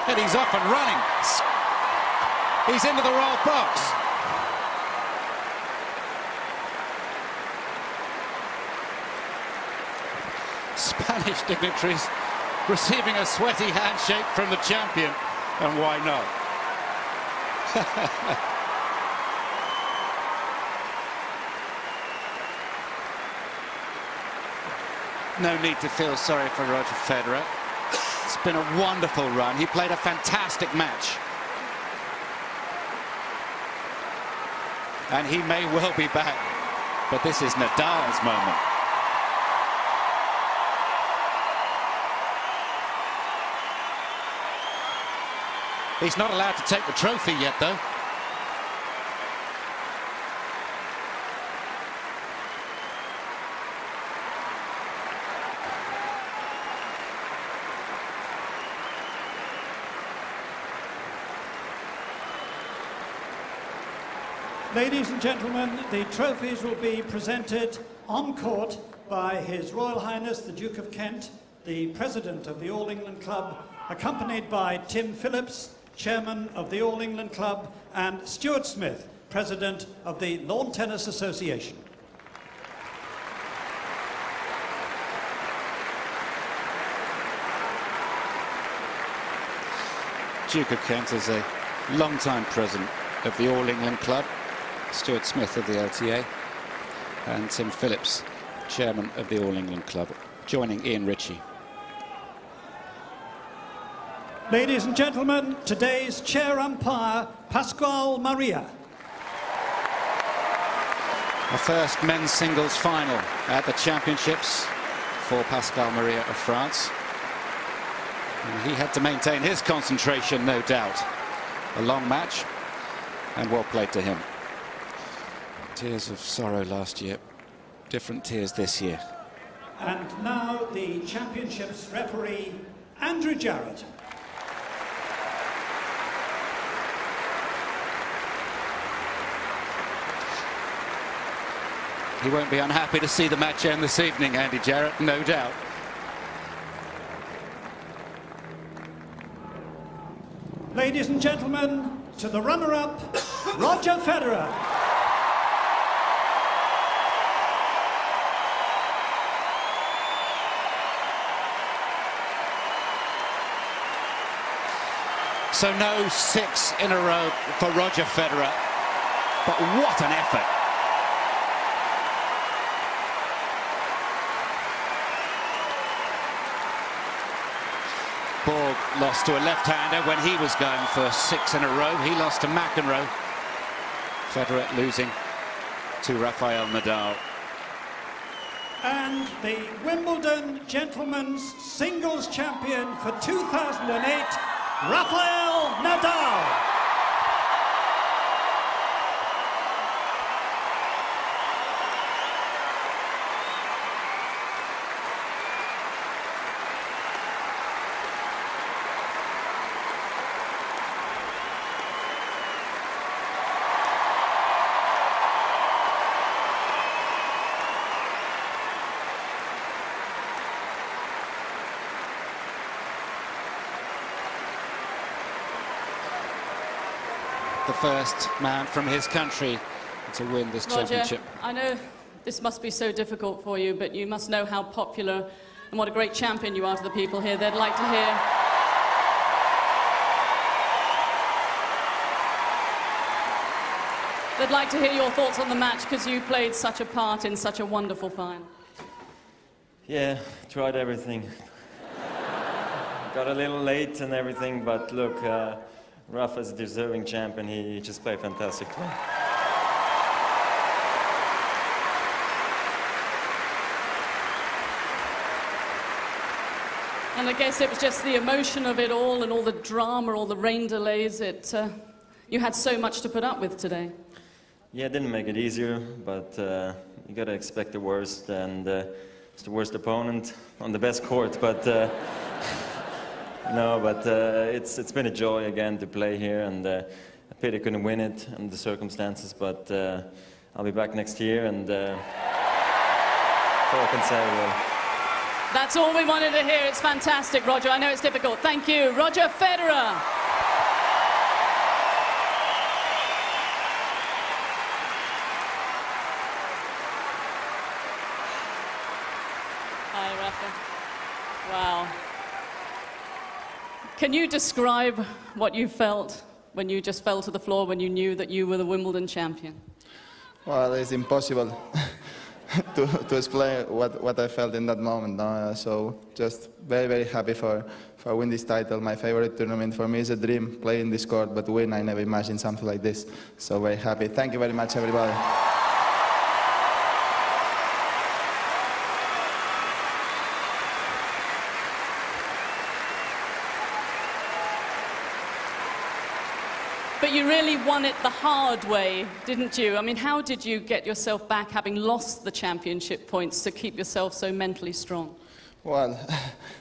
And he's off and running. He's into the roll box. Spanish dignitaries receiving a sweaty handshake from the champion. And why not? No need to feel sorry for Roger Federer. It's been a wonderful run. He played a fantastic match. And he may well be back. But this is Nadal's moment. He's not allowed to take the trophy yet, though. Ladies and gentlemen, the trophies will be presented on court by His Royal Highness the Duke of Kent, the President of the All England Club, accompanied by Tim Phillips, Chairman of the All England Club, and Stuart Smith, President of the Lawn Tennis Association. Duke of Kent is a long-time president of the All England Club, Stuart Smith of the LTA, and Tim Phillips, Chairman of the All England Club, joining Ian Ritchie. Ladies and gentlemen, today's chair umpire, Pascual Maria. A first men's singles final at the championships for Pascual Maria of France. And he had to maintain his concentration, no doubt. A long match, And well played to him. Tears of sorrow last year, different tears this year. And now the championship's referee, Andrew Jarrett. He won't be unhappy to see the match end this evening, Andy Jarrett, no doubt. Ladies and gentlemen, to the runner-up, Roger Federer. So no 6 in a row for Roger Federer, but what an effort. Borg lost to a left-hander when he was going for 6 in a row. He lost to McEnroe. Federer losing to Rafael Nadal. And the Wimbledon Gentlemen's Singles Champion for 2008, Rafael Nadal. The first man from his country to win this championship. I know this must be so difficult for you, but you must know how popular and what a great champion you are to the people here. They'd like to hear... They'd like to hear your thoughts on the match, because you played such a part in such a wonderful final. Yeah, tried everything. Got a little late and everything, but look, Rafa's a deserving champion. He just played fantastically. And I guess it was just the emotion of it all and all the drama, all the rain delays. You had so much to put up with today. Yeah, it didn't make it easier, but you got to expect the worst, and it's the worst opponent on the best court, but no, but it's been a joy again to play here, and a pity couldn't win it under the circumstances, but I'll be back next year, and that's all I can say, really. That's all we wanted to hear. It's fantastic, Roger. I know it's difficult. Thank you, Roger Federer. Hi, Rafa. Wow. Can you describe what you felt when you just fell to the floor, when you knew that you were the Wimbledon champion? Well, it's impossible to explain what I felt in that moment. No? So just very, very happy for win this title. My favorite tournament for me is a dream, playing this court, but win, I never imagined something like this. So very happy. Thank you very much, everybody. But you really won it the hard way, didn't you? I mean, how did you get yourself back, having lost the championship points, to keep yourself so mentally strong? Well,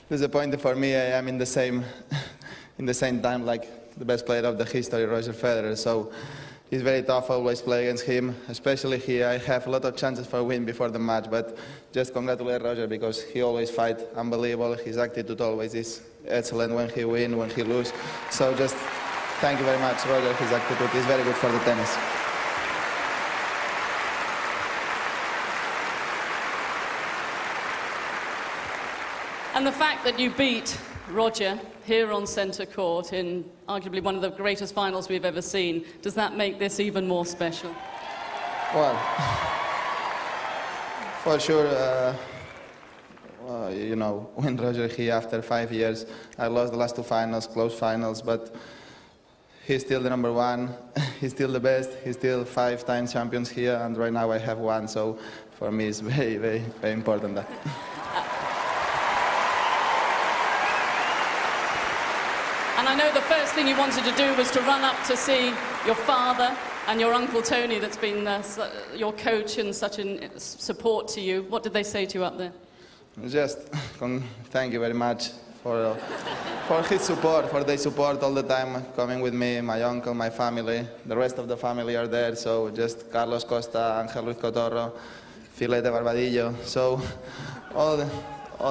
disappointing for me. I am in the same time like the best player of the history, Roger Federer. So it's very tough always play against him, especially here. I have a lot of chances for win before the match, but just congratulate Roger, because he always fight unbelievable. His attitude always is excellent when he win, when he lose. So just thank you very much, Roger. His attitude is very good for the tennis. And the fact that you beat Roger here on centre court in arguably one of the greatest finals we've ever seen, does that make this even more special? Well, for sure, you know, when Roger here after 5 years, I lost the last 2 finals, close finals, but he's still the number 1, he's still the best, he's still 5 times champions here, and right now I have 1, so for me it's very, very, very important that. And I know the first thing you wanted to do was to run up to see your father and your uncle Tony, that's been your coach and such a support to you. What did they say to you up there? Just thank you very much for his support, for their support all the time, coming with me, my uncle, my family. The rest of the family are there, so just Carlos Costa, Ángel Ruiz Cotorro, Filete Barbadillo. So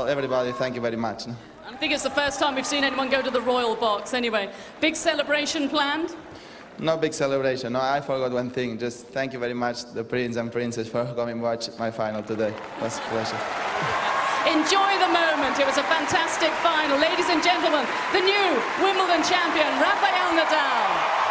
everybody, thank you very much. I think it's the first time we've seen anyone go to the royal box. Anyway, big celebration planned? No big celebration. No, I forgot one thing. Just thank you very much, the prince and princess, for coming watch my final today. It was a pleasure. Enjoy the moment. It was a fantastic final. Ladies and gentlemen, the new Wimbledon champion, Rafael Nadal.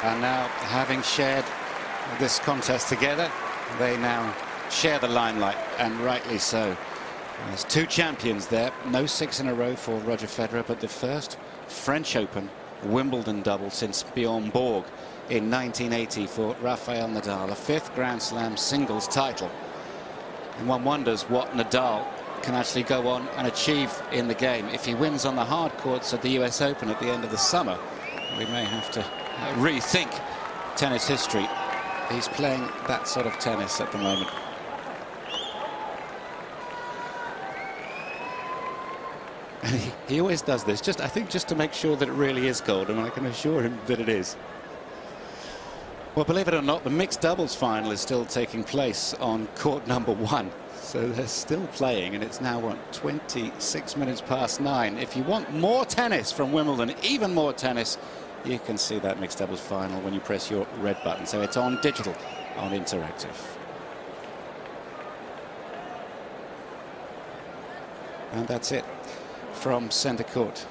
And now, having shared this contest together, they now share the limelight, and rightly so. There's two champions there, no 6 in a row for Roger Federer, but the first French Open Wimbledon double since Bjorn Borg in 1980 for Rafael Nadal, a 5th Grand Slam singles title. And one wonders what Nadal can actually go on and achieve in the game. If he wins on the hard courts at the US Open at the end of the summer, we may have to rethink tennis history. He's playing that sort of tennis at the moment. And he always does this, I think just to make sure that it really is gold, and I can assure him that it is. Well, believe it or not, the mixed doubles final is still taking place on court number 1. So they're still playing, and it's now, what, 26 minutes past 9. If you want more tennis from Wimbledon, even more tennis, you can see that mixed doubles final when you press your red button. So it's on digital, on interactive. And that's it from centre court.